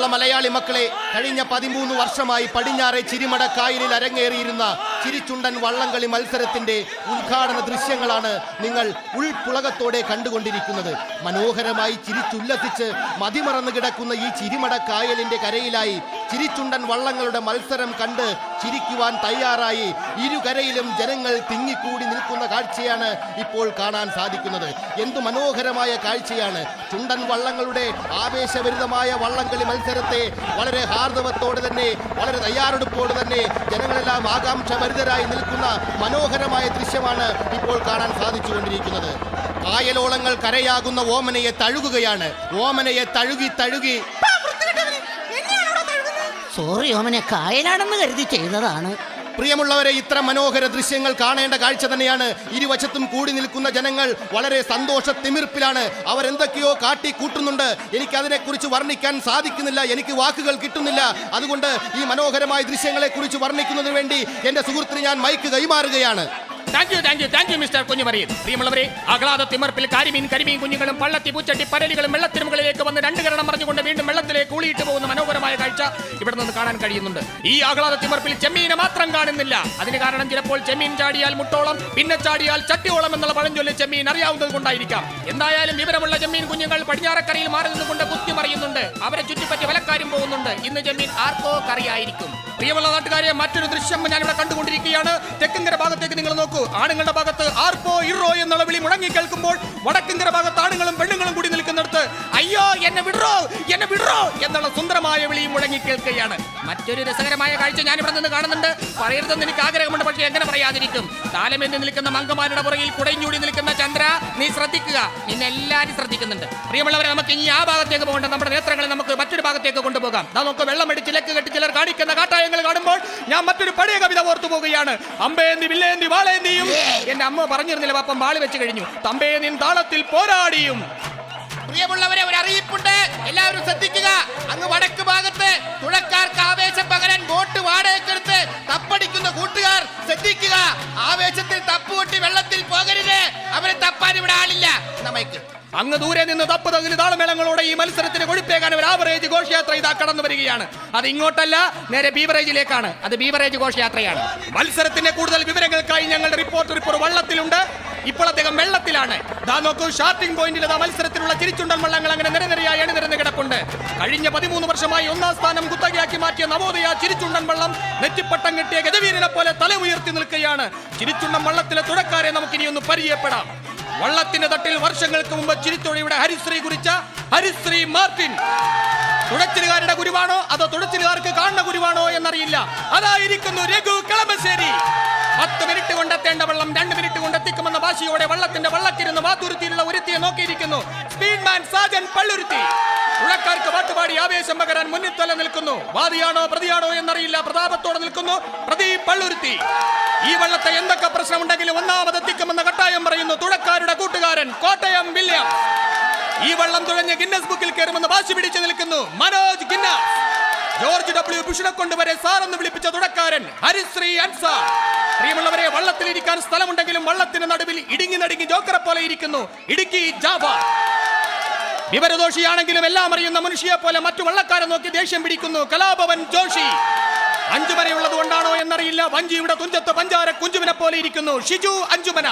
പ്രിയമുള്ള മലയാളി മക്കളെ, കഴിഞ്ഞ 13 വർഷമായി പടിഞ്ഞാറെ ചിരിമടക്കായലിൽ അരങ്ങേറിയിരുന്ന ചിരിച്ചുണ്ടൻ വള്ളംകളി മത്സരത്തിന്റെ ഉദ്ഘാടന ദൃശ്യങ്ങളാണ് നിങ്ങൾ ഉൾപുളകത്തോടെ കണ്ടുകൊണ്ടിരിക്കുന്നത്. മനോഹരമായി ചിരിച്ചുല്ലസിച്ച് മതിമറന്നു കിടക്കുന്ന ഈ ചിരിമടക്കായലിന്റെ കരയിലായി ചിരിച്ചുണ്ടൻ വള്ളങ്ങളുടെ മത്സരം കണ്ട് ചിരിക്കുവാൻ തയ്യാറായി ഇരുകരയിലും ജനങ്ങൾ തിങ്ങിക്കൂടി നിൽക്കുന്ന കാഴ്ചയാണ് ഇപ്പോൾ കാണാൻ സാധിക്കുന്നത്. എന്തു മനോഹരമായ കാഴ്ചയാണ്! ചുണ്ടൻ വള്ളങ്ങളുടെ ആവേശഭരിതമായ വള്ളംകളി മത്സരത്തെ വളരെ ഹാർദവത്തോടെ തന്നെ, വളരെ തയ്യാറെടുപ്പോടെ തന്നെ ജനങ്ങളെല്ലാം ആകാംക്ഷഭരിതരായി നിൽക്കുന്ന മനോഹരമായ ദൃശ്യമാണ് ഇപ്പോൾ കാണാൻ സാധിച്ചുകൊണ്ടിരിക്കുന്നത്. കായലോളങ്ങൾ കരയാകുന്ന ഓമനയെ തഴുകുകയാണ്. ഓമനയെ തഴുകി തഴുകി സോറി ഓമനെ, കായലാണെന്ന് കരുതി ചെയ്തതാണ്. പ്രിയമുള്ളവരെ, ഇത്ര മനോഹര ദൃശ്യങ്ങൾ കാണേണ്ട കാഴ്ച തന്നെയാണ്. ഇരുവശത്തും കൂടി നിൽക്കുന്ന ജനങ്ങൾ വളരെ സന്തോഷ തിമിർപ്പിലാണ്. അവരെന്തൊക്കെയോ കാട്ടിക്കൂട്ടുന്നുണ്ട്. എനിക്ക് അതിനെക്കുറിച്ച് വർണ്ണിക്കാൻ സാധിക്കുന്നില്ല, എനിക്ക് വാക്കുകൾ കിട്ടുന്നില്ല. അതുകൊണ്ട് ഈ മനോഹരമായ ദൃശ്യങ്ങളെ കുറിച്ച് വർണ്ണിക്കുന്നതിന് വേണ്ടി എന്റെ സുഹൃത്തിന് ഞാൻ മൈക്ക് കൈമാറുകയാണ്. Thank you mister Kunjumariyan. പ്രിയമുള്ളവരെ, ആഹ്ലാദ തിമർപ്പിൽ കരിമീൻ കുഞ്ഞുങ്ങളും പള്ളത്തി പൂച്ചട്ടി പരലുകളും വെള്ളത്തിന് മുകളിലേക്ക് വന്ന് രണ്ട് കരണം മറിഞ്ഞുകൊണ്ട് വീണ്ടും വെള്ളത്തിലേക്ക് ഊളിയിട്ട് പോകുന്ന മനോഹരമായ കാഴ്ച ഇവിടെ നിന്ന് കാണാൻ കഴിയുന്നുണ്ട്. ഈ ആഹ്ലാദ തിമർപ്പിൽ ചെമ്മീനെ മാത്രം കാണുന്നില്ല. അതിന് കാരണം ചിലപ്പോൾ ചെമ്മീൻ ചാടിയാൽ മുട്ടോളം, പിന്നെ ചാടിയാൽ ചട്ടിയോളം എന്നുള്ള പഴഞ്ചൊല്ല് ചെമ്മീൻ അറിയാവുന്നത് കൊണ്ടായിരിക്കാം. എന്തായാലും വിവരമുള്ള ചെമ്മീൻ കുഞ്ഞുങ്ങൾ പടിഞ്ഞാറക്കരയിൽ മാറി നിന്നുകൊണ്ട് കുത്തിമറിയുന്നുണ്ട്. അവരെ ചുറ്റിപ്പറ്റി വലക്കാരും പോകുന്നുണ്ട്. ഇന്ന് ചെമ്മീൻ ആർക്കോ കറിയായിരിക്കും. പ്രിയമുള്ള നാട്ടുകാരെ, മറ്റൊരു ദൃശ്യം ഞാനിവിടെ കണ്ടുകൊണ്ടിരിക്കുകയാണ്. തെക്കങ്കര ഭാഗത്തേക്ക് നിങ്ങൾ നോക്കൂ. ആണുങ്ങളുടെ ഭാഗത്ത് ആർപ്പോ ഇറോ എന്നുള്ള വിളി മുഴങ്ങി കേൾക്കുമ്പോൾ വടക്കങ്കര ഭാഗത്ത് ആണുങ്ങളും പെണ്ണുങ്ങളും കൂടി നിൽക്കുന്നിടത്ത് അയ്യോ എന്നെ വിടറോ എന്നുള്ള സുന്ദരമായ വിളിയും മുഴങ്ങി കേൾക്കുകയാണ്. മറ്റൊരു രസകരമായ കാഴ്ച ഞാൻ ഇവിടെ നിന്ന് കാണുന്നുണ്ട്. പറയരുതെന്ന് എനിക്ക് ആഗ്രഹമുണ്ട്, പക്ഷേ എങ്ങനെ പറയാതിരിക്കും. താലമെന്ന് നിൽക്കുന്ന മങ്കമാരുടെ പുറകിൽ കുടഞ്ഞൂടി നിൽക്കുന്ന ചന്ദ്ര, നീ ശ്രദ്ധിക്കുക. നിന്നെ എല്ലാവരും ശ്രദ്ധിക്കുന്നുണ്ട്. പ്രിയമുള്ളവരെ, നമുക്ക് ഇനി ആ ഭാഗത്തേക്ക് പോകേണ്ട. നമ്മുടെ നേത്രങ്ങളെ നമുക്ക് മറ്റൊരു ഭാഗത്തേക്ക് കൊണ്ടുപോകാം. നമുക്ക് വെള്ളമടിച്ച് ലക്ക് കെട്ടി ചിലർ കാണിക്കുന്ന കാട്ടായങ്ങൾ കാണുമ്പോൾ ഞാൻ മറ്റൊരു പഴയ കവിത ഓർത്തു പോവുകയാണ്. അമ്പേന്തി വില്ലേന്തി വാളേന്തിയും, എന്റെ അമ്മ പറഞ്ഞിരുന്നില്ല, പാപ്പം വാള് വെച്ച് കഴിഞ്ഞു. തമ്പേ നിൻ താളത്തിൽ പോരാടിയും. പ്രിയമുള്ളവരെ, ഒരു അറിയിപ്പുണ്ട്, എല്ലാവരും ശ്രദ്ധിക്കുക. അങ്ങ് വടക്ക് ഭാഗത്ത് തുഴക്കാർക്ക് ആവേശം പകരാൻ ബോട്ട് വാടകയ്ക്കെടുത്ത് തപ്പടിക്കുന്ന കൂട്ടുകാർ ശ്രദ്ധിക്കുക. ആവേശത്തിൽ തപ്പുകൊട്ടി വെള്ളത്തിൽ പോകരുത്. അവരെ തപ്പാൻ ഇവിടെ ആളില്ല. നമ്മയ്ക്ക് അങ്ങ് ദൂരെ നിന്ന് തപ്പ് തകില് താളമേളങ്ങളോടെ ഈ മത്സരത്തിന് കൊഴുപ്പേകാൻ ഒരു ആവറേജ് ഘോഷയാത്ര ഇതാ കടന്നു വരികയാണ്. അത് ഇങ്ങോട്ടല്ല, നേരെ ബീവറേജിലേക്കാണ്. അത് ബീവറേജ് ഘോഷയാത്രയാണ്. മത്സരത്തിന്റെ കൂടുതൽ വിവരങ്ങൾക്കായി ഞങ്ങളുടെ റിപ്പോർട്ടർ ഇപ്പോൾ വള്ളത്തിലുണ്ട്. ഇപ്പോൾ അദ്ദേഹം വെള്ളത്തിലാണ്. ദാ നോക്കൂ, സ്റ്റാർട്ടിംഗ് പോയിന്റിൽ മത്സരത്തിലുള്ള ചിരിച്ചുണ്ടൻ വള്ളങ്ങൾ അങ്ങനെ നിരനിരയായി അണിനിരന്ന് കിടപ്പുണ്ട്. കഴിഞ്ഞ 13 വർഷമായി 1ാം സ്ഥാനം കുത്തകയാക്കി മാറ്റിയ നവോദയ ചിരിച്ചുണ്ടൻ വള്ളം നെറ്റിപ്പട്ടം കെട്ടിയ ഗജവീരനെ പോലെ തല ഉയർത്തി നിൽക്കുകയാണ്. ചിരിച്ചുണ്ടൻ വള്ളത്തിലെ തുടക്കാരെ നമുക്കിനി ഒന്ന് പരിചയപ്പെടാം. വള്ളത്തിന്റെ തട്ടിൽ വർഷങ്ങൾക്ക് മുമ്പ് ചിരിത്തൊഴിയുടെ ഹരിശ്രീ കുറിച്ച ഹരിശ്രീ മാർട്ടിൻ. തുഴച്ചിലുകാരുടെ ഗുരുവാണോ അതോ തുഴച്ചിലുകാർക്ക് കാണുന്ന ഗുരുവാണോ എന്നറിയില്ല. അതായിരിക്കുന്നു രഘു കളമശ്ശേരി. 10 മിനിറ്റ് കൊണ്ടെത്തേണ്ട വെള്ളം 2 മിനിറ്റ് കൊണ്ട് എത്തിക്കുമെന്ന വാശിയോടെ വള്ളത്തിന്റെ വള്ളക്കിരുന്ന് വാതുരുത്തിയിലുള്ള ഒരുത്തിയെ നോക്കിയിരിക്കുന്നു സ്പീഡ്മാൻ സാജൻ പള്ളുരുത്തി. തുഴക്കാർക്ക് പാട്ടുപാടി ആവേശം പകരാൻ മുന്നിൽ തല നിൽക്കുന്നു. വാദിയാണോ പ്രതിയാണോ എന്നറിയില്ല, പ്രതാപത്തോടെ നിൽക്കുന്നു പ്രദീപ് പള്ളുരുത്തി. ഈ വള്ളത്തെ എന്തൊക്കെ പ്രശ്നമുണ്ടെങ്കിലും ഒന്നാമതെത്തിക്കുമെന്ന കട്ടായം പറയുന്നു തുഴക്കാരുടെ കൂട്ടുകാരൻ കോട്ടയം വില്യം. ഈ വള്ളം തുഴഞ്ഞ് ഗിന്നസ് ബുക്കിൽ കയറുമെന്ന് വാശി പിടിച്ചു നിൽക്കുന്നു മനോജ് ഗിന്നസ്. ജോർജ് ഡബ്ല്യു ബുഷിനെ കൊണ്ടുവരെ സാറെന്ന് വിളിപ്പിച്ച തുടക്കാരൻ ഹരിശ്രീ അൻസാർ. പ്രിയമുള്ളവരെ, വള്ളത്തിലിരിക്കാൻ സ്ഥലമുണ്ടെങ്കിലും വള്ളത്തിന് നടുവിൽ ഇടുങ്ങി നടുങ്ങി ജോക്കറെ പോലെ ഇരിക്കുന്നു ഇടുക്കി ജാഫർ. വിവരദോഷിയാണെങ്കിലും എല്ലാം അറിയുന്ന മനുഷ്യയെ പോലെ മറ്റു വള്ളക്കാരെ നോക്കി ദേഷ്യം പിടിക്കുന്നു കലാഭവൻ ജോഷി. 5 വരെയുള്ളത് കൊണ്ടാണോ എന്നറിയില്ല, വഞ്ചിയുടെ തുഞ്ചത്ത് പഞ്ചാര കുഞ്ചുവിനെ പോലെ ഇരിക്കുന്നു ഷിജു അഞ്ചുമന.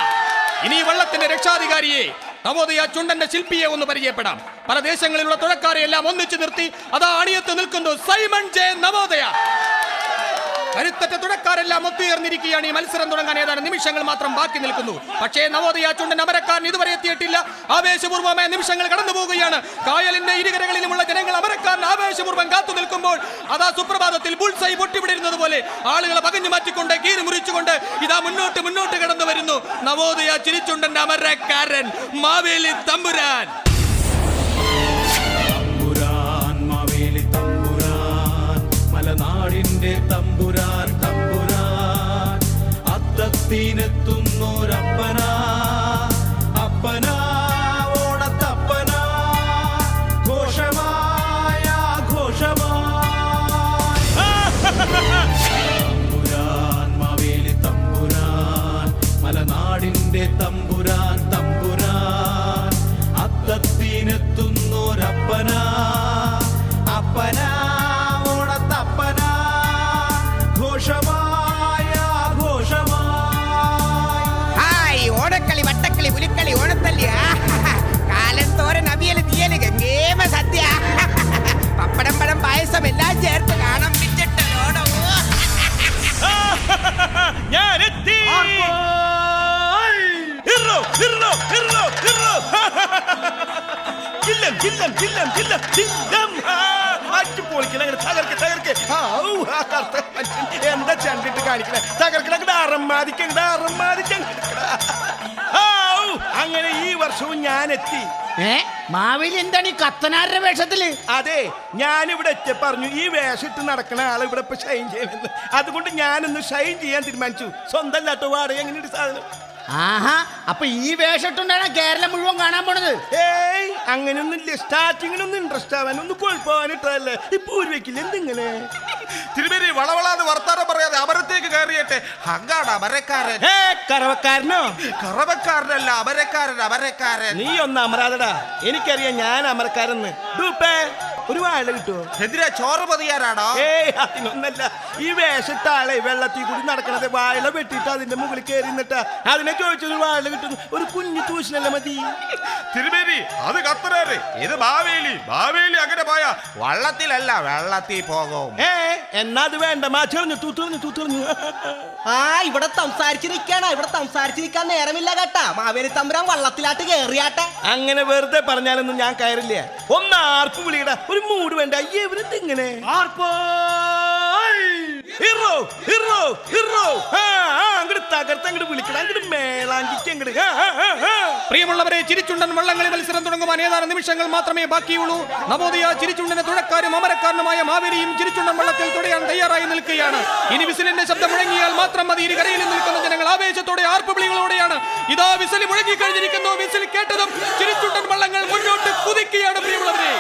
ഇനി വള്ളത്തിന്റെ രക്ഷാധികാരിയെ നവോദയ ചുണ്ടന്റെ ശില്പിയെ ഒന്ന് പരിചയപ്പെടാം. പല ദേശങ്ങളിലുള്ള തുഴക്കാരെ എല്ലാം ഒന്നിച്ചു നിർത്തി അതാ അണിയത്ത് നിൽക്കുന്നു സൈമൺ ജെ നവോദയ. കരുത്തറ്റ തുഴക്കാരെല്ലാം ഒത്തുയർന്നിരിക്കുകയാണ്. ഈ മത്സരം തുടങ്ങാൻ ഏതാനും നിമിഷങ്ങൾ മാത്രം ബാക്കി നിൽക്കുന്നു. പക്ഷേ നവോദയ ചുണ്ടൻ അമരക്കാരൻ ഇതുവരെ എത്തിയിട്ടില്ല. ആവേശപൂർവമായ നിമിഷങ്ങൾ കടന്നു പോവുകയാണ്. കായലിന്റെ ഇരുകരകളിലുമുള്ള ജനങ്ങൾ അമരക്കാരൻ ആവേശപൂർവ്വം കാത്തു നിൽക്കുമ്പോൾ അതാ സുപ്രഭാതത്തിൽ ബുൾസൈ പൊട്ടിവിടരുന്നത് പോലെ ആളുകളെ പകഞ്ഞു മാറ്റിക്കൊണ്ട് കീറി മുറിച്ചുകൊണ്ട് ഇതാ മുന്നോട്ട് കടന്നു വരുന്നു നവോദയ ചിരിച്ചുണ്ടന്റെ അമരക്കാരൻ മാവേലി തമ്പുരാൻ. നാടിന്റെ തമ്പുരാൻ തമ്പുരാൻ അത്തത്തിനെത്തുന്നോരപ്പനാ അപ്പനാ ഓണത്തപ്പനാ ഘോഷമായ തമ്പുരാൻ മാവേലി തമ്പുരാൻ മലനാടിന്റെ തമ്പുരാൻ തമ്പുരാൻ അത്തത്തിനെത്തുന്നോരപ്പനാ അപ്പനാ ഞാൻ എത്തി. ഹിറോ, ഹിറോ, ഹിറോ, ഹിറോ. ചില്ലം, ചില്ലം, ചില്ലം, ചില്ലം, ചില്ലം. പൊളിക്കണ തകർക്ക് തകർക്ക്. എന്താ ചണ്ടിട്ട് കാണിക്കണേ? തകർക്കണ അറമ്മാദിക്ക അറമ്മാദിക്ക. അങ്ങനെ ഈ വർഷവും ഞാൻ എത്തി. മാവേലി എന്താണ് ഈ കത്തനാരുടെ വേഷത്തില്? അതെ, ഞാനിവിടെ എത്തി പറഞ്ഞു ഈ വേഷം ഇട്ട് നടക്കണ ആള് ഇവിടെ ഇപ്പൊ ഷൈൻ ചെയ്യണമെന്ന്. അതുകൊണ്ട് ഞാനൊന്ന് ഷൈൻ ചെയ്യാൻ തീരുമാനിച്ചു. സ്വന്തം അല്ലാട്ടോ വാടക എങ്ങനെയൊരു സാധനം. ആഹാ, അപ്പൊ ഈ വേഷട്ടുണ്ടാണ് കേരളം മുഴുവൻ കാണാൻ പോണത്? ഏയ് അങ്ങനെയൊന്നും ഇല്ല. സ്റ്റാർട്ടിങ്ങിനൊന്നും ഇൻട്രസ്റ്റ് ആവാൻ ഒന്ന് കുഴപ്പമാനിട്ടല്ലേ ഇപ്പൊ ഊർവെക്കില്ല. എന്തിങ്ങനെ തിരുമേനി വളവളാന്ന് വർത്താനം പറയാതെ അമരത്തേക്ക് കയറിയട്ടെ. ഹങ്കാണ് അമരക്കാരൻ. കറവക്കാരനോ? കറവക്കാരനല്ല, അമരക്കാരൻ, അമരക്കാരൻ. നീ ഒന്ന് അമരാതടാ. എനിക്കറിയാം ഞാൻ അമരക്കാരെന്ന്. ഡൂപ്പേ, ഒരു വാഴ കിട്ടുമോ? എന്തിനാ ചോറ് പതിയാനാണോ? ഏയ് അതിനൊന്നല്ല. ഈ വേഷട്ട ആളെ വെള്ളത്തിൽ കൂടി നടക്കണത് വാഴ വെട്ടിട്ട് അതിന്റെ മുകളിൽ കയറി നിന്നിട്ടാ. അതിനെ ചോദിച്ചൊരു വാഴ കിട്ടുന്നു. ഒരു കുഞ്ഞു തൂശനല്ല മതി. തിരുമേനി അത് കത്തനാര്, ഇത് മാവേലി. മാവേലി അങ്ങനെ പോയാ വള്ളത്തിലല്ല വെള്ളത്തിൽ പോകും. എന്നാ അത് വേണ്ട. മാച്ചറിഞ്ഞു തൂത്തുറിഞ്ഞു തൂത്തുറിഞ്ഞു. ഇവിടെ സംസാരിച്ചിരിക്കാണ്. ഇവിടെ സംസാരിച്ചിരിക്കാൻ നേരമില്ല കേട്ടാ. മാവേലി തമ്പുരാൻ വള്ളത്തിലാട്ട് കേറിയാട്ടെ. അങ്ങനെ വെറുതെ പറഞ്ഞാലൊന്നും ഞാൻ കയറില്ല. ഒന്ന് ആർപ്പ് വിളിയട. ഒരു മൂട് വേണ്ട. ഇവരെന്ത് ഇങ്ങനെ ഹീറോ ഹീറോ ഹീറോ. അങ്ങോട്ട് തകർത്ത് അങ്ങോട്ട് വിളിക്കണം. അങ്ങോട്ട് മേളാങ്കിക്ക് അങ്ങോട്ട്. പ്രിയമുള്ളവരെ, ചിരിച്ചുണ്ടൻ വള്ളംകളി മത്സരം തുടങ്ങുവാൻ ഏതാനും നിമിഷങ്ങൾ മാത്രമേ ബാക്കിയുള്ളൂ. നവോദയ ചിരിച്ചുണ്ടന്റെ തുഴക്കാരും അമരക്കാരനുമായ മാവേലിയും ചിരിച്ചുണ്ടൻ വള്ളത്തിൽ തുഴയാൻ തയ്യാറായി നിൽക്കുകയാണ്. ഇനി വിസിലിന്റെ ശബ്ദം മുഴങ്ങിയാൽ മാത്രം മതി. ഇരുകരയിൽ നിൽക്കുന്ന ജനങ്ങൾ ആവേശത്തോടെ ആർപ്പുവിളികളോടെയാണ് ഇതാ വിസിൽ മുഴങ്ങി കഴിഞ്ഞിരിക്കുന്നു. വിസിൽ കേട്ടതും ചിരിച്ചുണ്ടൻ വള്ളങ്ങൾ മുന്നോട്ട് കുതിക്കുകയാണ്. പ്രിയമുള്ളവരെ,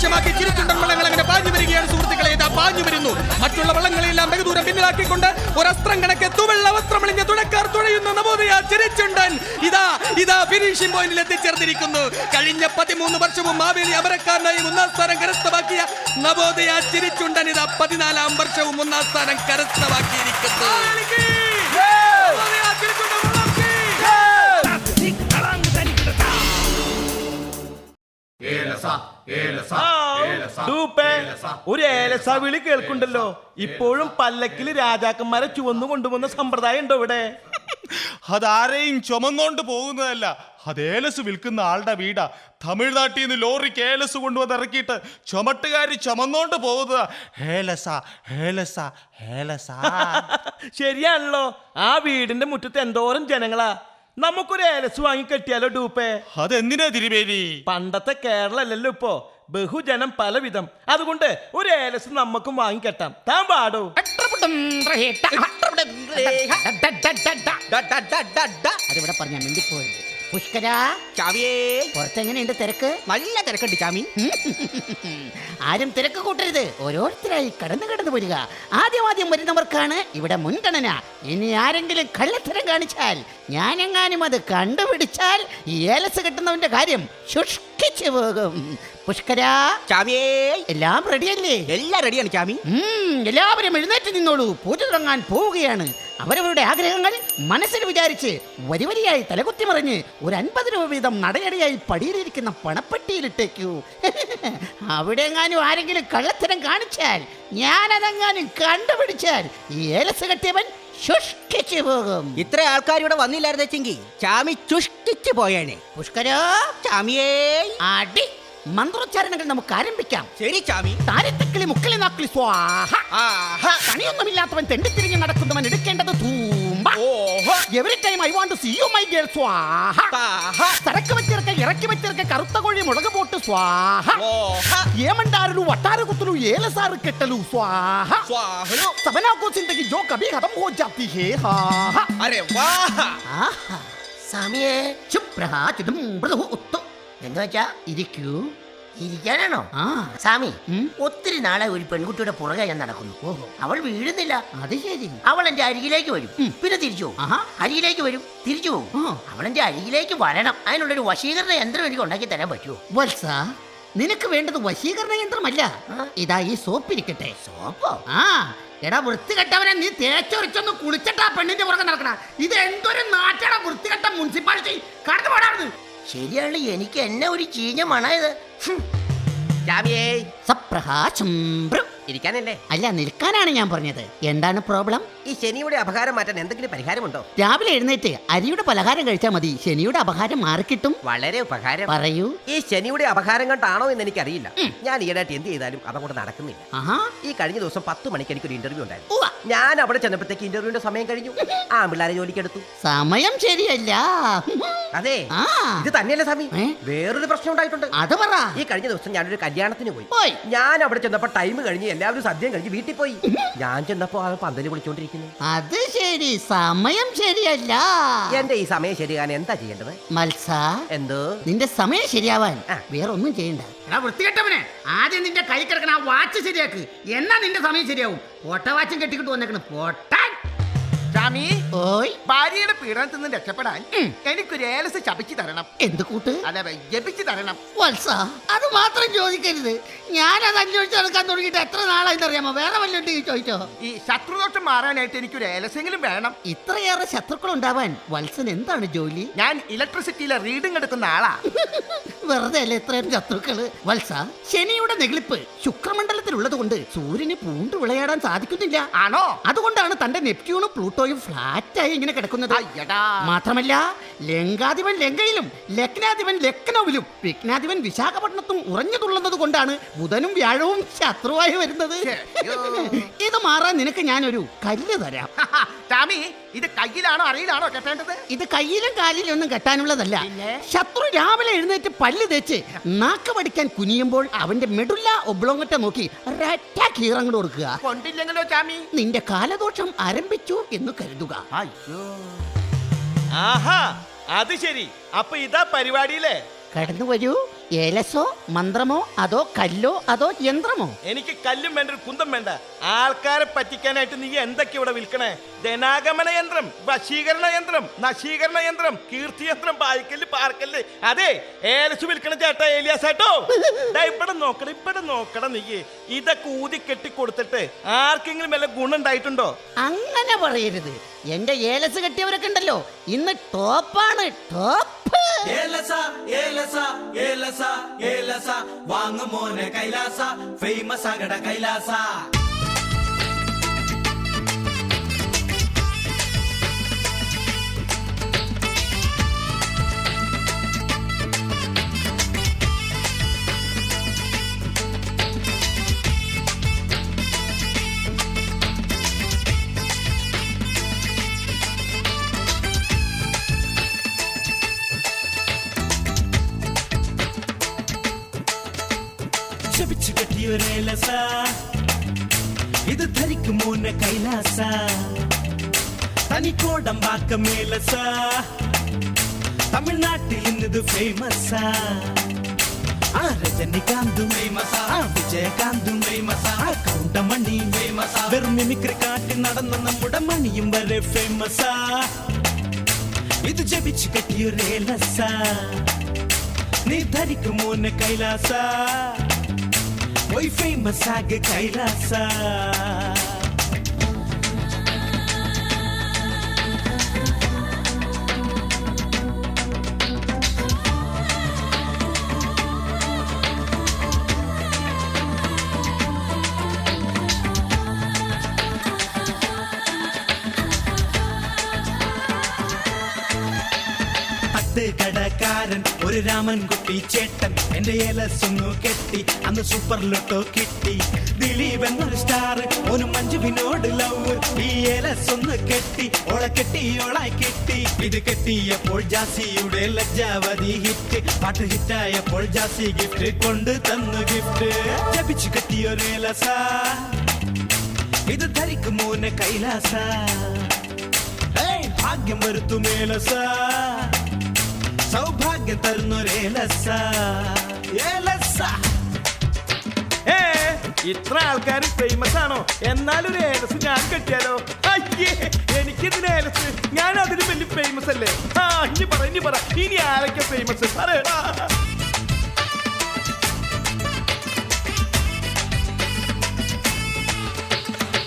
ലക്ഷ്യമാക്കി ചിരിച്ചുണ്ടൻ വള്ളങ്ങൾ അങ്ങനെ പാഞ്ഞു വരികയാണ് സുഹൃത്തുക്കളെ. ഇതാ പാഞ്ഞു വരുന്നു. മറ്റുള്ള വള്ളങ്ങളെല്ലാം ബഹുദൂരം പിന്നിലാക്കിക്കൊണ്ട് ഒരസ്ത്രം കണക്കെ തുവെള്ള വസ്ത്രമണിഞ്ഞ തുഴക്കാർ തുഴയുന്ന നവോദയ ചിരിച്ചുണ്ടൻ ഇതാ ഫിനിഷിംഗ് പോയിന്റിൽ എത്തിച്ചേർന്നിരിക്കുന്നു. കഴിഞ്ഞ 13 വർഷവും മാവേലി അമരക്കാരനായി 1ാം സ്ഥാനം കരസ്ഥമാക്കിയ നവോദയ ചിരിച്ചുണ്ടൻ ഇതാ 14ാം വർഷവും 1ാം സ്ഥാനം കരസ്ഥമാക്കിയിരിക്കുന്നു. ഒരു ഏലസ വിളി കേൾക്കുണ്ടല്ലോ. ഇപ്പോഴും പല്ലക്കിൽ രാജാക്കന്മാരെ ചുവന്നു കൊണ്ടുപോകുന്ന സമ്പ്രദായം ഉണ്ടോ ഇവിടെ? അതാരെയും ചുമന്നോണ്ട് പോകുന്നതല്ല, അത് ഏലസ് വിൽക്കുന്ന ആളുടെ വീടാ. തമിഴ്നാട്ടിൽ നിന്ന് ലോറിക്ക് ഏലസ് കൊണ്ടുവന്ന് ഇറക്കിയിട്ട് ചുമട്ടുകാരി ചുമന്നോണ്ട് പോകുന്നതാ. ഏലസ ഏലസ ഏലസ. ശരിയാണല്ലോ. ആ വീടിന്റെ മുറ്റത്ത് എന്തോരം ജനങ്ങളാ. നമുക്കൊരു ഏലസ് വാങ്ങി കെട്ടിയാലോ ഡൂപ്പേ? അതെന്തിനാ തിരുമേനി? പണ്ടത്തെ കേരളല്ലോ ഇപ്പോ, ബഹുജനം പലവിധം. അതുകൊണ്ട് ഒരു ഏലസ് നമുക്കും വാങ്ങിക്കെട്ടാം. താൻ പാടോ. അതിവിടെ പറഞ്ഞ മിണ്ടിപ്പോയത്. പുഷ്കര ചാമിയേ, പുറത്തെങ്ങനെയുണ്ട് തിരക്ക്? നല്ല തിരക്കുണ്ട് ചാമി. ആരും തിരക്ക് കൂട്ടരുത്, ഓരോരുത്തരായി കടന്നു വരിക. ആദ്യം വരുന്നവർക്കാണ് ഇവിടെ മുൻഗണന. ഇനി ആരെങ്കിലും കള്ളത്തരം കാണിച്ചാൽ, ഞാനെങ്ങാനും അത് കണ്ടുപിടിച്ചാൽ ഈ ഏലസ് കിട്ടുന്നവന്റെ കാര്യം ശുഷ്കിച്ചു പോകും. പുഷ്കര ചാമിയേ, എല്ലാം റെഡിയല്ലേ? എല്ലാം റെഡിയാണ് ചാമി. എല്ലാവരും എഴുന്നേറ്റ് നിന്നോളൂ. പൂജ തുടങ്ങാൻ പോവുകയാണ്. അവരവരുടെ ആഗ്രഹങ്ങൾ മനസ്സിൽ വിചാരിച്ച് വരിവരിയായി തലകുത്തി മറിഞ്ഞ് ഒരു 50 രൂപ വീതം നടയടിയായി പടിയിലിരിക്കുന്ന പണപ്പെട്ടിയിലിട്ടേക്കൂ. അവിടെ എങ്ങാനും ആരെങ്കിലും കള്ളത്തരം കാണിച്ചാൽ, ഞാനതെങ്ങാനും കണ്ടുപിടിച്ചാൽ ഈ ഏലസ് കെട്ടിയവൻ ശുഷ്കിച്ചു പോകും. ഇത്ര ആൾക്കാർ ഇവിടെ വന്നില്ലായിരുന്നെങ്കിൽ ചാമി ചുഷ്ടിച്ചു പോയേനെ. പുഷ്കരോ ചാമിയേ, അടി മന്ത്രോച്ചാരണങ്ങൾ നമുക്ക് ആരംഭിക്കാം. ശരി ചാമി. താരത്തക്കിളി മുക്കിളി നാക്കിളി സ്വാഹ. കണിയൊന്നുമില്ലാത്തവൻ തെണ്ടിത്തിരിഞ്ഞ് നടക്കുന്നവൻ എടുക്കേണ്ടത് തൂമ്പ. Every time I want to see you my girl സ്വാഹ. സരക്ക് വെച്ചിറക്ക ഇറക്കി വെച്ചിറക്ക കറുത്ത കോഴി മുളക് പോട്ട് സ്വാഹ. ഏമണ്ടാരലു വട്ടാറ് കുത്തലു ഏലസാറ് കെട്ടലു സ്വാഹ. സബനാക്കോ സിന്ദഗി ജോ കഭി ഖതം ഹോ ജാത്തി ഹേ ഹാഹ. അരെ വാഹ. സാമിയേ ചുപ്രഹ ചിദം ബ്രദഹു ഉത്തു. എന്താ വെച്ചാ ഇരിക്കൂ. ഇരിക്കാനാണോ? ആ സ്വാമി, ഒത്തിരി നാളെ ഒരു പെൺകുട്ടിയുടെ പുറകെ ഞാൻ നടക്കുന്നു. അവൾ വീഴുന്നില്ല. അത് ശരി. അവൾ എന്റെ അരികിലേക്ക് വരും, പിന്നെ തിരിച്ചു പോകും. അരികിലേക്ക് വരും, തിരിച്ചു പോകും. അവൾ എന്റെ അരികിലേക്ക് വരണം. അതിനുള്ളൊരു വശീകരണ യന്ത്രം എനിക്ക് ഉണ്ടാക്കി തരാൻ പറ്റുമോ? വത്സ, നിനക്ക് വേണ്ടത് വശീകരണ യന്ത്രമല്ല, ഇതാ ഈ സോപ്പ് ഇരിക്കട്ടെ. സോപ്പോ? ആ എടാ വൃത്തികെട്ടവനെ, നീ തേച്ചൊരിച്ചൊന്ന് കുളിച്ചിട്ടാ പെണ്ണിന്റെ പുറകെ നടക്കണ. ഇത് എന്തൊരു നാട്ടാണ് വൃത്തികെട്ട മുനിസിപ്പാലിറ്റി. കടന്നു പോടാണ്. ശരിയാണ്, എനിക്ക് എന്നെ ഒരു ചീഞ്ഞ മണയത്. ജാമിയേ, സപ്രകാശം ഇരിക്കാനല്ലേ? അല്ല, നിൽക്കാനാണ് ഞാൻ പറഞ്ഞത്. എന്താണ് പ്രോബ്ലം? ഈ ശനിയുടെ അപകാരം മാറ്റാൻ എന്തെങ്കിലും പരിഹാരമുണ്ടോ? രാവിലെ എഴുന്നേറ്റ് അരിയുടെ പലഹാരം കഴിച്ചാൽ മതി, ശനിയുടെ അപകാരം മാറിക്കിട്ടും. വളരെ ഉപകാരം. പറയൂ. ഈ ശനിയുടെ അപകാരം കൊണ്ടാണോ എന്ന് എനിക്കറിയില്ല. ഞാൻ ഈയിടെയായിട്ട് എന്ത് ചെയ്താലും അതങ്ങോട്ട് നടക്കുന്നില്ല. ഈ കഴിഞ്ഞ ദിവസം 10 മണിക്ക് എനിക്കൊരു ഇന്റർവ്യൂ ഉണ്ടായിരുന്നു. ഞാൻ അവിടെ ചെന്നപ്പോഴത്തേക്ക് ഇന്റർവ്യൂവിന്റെ സമയം കഴിഞ്ഞു. ആ പിള്ളേരെ ജോലിക്കെടുത്തു. സമയം ശരിയല്ല. അതെ, ഇത് തന്നെയല്ലേ സ്വാമി. വേറൊരു പ്രശ്നം ഉണ്ടായിട്ടുണ്ട്. അത് പറ. ഈ കഴിഞ്ഞ ദിവസം ഞാനൊരു കല്യാണത്തിന് പോയി. ഞാൻ അവിടെ ചെന്നപ്പോ ടൈം കഴിഞ്ഞ് എല്ലാവരും സദ്യം കഴിഞ്ഞ് വീട്ടിൽ പോയി. ഞാൻ ചെന്നപ്പോ ആ പന്തല് വിളിച്ചോണ്ടിരിക്കുന്നു. അത് ശരി, സമയം ശരിയല്ല. എന്റെ ഈ സമയം ശരിയാകാൻ എന്താ ചെയ്യേണ്ടത്? മത്സ, എന്തോ നിന്റെ സമയം ശരിയാവാൻ വേറൊന്നും ചെയ്യണ്ട. വൃത്തികെട്ടവനെ, ആദ്യം നിന്റെ കൈ കിടക്കണ ആ വാച്ച് ശരിയാക്ക്. എന്നാ നിന്റെ സമയം ശരിയാവും. പൊട്ട വാച്ചും കെട്ടിക്കിട്ട് വന്നേക്കണം പൊട്ടാൻ. സ്വാമി, ഓയ്, ഭാര്യയുടെ പീഡനത്തിൽ നിന്ന് രക്ഷപ്പെടാൻ എനിക്കൊരു ഏലസ് ചപിച്ചു തരണം. എന്ത് കൂട്ട്? അതെ, ജപിച്ചു തരണം. വത്സ, അത് മാത്രം ചോദിക്കരുത്. ഞാനത് അന്വേഷിച്ച് നടക്കാൻ തുടങ്ങിയിട്ട് എത്ര നാളായെന്ന് അറിയാമോ? വേറെ വല്ലതും ചോദിച്ചോ? ഈ ശത്രുദോഷം മാറാനായിട്ട് എനിക്കൊരു ഏലസെങ്കിലും വേണം. ഇത്രയേറെ ശത്രുക്കൾ ഉണ്ടാവാൻ വത്സൻ എന്താണ് ജോലി? ഞാൻ ഇലക്ട്രിസിറ്റിയിലെ റീഡിംഗ് എടുക്കുന്ന ആളാ. വെറുതെ അല്ലേ ഇത്രയും ശത്രുക്കള്? വത്സ, ശനിയുടെ നെഗളിപ്പ് ശുക്രമണ്ഡലത്തിലുള്ളത് കൊണ്ട് സൂര്യന് പൂണ്ടു വിളയാടാൻ സാധിക്കുന്നില്ല. ആണോ? അതുകൊണ്ടാണ് തന്റെ നെപ്റ്റ്യൂണും പ്ലൂട്ടോയും ഫ്ലാറ്റായി ഇങ്ങനെ കിടക്കുന്നത്. മാത്രമല്ല, ലങ്കാധിപൻ ലങ്കയിലും ലഗ്നാധിപൻ ലക്നൌവിലും വിഘ്നാധിപൻ വിശാഖപട്ടണത്തും ഉറഞ്ഞുതുള്ളുന്നത് കൊണ്ടാണ് ബുധനും വ്യാഴവും ശത്രുവായി വരുന്നത്. ഇത് മാറാൻ നിനക്ക് ഞാനൊരു കല്ല് തരാം. സ്വാമി, ഇത് കയ്യിലാണോ അറയിലാണോ കെട്ടേണ്ടത്? ഇത് കയ്യിലും കാലിലും ഒന്നും കെട്ടാനുള്ളതല്ല. ശത്രു രാവിലെ എഴുന്നേറ്റ് പല്ല് തേച്ച് നാക്ക് പഠിക്കാൻ കുനിയുമ്പോൾ അവന്റെ മെഡുല്ല ഒബ്ലോങ്ങറ്റ നോക്കി കീറങ്ങോട് കൊടുക്കുക. കൊണ്ടില്ലെങ്കിലോ സ്വാമി? നിന്റെ കാലദോഷം ആരംഭിച്ചു എന്ന് കരുതുക. ആഹാ, അത് ശരി. അപ്പൊ ഇതാ പരിപാടിയില്ലേ? കടന്നു വരൂ, ഏലസോ മന്ത്രമോ അതോ കല്ലോ അതോ യന്ത്രമോ? എനിക്ക് കല്ലും വേണ്ട, ഒരു കുന്തം വേണ്ട. ആൾക്കാരെ പറ്റിക്കാനായിട്ട് നീ എന്തൊക്കെ ഇവിടെ വിൽക്കണേ? ധനാഗമന യന്ത്രം, വശീകരണ യന്ത്രം, നശീകരണ യന്ത്രം, കീർത്തി യന്ത്രം, പായ്ക്കല്ല്, പാർക്കല്ല്. അതെ, ഏലസ് വിൽക്കണ ചേട്ടാ, ഏലിയാസേട്ടോ. ഇവിടെ നോക്കട നീ. ഇതൊക്കെ ഊതി കെട്ടി കൊടുത്തിട്ട് ആർക്കെങ്കിലും വല്ല ഗുണം ഉണ്ടായിട്ടുണ്ടോ? അങ്ങനെ പറയരുത്. എന്റെ ഏലസ് കെട്ടിയവരൊക്കെ ഉണ്ടല്ലോ, ഇന്ന് ടോപ്പാണ്, ടോപ്പ്. ഏലസ ഏലസ ഏലസ ഏലസ വാങ്ങു മോനെ കൈലാസ ഫേമസ് ആകട കൈലാസ. ജപിച്ചു കെട്ടിയൊരേലസ ഇത് ധരിക്കും മോനെ കൈലാസ. തനിക്കോടമ്പാക്കമേലസ തമിഴ്നാട്ടിൽ ഇന്നത് ഫേമസ. ആ രജനികാന്തും ഫേമസ, ആ വിജയകാന്തും ഫേമസ, ആ കൗണ്ടമണി ഫേമസ. വെറും മിമിക്രി കാട്ടി നടന്ന നമ്മുടെ മണിയും വരെ ഫേമസ. ഇത് ജപിച്ചു കെട്ടിയൊരേലസ നീ ധരിക്കും മോനെ കൈലാസ. Oi famous ആകെ കൈലാസ. കടക്കാരൻ ഒരു രാമൻകുട്ടി ചേട്ടൻ എന്റെ ഏലസൊന്നു കെട്ടി അന്ന് സൂപ്പർ ലോട്ടോ കിട്ടി. ദിലീപ് എന്നൊരു സ്റ്റാർ ഒരു മഞ്ജുവിനോട് ലവ്. ഈ ഏലസൊന്ന് കെട്ടി ഓളെ കെട്ടി ഓളായി കിട്ടി. ഇത് കെട്ടിയപ്പോൾ ജാസിയുടെ ലജ്ജാവതി ഹിറ്റ്. പാട്ട് ഹിറ്റായപ്പോൾ ജാസി ഗിഫ്റ്റ് കൊണ്ട് തന്നു ഗിഫ്റ്റ്. ജപിച്ചു കെട്ടിയൊരു ഏലസ ഇത് ധരിക്കും മോനെ കൈലാസ. ഭാഗ്യം വരുത്തുമേലസ സൗഭാഗ്യം തരുന്നൊരേലസ. ഇത്ര ആൾക്കാർ ഫേമസ് ആണോ? എന്നാലൊരു ഏലസ് ഞാൻ കെട്ടിയാലോ? അയ്യേ, എനിക്കിതിന് ഏലസ്, ഞാൻ അതിന് വലിയ ഫേമസ് അല്ലേ? ആ ഇനി പറ ഇനി ആരൊക്കെ ഫേമസ് പറയടാ.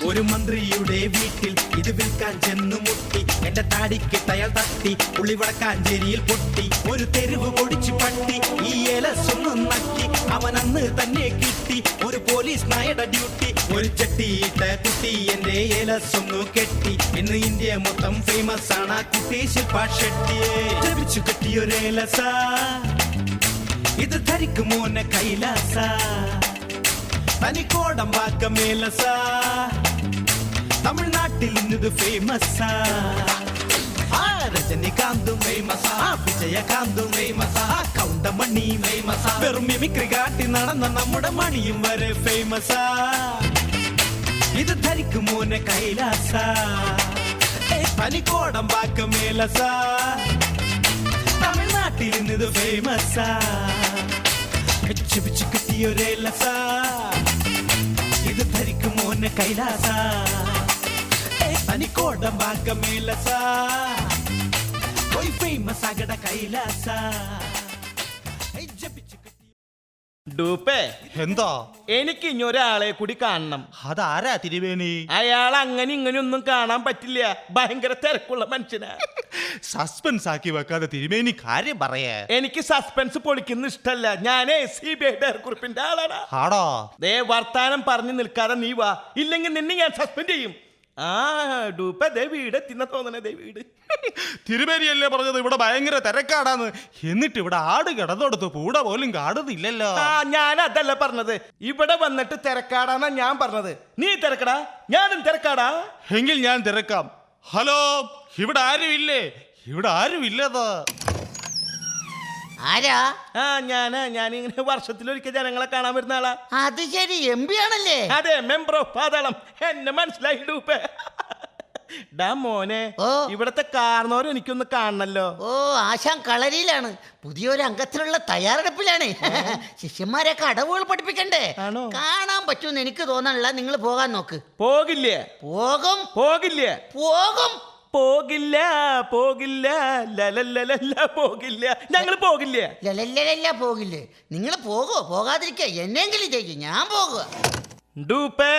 ഒരു മന്ത്രിയുടെ വീട്ടിൽ ഇത് വിൽക്കാൻ ചെന്നു മുട്ടി. എന്റെ താടിക്ക് തയ്യാൾ തട്ടി ഉള്ളിവടക്കാഞ്ചേരിയിൽ പൊട്ടി. ഒരു തെരുവ് പൊടിച്ചു പട്ടി ഈ ഏലസൊന്നും നക്കി. അവൻ അന്ന് തന്നെ കിട്ടി ഒരു പോലീസ് നായയുടെ ഡ്യൂട്ടി. ഒരു ചട്ടിയിട്ട കുട്ടി എന്റെ ഏലസൊന്നു കെട്ടി. ഇന്ന് ഇന്ത്യ മൊത്തം ഫേമസ് ആണ് ആ കുട്ടി ശില്പാ ഷെട്ടിയെ. ജപിച്ചു കെട്ടിയൊരേലസ ഇത് ധരിക്കും മോനെ കൈലാസ. തനിക്കോടമ്പാക്കമേലസ തമിഴ്നാട്ടിൽ ഇന്നത് ഫേമസ. ആ രജനികാന്തും ഫേമസ, ആ വിജയകാന്തും ഫേമസ, ആ കൗണ്ടമണി ഫേമസ. വെറും മിമിക്രി കാട്ടി നടന്ന നമ്മുടെ മണിയും വരെ ഫേമസ. ഇത് ധരിക്കും മോനെ കൈലാസ. തനിക്കോടമ്പാക്കമേലസ തമിഴ്നാട്ടിൽ ഇന്നത് ഫേമസ. ജപിച്ചു കിട്ടിയൊരേലസ ഇത് ധരിക്കും മോനെ കൈലാസ. തനിക്കോടമ്പാക്കമേലസ ഫേമസ് ആകട കൈലാസ. ഡൂപ്പേ, എന്താ? എനിക്ക് ഇനി ഒരാളെ കൂടി കാണണം. അതാരാ തിരുവേണി? അയാൾ അങ്ങനെ ഇങ്ങനെ ഒന്നും കാണാൻ പറ്റില്ല, ഭയങ്കര തിരക്കുള്ള മനുഷ്യനാ. സസ്പെൻസ് ആക്കി വെക്കാതെ തിരുമേനി കാര്യം പറയാ. എനിക്ക് സസ്പെൻസ് പൊളിക്കുന്ന ഇഷ്ടല്ല. ഞാനേ CBI കുറിപ്പിന്റെ ആളാണ്. ആടാ, ദേ വർത്താനം പറഞ്ഞു നിൽക്കാതെ നീ വാ, ഇല്ലെങ്കിൽ നിന്നെ ഞാൻ സസ്പെൻഡ് ചെയ്യും. ആ ഡൂപ്പ ദേ വീട് തിന്ന തോന്നണേ, ദേ വീട്. തിരുമേനിയല്ലേ പറഞ്ഞത് ഇവിടെ ഭയങ്കര തിരക്കാടാന്ന്. എന്നിട്ട് ഇവിടെ ആട് കിടന്നെടുത്ത് പൂട പോലും കാടുന്നില്ലല്ലോ. ആ ഞാൻ അതല്ല പറഞ്ഞത്, ഇവിടെ വന്നിട്ട് തിരക്കാടാന്നാ ഞാൻ പറഞ്ഞത്. നീ തിരക്കടാ, ഞാനും തിരക്കാടാ. എങ്കിൽ ഞാൻ തിരക്കാം. ഹലോ, ഇവിടെ ആരും ഇല്ലേ? ഇവിടെ ആരും ഇല്ലതാ. ആരാ? ആ ഞാനിങ്ങനെ വർഷത്തിലൊരിക്കൽ ജനങ്ങളെ കാണാൻ വരുന്ന ആളാ. അത് ശരി, MP ആണല്ലേ? അതെ, മെമ്പർ ഓഫ് പാതാളം. എന്നെ മനസ്സിലായി ഡൂപ്പേ. ഡാ മോനെ, ഓ. ഇവിടത്തെ കാരണവരും എനിക്കൊന്ന് കാണണല്ലോ. ഓ, ആശാൻ കളരിയിലാണ്. പുതിയൊരു അംഗത്തിനുള്ള തയ്യാറെടുപ്പിലാണ്. ശിഷ്യന്മാരെയൊക്കെ അടവുകൾ പഠിപ്പിക്കണ്ടേ? ആണോ? കാണാൻ പറ്റുമെന്ന് എനിക്ക് തോന്നണില്ല. നിങ്ങൾ പോകാൻ നോക്ക്. പോകില്ലേ? പോകും പോകില്ലേ? പോകും പോകില്ല, പോകില്ല, ലലലലല, പോകില്ല, ഞങ്ങൾ പോകില്ല. ലലല്ലല്ല പോകില്ലേ? നിങ്ങൾ പോകുമോ? പോകാതിരിക്കുക എന്നെങ്കിലും ചെയ്യും. ഞാൻ പോകുക. ഡൂപ്പേ,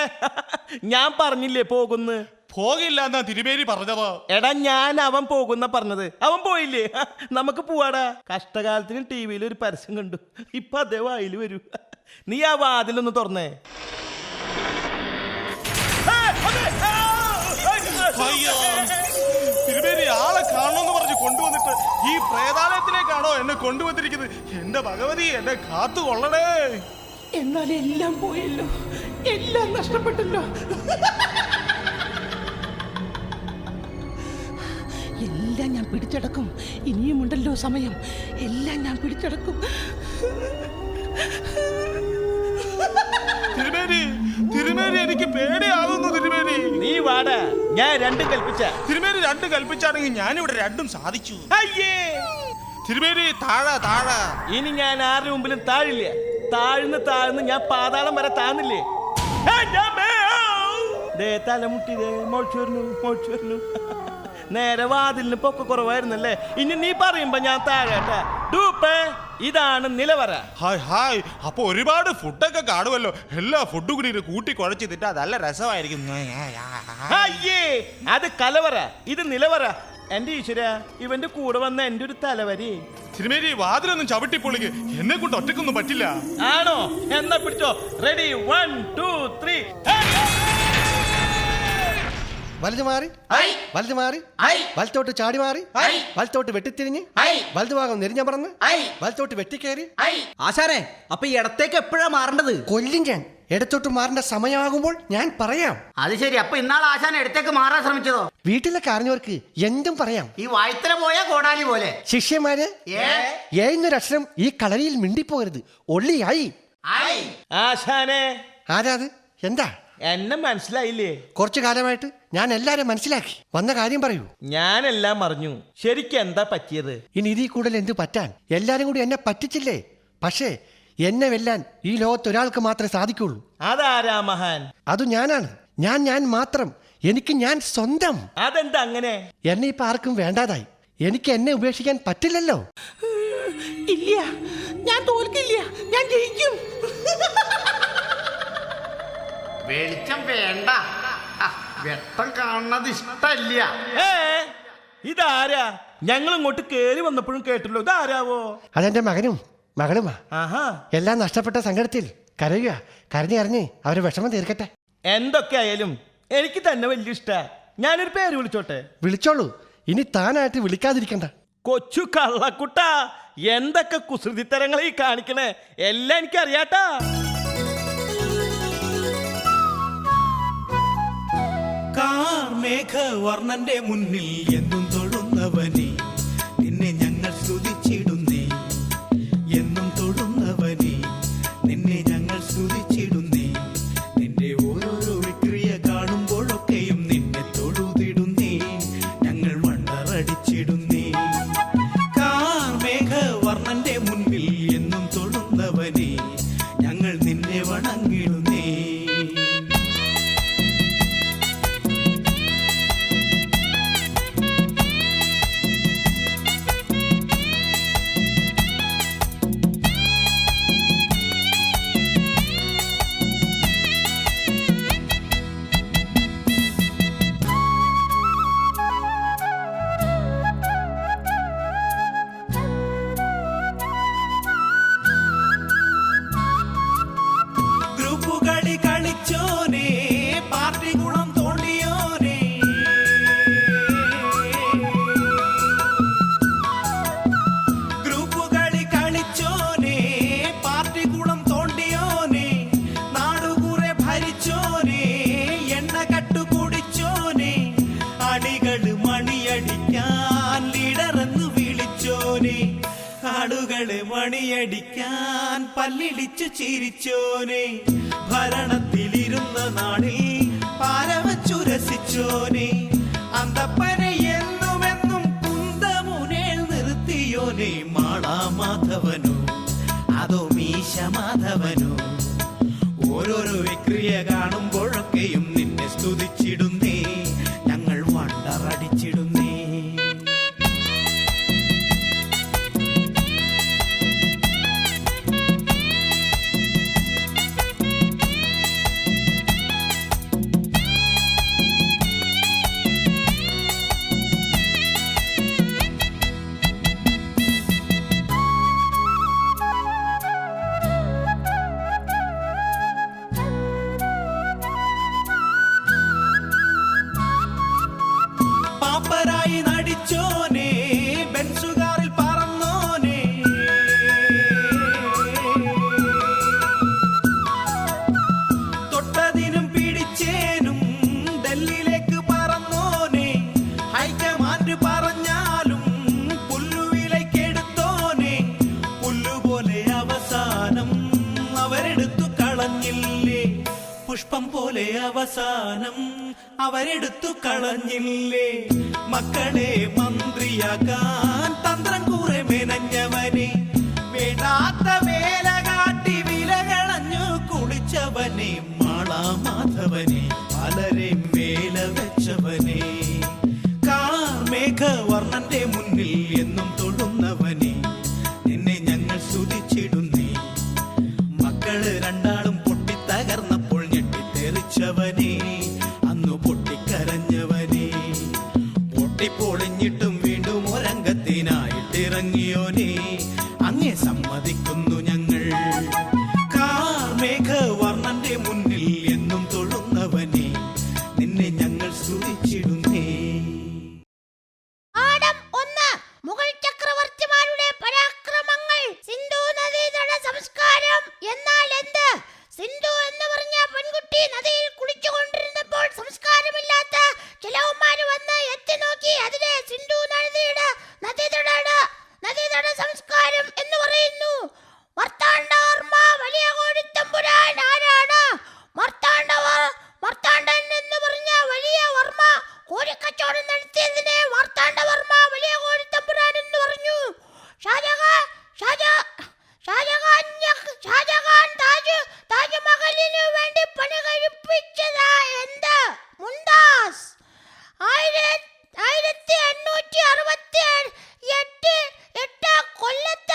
ഞാൻ പറഞ്ഞില്ലേ പോകുന്ന്. പോകില്ല എന്നാ തിരുമേനി പറഞ്ഞത്. എടാ, ഞാൻ അവൻ പോകുന്ന പറഞ്ഞത്. അവൻ പോയില്ലേ? നമുക്ക് പോവാടാ. കഷ്ടകാലത്തിന് ടിവിയിൽ ഒരു പരസ്യം കണ്ടു. ഇപ്പൊ അതേ വായിൽ വരൂ. നീ ആ വാതിലൊന്ന് തുറന്നേ. അയ്യോ, തിരുമേനി ആളെ കാണണമെന്ന് പറഞ്ഞ് കൊണ്ടുവന്നിട്ട് ഈ പ്രേതാലയത്തിലേക്കാണോ എന്നെ കൊണ്ടുവന്നിരിക്കുന്നത്? എന്റെ ഭഗവതി, എന്നെ കാത്തു കൊള്ളണേ. എന്നാൽ എല്ലാം പോയല്ലോ, എല്ലാം നഷ്ടപ്പെട്ടല്ലോ. എല്ലാം ഞാൻ പിടിച്ചടക്കും. ഇനിയുമുണ്ടല്ലോ സമയം. എല്ലാം ഞാൻ പിടിച്ചടക്കും. തിരുമേനി, തിരുമേനി, എനിക്ക് പേടിയാകുന്നു തിരുമേനി. നീ വാടാ, ഞാൻ രണ്ടും കൽപ്പിച്ച. തിരുമേനി രണ്ട് കൽപ്പിച്ചാണെങ്കിൽ ഞാനിവിടെ രണ്ടും സാധിച്ചു. അയ്യേ, തിരുമേനി താഴെ താഴെ. ഇനി ഞാൻ ആരുടെ മുമ്പിലും താഴില്ല. താഴ്ന്ന് ഞാൻ പാതാളം വരെ താന്നില്ലേ. തലമുട്ടി മോച്ചു വരുന്നു. നേരെ വാതിലിന് പൊക്ക കുറവായിരുന്നല്ലേ. ഇനി നീ പറയുമ്പോ ഞാൻ താഴേട്ടാ. ഡൂപ്പേ, ഇതാണ് നിലവറ. ഹായ് ഹായ്, അപ്പൊ ഒരുപാട് ഫുഡൊക്കെ കാണുമല്ലോ. എല്ലാ ഫുഡും കൂടി കൂട്ടി കുഴച്ച് തിട്ടാ നല്ല രസമായിരിക്കും. അയ്യേ, അത് കലവറ, ഇത് നിലവറ. എന്റെ ഈശ്വര, ഇവന്റെ കൂടെ വന്ന എന്റെ ഒരു തലവരി. തിരുമേനി വാതിലൊന്നും ചവിട്ടിപ്പൊളിക്ക്, എന്നെ കൊണ്ട് ഒറ്റക്കൊന്നും പറ്റില്ല. ആണോ? എന്നാ പിടിച്ചോ. റെഡി, 1 2 3. വലതു മാറി, വലതു മാറി, വലത്തോട്ട് ചാടി മാറി, വലത്തോട്ട് വെട്ടിത്തിരിഞ്ഞ്, വലതുഭാഗം നെരിഞ്ഞമർന്ന്, വലത്തോട്ട് വെട്ടിക്കയറി. ആശാനെ, അപ്പൊ ഈ ഇടത്തേക്ക് എപ്പോഴാ മാറേണ്ടത്? കൊല്ലും ഞാൻ. ഇടത്തോട്ട് മാറേണ്ട സമയമാകുമ്പോൾ ഞാൻ പറയാം. അത് ശരി. അപ്പൊ ഇന്നാൾ ആശാൻ എടുത്തേക്ക് മാറാൻ ശ്രമിച്ചതോ? വീട്ടിലൊക്കെ അറിഞ്ഞവർക്ക് എന്തും പറയാം. ഈ വായ്ത്തല പോയ കോടാലി പോലെ. ശിഷ്യന്മാര്, ഏന്നൊരക്ഷരം ഈ കളരിയിൽ മിണ്ടിപ്പോകരുത്. ഒള്ളിയായി. ആശാനെ, ആരാത്? എന്താ? എന്നെ മനസ്സിലായില്ലേ? കുറച്ചു കാലമായിട്ട് ഞാൻ എല്ലാരും മനസ്സിലാക്കി. വന്ന കാര്യം പറയൂ. ഞാനെല്ലാം അറിഞ്ഞു. ശരിക്കും എന്താ പറ്റിയത്? ഇനി ഇതിൽ കൂടുതൽ എന്ത് പറ്റാൻ? എല്ലാരും കൂടി എന്നെ പറ്റിച്ചില്ലേ. പക്ഷേ എന്നെ വെല്ലാൻ ഈ ലോകത്ത് ഒരാൾക്ക് മാത്രമേ സാധിക്കുള്ളൂ. അതാരാ മഹാൻ? അത് ഞാനാണ്. ഞാൻ മാത്രം. എനിക്ക് ഞാൻ സ്വന്തം. അതെന്താ അങ്ങനെ? എന്നെ ഇപ്പൊ ആർക്കും വേണ്ടാതായി. എനിക്ക് എന്നെ ഉപേക്ഷിക്കാൻ പറ്റില്ലല്ലോ. ഇല്ല, ഞാൻ തോൽക്കില്ല, ഞാൻ ജയിക്കും. വെളിച്ചം വേണ്ട, വെട്ടം കാണുന്നത് ഇഷ്ടല്ല. ഇതാരാ? ഞങ്ങൾ ഇങ്ങോട്ട് കേറി വന്നപ്പോഴും കേട്ടല്ലോ. ഇതാരാവോ? അതെന്റെ മകളുമാ. ആഹാ, എല്ലാം നഷ്ടപ്പെട്ട സങ്കടത്തിൽ കരയുക. കരഞ്ഞ് അവരെ വിഷമം തീർക്കട്ടെ. എന്തൊക്കെ ആയാലും എനിക്ക് തന്നെ വലിയ ഇഷ്ടാ. ഞാനൊരു പേര് വിളിച്ചോട്ടെ? വിളിച്ചോളൂ. ഇനി താനായിട്ട് വിളിക്കാതിരിക്കണ്ട. കൊച്ചു കള്ളക്കുട്ട, എന്തൊക്കെ കുസൃതിത്തരങ്ങളീ കാണിക്കണേ. എല്ലാം എനിക്കറിയാട്ടാ. കാർമേഘവർണ്ണന്റെ മുന്നിൽ എന്നും തൊഴുന്നവനെ നിന്നെ ഞങ്ങൾ സ്തുതിച്ചിടുന്നേ. എന്നും തൊഴുന്നവനെ നിന്നെ ഞങ്ങൾ സ്തുതിച്ചിടുന്നേ. നിന്റെ ഓരോരോ വിക്രിയ കാണുമ്പോഴൊക്കെയും നിന്നെ തൊഴുതിടുന്നേ. ഞങ്ങൾ വണ്ടറടിച്ചിടുന്നേ. കാർമേഘവർണ്ണന്റെ മുന്നിൽ എന്നും തൊഴുന്നവനെ ഞങ്ങൾ നിന്നെ വണങ്ങിടുന്നേ. ഗ്രൂപ്പുകളി കളിച്ചോനെ, പാർട്ടി കുളം തോണ്ടിയോനെ. ഗ്രൂപ്പുകളി കളിച്ചോനെ, പാർട്ടി കുളം തോണ്ടിയോനെ. നാടുകുറെ ഭരിച്ചോനെ, എണ്ണ കട്ടു കുടിച്ചോനെ. അടികള് മണിയടിക്കാൻ ലീഡറെന്ന് വിളിച്ചോനെ. ആടുകളെ മണിയടിക്കാൻ പല്ലിടിച്ചു ചിരിച്ചോനെ. ഭരണത്തിലിരുന്ന നാടിൽ പാരവച്ചു രസിച്ചോനെ. മാന്തപ്പനെ എന്നുമെന്നും കുന്തമുനേൽ നിർത്തിയോനെ മാളാമാധവനോ അതോ മീശ മാധവനോ ഓരോരോ വിക്രിയ കാണുമ്പോഴൊക്കെയും നിന്നെ സ്തുതിച്ചിടുന്നേ ഞങ്ങൾ വണ്ടറടിച്ചിടുന്നേ. പാപ്പരായി നടിച്ചോനെ ബെൻസുകാറിൽ പറന്നോനെ തൊട്ടതിനും പിടിച്ചേനും ഡൽഹിയിലേക്ക് പറന്നോനെ ഹൈക്കമാൻഡ് പറഞ്ഞാലും പുല്ലുവിലേക്കെടുത്തോനെ പുല്ലുപോലെ അവസാനം അവരെടുത്തു കളഞ്ഞില്ലേ പുഷ്പം പോലെ അവസാനം അവരെടുത്തു കളഞ്ഞില്ലേ മക്കളെ മന്ത്രിയാക്കാൻ തന്ത്രം കുറെ മെനഞ്ഞവനെ വേണ്ടാത്ത വേല കാട്ടി വില കളഞ്ഞു കുളിച്ചവനെ മാളാമാധവനെ പലരെ വേല വെച്ചവനെ കാർമേഘവർണ്ണന്റെ മുന്നിൽ എന്നും തൊഴുന്നവനെ നിന്നെ ഞങ്ങൾ സ്തുതിച്ചിടുന്നേ. മക്കള് രണ്ടാളും പൊട്ടിത്തകർന്നപ്പോൾ ഞെട്ടിത്തെറിച്ചവനെ അന്നു പൊട്ടിക്കരഞ്ഞവനെ പൊട്ടിപ്പൊളിഞ്ഞിട്ടും വീണ്ടും ഒരംഗത്തിനായിട്ടിറങ്ങിയോനെ അങ്ങേ സമ്മതിക്കുന്നു ഞങ്ങൾ. കാർമേഘവർണ്ണന്റെ മുന്നിൽ എന്നും തൊഴുന്നവനെ നിന്നെ ഞങ്ങൾ സ്തുതിച്ചിടുന്നേ. പാഠം 1 മുഗൾ ചക്രവർത്തിമാരുടെ പരാക്രമങ്ങൾ. സിന്ധു നദീതട സംസ്കാരം എന്നാൽ എന്ത്? സിന്ധു എന്ന് പറഞ്ഞ പെൺകുട്ടി നദിയിൽ കുളിച്ചുകൊണ്ടിരുന്നപ്പോൾ സംസ്കാരമില്ലാത്ത ചിലവന്മാര് വന്ന് എത്തി നോക്കി. അതിനെ സിന്ധു നദീതട സംസ്കാരം എന്ന് പറയുന്നു. മാർത്താണ്ഡവർമ്മ വലിയ കോടിത്തമ്പുരാൻ ആരാണ്? മാർത്താണ്ഡൻ എന്ന് പറഞ്ഞ വലിയ വർമ്മ കോഴിക്കച്ചവടം നടത്തിയതിനെ മാർത്താണ്ഡവർമ്മ വലിയ കോടിത്തമ്പുരാൻ എന്ന് പറഞ്ഞു. ഷാജഹാൻ താജ്മഹലിനു വേണ്ടി പണി കഴിപ്പിച്ചത് എന്ത്? മുംതാസ്. 1868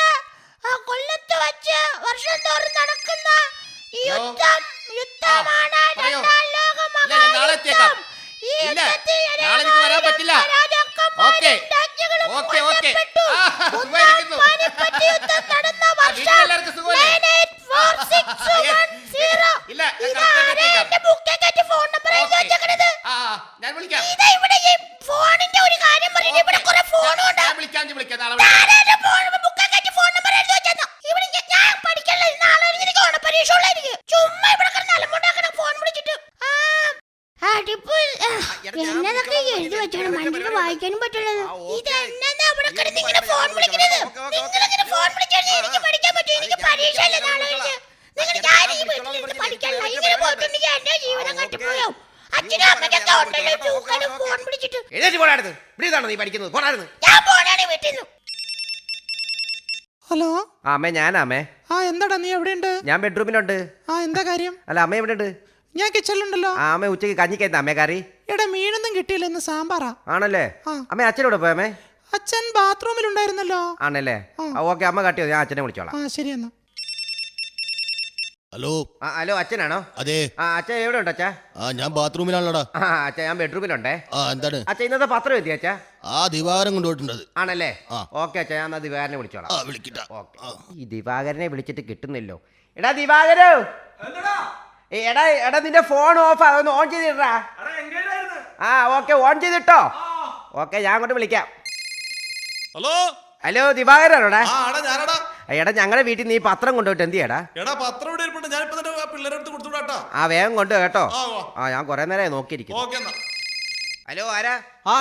കൊല്ലത്ത് വച്ച് വർഷം തോറും നടക്കുന്ന ഈ യുദ്ധമാണ് രണ്ടാം ലോക മഹായുദ്ധം. ഈ യുദ്ധത്തിൽ രാജാക്കന്മാരും രാജ്ഞികളും കൊല്ലപ്പെട്ടു. പാനിപ്പറ്റ് യുദ്ധം നടന്ന വർഷം 984610. ഇതാരെ എന്റെ ബുക്കിൽ കയറ്റി ഫോൺ നമ്പർ എഴുതി വെച്ചേക്കണത്? ഇതാ ഇവിടെ ഈ ഫോണിന്റെ ഒരു കാര്യം പറഞ്ഞു. ഇവിടെ കുറെ ഫോണുണ്ട്. ഞാൻ പഠിക്കണില്ല. നാളെ എനിക്ക് ഓണപ്പരീക്ഷ ഉള്ളായിരിക്കും. ചുമ്മാ ഇവിടെ കിടന്ന് അലമ്പുണ്ടാക്കണം ഫോൺ വിളിച്ചിട്ട്. എന്നതൊക്കെ എഴുതി വെച്ചോണം. മനുഷ്യന് വായിക്കാനും പറ്റുള്ളത്. ഇതെന്നാ അവിടെ കിടന്ന് ഇങ്ങനെ ഫോൺ വിളിക്കുന്നത്? നിങ്ങളിങ്ങനെ ഫോൺ വിളിച്ചാൽ എനിക്ക് പഠിക്കാൻ പറ്റും. എനിക്ക് പരീക്ഷ അല്ലേ നാളെ കഴിഞ്ഞ്. നിങ്ങൾ ഞാൻ ഈ വീട്ടിലിരുന്ന് പഠിക്കാനില്ല. ഇങ്ങനെ പോയിട്ടുണ്ടെങ്കിൽ എന്റെ ജീവിതം കട്ടിപ്പോയോ? അച്ഛനും അമ്മയ്ക്കൊക്കെ ഉണ്ടല്ലോ ചൂക്കാനും ഫോൺ വിളിച്ചിട്ട്. നീ പഠിക്കുന്നത് ഞാൻ പോണാണ് വീട്ടിൽ നിന്ന്. ഹലോ അമ്മേ ഞാനാമേ. എന്താടാ നീ എവിടെയുണ്ട്? ഞാൻ ബെഡ്റൂമിലുണ്ട്. എന്താ കാര്യം? അല്ല അമ്മ എവിടെ ഉണ്ട്? ഞാൻ കിച്ചണിലുണ്ടല്ലോ. അമ്മ ഉച്ചയ്ക്ക് കഞ്ഞിക്കായിരുന്നു അമ്മേ കറി. എടാ മീനൊന്നും കിട്ടിയില്ല, ഇന്ന് സാമ്പാറാ. ആണല്ലേ? അമ്മ അച്ഛനോട് പോയമേ? അച്ഛൻ ബാത്റൂമിലുണ്ടായിരുന്നല്ലോ. ആണല്ലേ? ഓക്കെ അമ്മ കട്ടിയോ, ഞാൻ അച്ഛനെ വിളിച്ചോളാം. ശരി എന്നാ. ഹലോ ഹലോ അച്ഛനാണോ? അതെ. അച്ഛൻ എവിടെ ഉണ്ട് അച്ഛാ? ഞാൻ ബാത്റൂമിലാണല്ലോടാ. അച്ഛാ ഞാൻ ബെഡ്റൂമിലുണ്ടേ. എന്താണ്? അച്ഛാ ഇന്നത്തെ പത്രം എത്തി അച്ഛാ? ദിവാകരൻ കൊണ്ടുപോയിട്ടുണ്ട്. ആണല്ലേ? ഓക്കെ അച്ഛാ ഞാൻ ദിവാകരനെ വിളിച്ചോളാം. ഈ ദിവാകരനെ വിളിച്ചിട്ട് കിട്ടുന്നില്ലോ. എടാ ദിവാകരോ, എടാ നിന്റെ ഫോൺ ഓഫ് ഒന്ന് ഓൺ ചെയ്തിട്ടാ. ഓക്കെ ഓൺ ചെയ്തിട്ടോ. ഓക്കെ ഞാൻ അങ്ങോട്ട് വിളിക്കാം. ഹലോ ഹലോ ദിവാകരനോടാ? ഞാനടാ. എടാ ഞങ്ങളുടെ വീട്ടിൽ നീ പത്രം കൊണ്ടുപോയിട്ട് എന്ത് ചെയ്യടാ? പത്രം ഇവിടെ ഇരിപ്പുണ്ട്. ഞാനിപ്പോ തന്നെ പിള്ളേരെ അടുത്ത് കൊടുത്തുവിടാട്ടോ. വേഗം കൊണ്ട് കേട്ടോ. ഞാൻ കുറെ നേരമായി നോക്കിയിരിക്കുന്നു. ഹലോ ആരാ?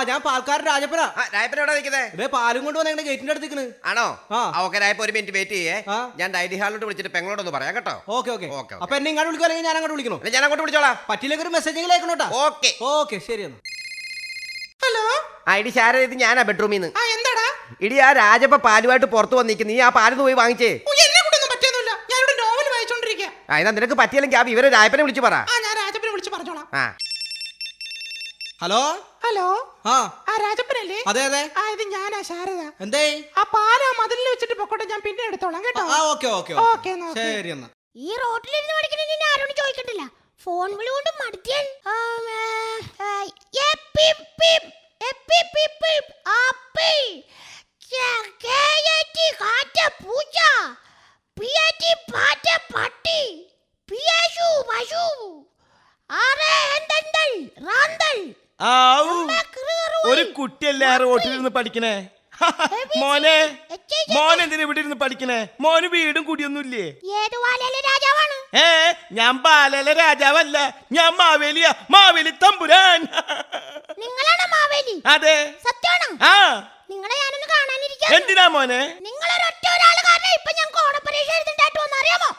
ഞാൻ പാൽക്കാരൻ രാജപ്പന. രായപ്പൻ എവിടെ നിൽക്കുന്നേ? പാലും കൊണ്ട് വന്ന ഗേറ്റിന്റെ അടുത്ത് നിൽക്കുന്നത്. ആണോ? ഓക്കെ രായപ്പ ഒരു മിനിറ്റ് വെയിറ്റ് ചെയ്യേ. ഞാൻ ഡൈനിങ് ഹാളിലോട്ട് വിളിച്ചിട്ട് പെങ്ങളോടൊന്ന് പറയാം കേട്ടോ. Okay okay. അപ്പൊ എന്നെ ഇങ്ങോട്ട് വിളിക്കുക അല്ലെങ്കിൽ ഞാൻ അങ്ങോട്ട് വിളിക്കണോ? ഞാൻ അങ്ങോട്ട് വിളിച്ചോളാം. പറ്റിയില്ലെങ്കിൽ ഒരു മെസ്സേജ് അയക്കണോട്ടാ. ഓക്കെ ഓക്കെ ശരി എന്നാ. ഹലോ ഇടി ശാര, ഇത് ഞാനാ ബെഡ്റൂമിൽ നിന്ന്. ആ എന്താടാ? ഇടി ആ രാജപ്പ പാലുമായിട്ട് പുറത്ത് വന്നിരിക്കുന്നു. നീ ആ പാലിന്ന് പോയി വാങ്ങിച്ചേ. എന്നെ കൊണ്ടൊന്നും പറ്റിയൊന്നുമില്ല. ഞാനിവിടെ നോവൽ വായിച്ചോണ്ടിരിക്കുക. എന്നാ നിനക്ക് പറ്റിയില്ലെങ്കിൽ ആ വിവരം രാജപ്പനെ വിളിച്ചു പറ. ഞാൻ രാജപ്പനെ വിളിച്ച് പറഞ്ഞോളാം. ഹലോ ഹലോ, ആ രാജപ്പനല്ലേ? അതെ അതെ. ഇത് ഞാനാ ശാരദ. എന്തേ? ആ പാല മതിലിൽ വെച്ചിട്ട് പൊക്കോട്ടെ, ഞാൻ പിന്നെ എടുത്തോളാം കേട്ടോ. ഓക്കെ ഓക്കെ ഓക്കെ എന്നാ. ശരി എന്നാ. ഈ റോട്ടിലിരുന്ന് പഠിക്കണ ആരോടും ചോദിക്കണ്ടില്ല. ഫോൺ വിളി കൊണ്ട് മടുത്തിയാൽ ഒരു കുട്ടിയല്ലേ ആ റോട്ടിലിരുന്ന് പഠിക്കണേ? മോനെ, മോൻ എന്തിനാ ഇവിടെ ഇരുന്ന് പഠിക്കണേ? മോന് വീടും കുടിയൊന്നുമില്ലേ? ഏത് വാലയിലെ രാജാവാണ്? ഞാൻ ബാലയില രാജാവല്ല, ഞാൻ മാവേലിയാ, മാവേലി തമ്പുരാൻ. നിങ്ങളാണ് മാവേലി? അതെ. സത്യമാണോ? ആ. നിങ്ങളെ ഞാനൊന്ന് കാണാനിരിക്കാം. എന്തിനാ മോനെ? നിങ്ങളൊരൊറ്റ ഒരാള് കാരണം ഇപ്പൊ ഞങ്ങൾക്ക് ഓണപ്പരീക്ഷ എഴുതണ്ടായിട്ട് വന്ന് അറിയാമോ?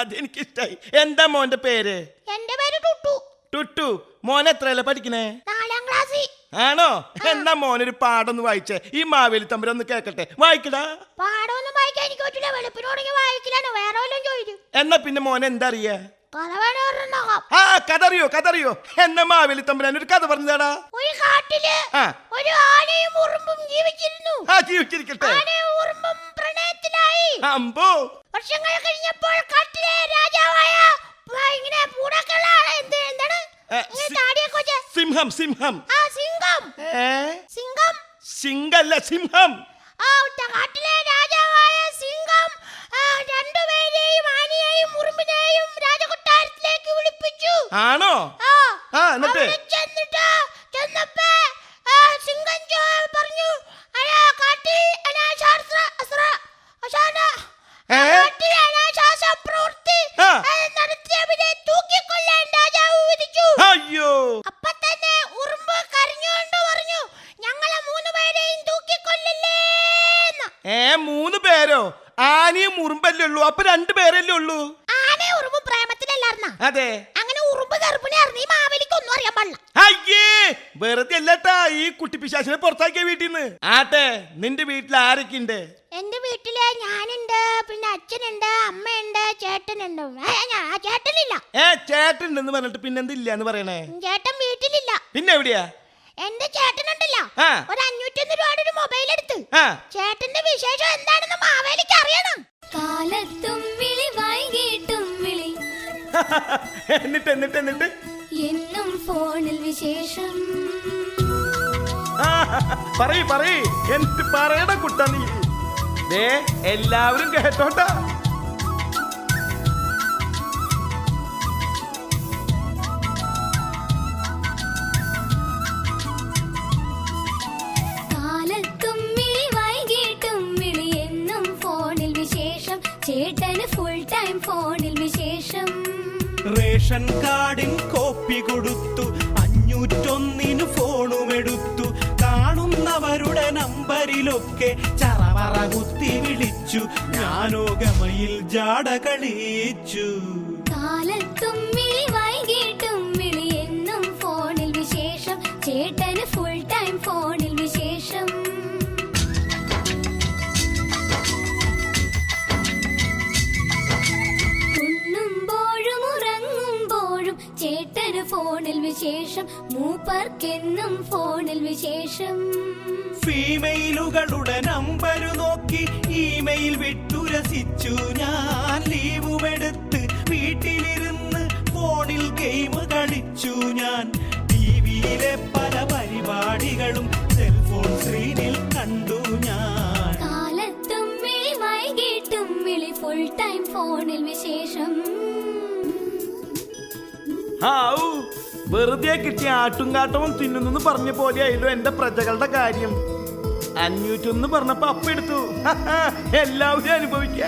അതെനിക്കിഷ്ടായി. എന്താ മോന്റെ പേര്? എന്റെ പേര് ടുട്ടു. ടുട്ടു. മോൻ എത്രയല്ലേ പഠിക്കണേ? 4ാം ക്ലാസ്സിൽ. ആണോ? എന്നാ മോനൊരു പാടൊന്ന് വായിച്ചേ. ഈ മാവേലി തമ്പുരാൻ ഒന്ന് കേക്കട്ടെ. വായിക്കടാ. പാടമൊന്നും വായിക്കാൻ എനിക്ക് പറ്റില്ല. വെളുപ്പിനോടെങ്കിൽ വായിക്കില്ലാണ്. വേറെ വല്ലതും ചോദിച്ചു. എന്നാ പിന്നെ മോൻ എന്താ അറിയാ? കഥ വേണമെന്നുണ്ടാകാം. ആ, കഥ അറിയോ? എന്നാ മാവേലി തമ്പുരാൻ ഒരു കഥ പറഞ്ഞാടാ. ഒരു കാട്ടില് ഒരു ആനയും ഉറുമ്പും ജീവിച്ചിരുന്നു. ജീവിച്ചിരിക്കട്ടെ. ആനയും ഉറുമ്പും പ്രണയത്തിലായി. അമ്പോ. വർഷങ്ങൾ കഴിഞ്ഞപ്പോൾ കാട്ടിലെ രാജാവായ ഇങ്ങനെ പൂടക്കുള്ള എന്താണ് സിംഹം. സിംഹം. സിംഗല്ല, സിംഹം. കാട്ടിലെ രാജാവായ സിംഹം രണ്ടുപേരെയും ആനയെയും ഉറുമ്പിനെയും രാജകൊട്ടാരത്തിലേക്ക് വിളിപ്പിച്ചു. ആണോ? എന്നിട്ട് ചെന്നപ്പോ സിംഹം പറഞ്ഞു, കാട്ടിൽ അനാശാസ്ത്ര പ്രവൃത്തി നടത്തിയവരെ തൂക്കിക്കൊല്ലാൻ രാജാവ് വിധിച്ചു. അയ്യോ. അപ്പൊ തന്നെ ഉറുമ്പ് കരഞ്ഞുകൊണ്ട് പറഞ്ഞു, ഞങ്ങളെ 3 പേരെയും തൂക്കിക്കൊല്ലില്ലേ. 3 പേരോ? ആനയും ഉറുമ്പല്ലേ ഉള്ളൂ, അപ്പൊ 2 പേരല്ലേ ഉള്ളൂ. ആനയും ഉറുമ്പും പ്രേമത്തിലല്ലായിരുന്ന? അതെ. അങ്ങനെ ഉറുമ്പ് ഗർഭിണിയായിരുന്നു. ഈ മാവേലിക്ക് ഒന്നും അറിയാൻ പാടില്ല. അയ്യേ, വെറുതെ അല്ലട്ടാ ഈ കുട്ടി പിശാചിനെ പുറത്താക്കിയ വീട്ടിൽ നിന്ന്. ആട്ടെ, നിന്റെ വീട്ടിൽ ആരൊക്കെ ഉണ്ട്? എന്റെ വീട്ടില് ഞാനുണ്ട്, പിന്നെ അച്ഛനുണ്ട്, അമ്മയുണ്ട്, ചേട്ടനുണ്ട്. ചേട്ടനില്ല. ചേട്ടനുണ്ടെന്ന് പറഞ്ഞിട്ട് പിന്നെന്തില്ല എന്ന് പറയണേ? ചേട്ടൻ വീട്ടിലില്ല. പിന്നെ എവിടെയാ? എന്റെ ചേട്ടനുണ്ടല്ലോ, ഒരു 501 രൂപയുടെ ഒരു മൊബൈൽ എടുത്ത്. ചേട്ടന്റെ വിശേഷം എന്താണെന്ന് മാവേലിക്ക് അറിയണം. കാലത്തും വിളി വൈകിട്ടും വിളി എന്നിട്ട് എന്നും ഫോണിൽ വിശേഷം. പറയ് എന്നിട്ട് പറയണ കുട്ട നീ. എല്ലാവരും കേട്ടോട്ടാ. കാലത്തും വിളി വൈകിട്ടും വിളി എന്നും ഫോണിൽ വിശേഷം. ചേട്ടന് ഫുൾ ടൈം ഫോണിൽ വിശേഷം. റേഷൻ കാർഡിൻ കോപ്പി കൊടുത്തു, 501 ഫോണും എടുത്തു. കാണുന്നവരുടെ നമ്പരിലൊക്കെ ചറവറ കുത്തി വിളിച്ചു. ഞാനോ ഗമയിൽ ജാട കളിച്ചു. കാലത്തും വിളി വൈകിട്ടും വിളി എന്നും ഫോണിൽ വിശേഷം. ചേട്ടന് ഫുൾ ടൈം ഫോണിൽ വിശേഷം. ഉണ്ണുമ്പോഴും ഉറങ്ങുമ്പോഴും ചേട്ടന് ഫോണിൽ വിശേഷം. മൂപ്പർക്കെന്നും ഫോണിൽ വിശേഷം. ഫീമെയിലുകളുടെ നമ്പര് നോക്കി ഇമെയിൽ വിട്ടു രസിച്ചു. ഞാൻ ലീവുമെടുത്ത് വീട്ടിലിരുന്ന് ഫോണിൽ ഗെയിം കളിച്ചു. ഞാൻ ടിവിയിലെ പല പരിപാടികളും സെൽഫോൺ സ്ക്രീനിൽ കണ്ടു. ഞാൻ കാലത്തും വിളി വൈകിട്ടും വിളി ഫുൾ ടൈം ഫോണിൽ വിശേഷം. വെറുതെ കിട്ടിയ ആട്ടുംകാട്ടവും തിന്നുന്നു പറഞ്ഞ പോലെയായല്ലോ എന്റെ പ്രജകളുടെ കാര്യം. 501 പറഞ്ഞപ്പോ അപ്പ എടുത്തു. എല്ലാവരും അനുഭവിക്കുക.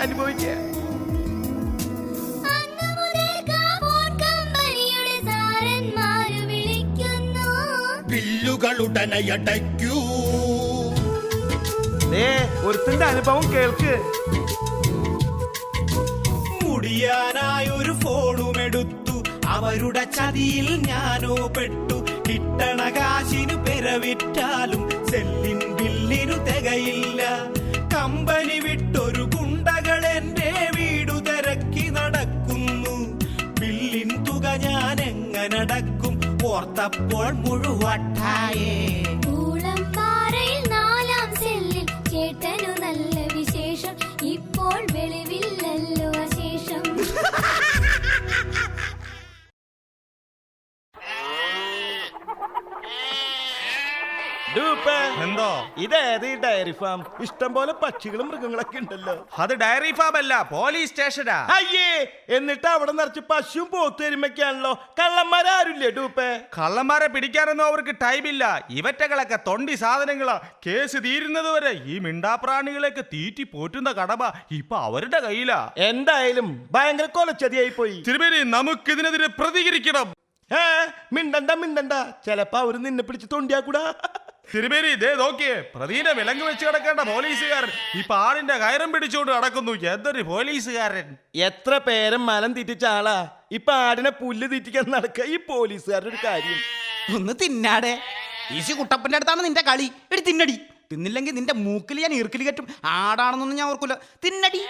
ബില്ലുകളുടനയടയ്ക്കൂ. ഒരുത്തിന്റെ അനുഭവം കേൾക്ക്. മുടിയാനായൊരു ഫോണും എടുത്തു. അവരുടെ ചതിയിൽ ഞാനോ പെട്ടു. കിട്ടണ കാശിനു പെരവിറ്റാലും സെല്ലിൻ ബില്ലിനു തികയില്ല. കമ്പനി വിട്ടൊരു ഗുണ്ടകൾ എന്റെ വീടു തിരക്കി നടക്കുന്നു. ബില്ലിൻ തുക ഞാൻ എങ്ങനടക്കും ഓർത്തപ്പോൾ മുഴുവട്ടായേ. പൂളംപാറയിൽ 4-ാം സെല്ലിൽ ചേട്ടനു നല്ല വിശേഷം. ഇപ്പോൾ വെളിവില്ലല്ലോ അശേഷം. എന്തോ ഇതേത് ഈ ഡയറി ഫാം? ഇഷ്ടം പോലെ പക്ഷികളും മൃഗങ്ങളൊക്കെ ഉണ്ടല്ലോ. അത് ഡയറി ഫാം അല്ല, പോലീസ് സ്റ്റേഷനാ. അയ്യേ, എന്നിട്ട് അവിടെ നിറച്ച് പശുവും പോത്തുവരുമൊക്കെയാണല്ലോ. കള്ളന്മാരാരുല്ലേ ഡൂപ്പേ? കള്ളന്മാരെ പിടിക്കാനൊന്നും അവർക്ക് ടൈമില്ല. ഇവറ്റകളൊക്കെ തൊണ്ടി സാധനങ്ങളാ. കേസ് തീരുന്നത് വരെ ഈ മിണ്ടാപ്രാണികളെയൊക്കെ തീറ്റി പോറ്റുന്ന കടമ ഇപ്പൊ അവരുടെ കയ്യിലാ. എന്തായാലും ഭയങ്കര കൊലച്ചതിയായി പോയി. തിരുമേനി, നമുക്കിതിനെതിരെ പ്രതികരിക്കണം. മിണ്ടണ്ട, ചെലപ്പോ അവര് നിന്നെ പിടിച്ച് തൊണ്ടിയാക്കൂടാ. തിരുമേനി, ഇതേ നോക്കിയേ, പ്രതിനെ വിലങ്ങ് വെച്ച് കിടക്കേണ്ട പോലീസുകാരൻ ഇപ്പൊ ആടിന്റെ കയറും പിടിച്ചുകൊണ്ട് നടക്കുന്നു. എന്തൊരു പോലീസുകാരൻ! എത്ര പേരും മലം തീറ്റിച്ച ആളാ ഇപ്പൊ ആടിനെ പുല്ല് തീറ്റിക്കാൻ നടക്കുക ഈ പോലീസുകാരുടെ ഒരു കാര്യം. ഒന്ന് തിന്നാടെ. ഈശി കുട്ടപ്പന്റെ അടുത്താണ് നിന്റെ കളി. എടി തിന്നടി. തിന്നില്ലെങ്കിൽ നിന്റെ മൂക്കിൽ ഞാൻ ഈർക്കിലി കെട്ടും. ആടാണെന്നൊന്നും ഞാൻ ഓർക്കൂല. തിന്നടി,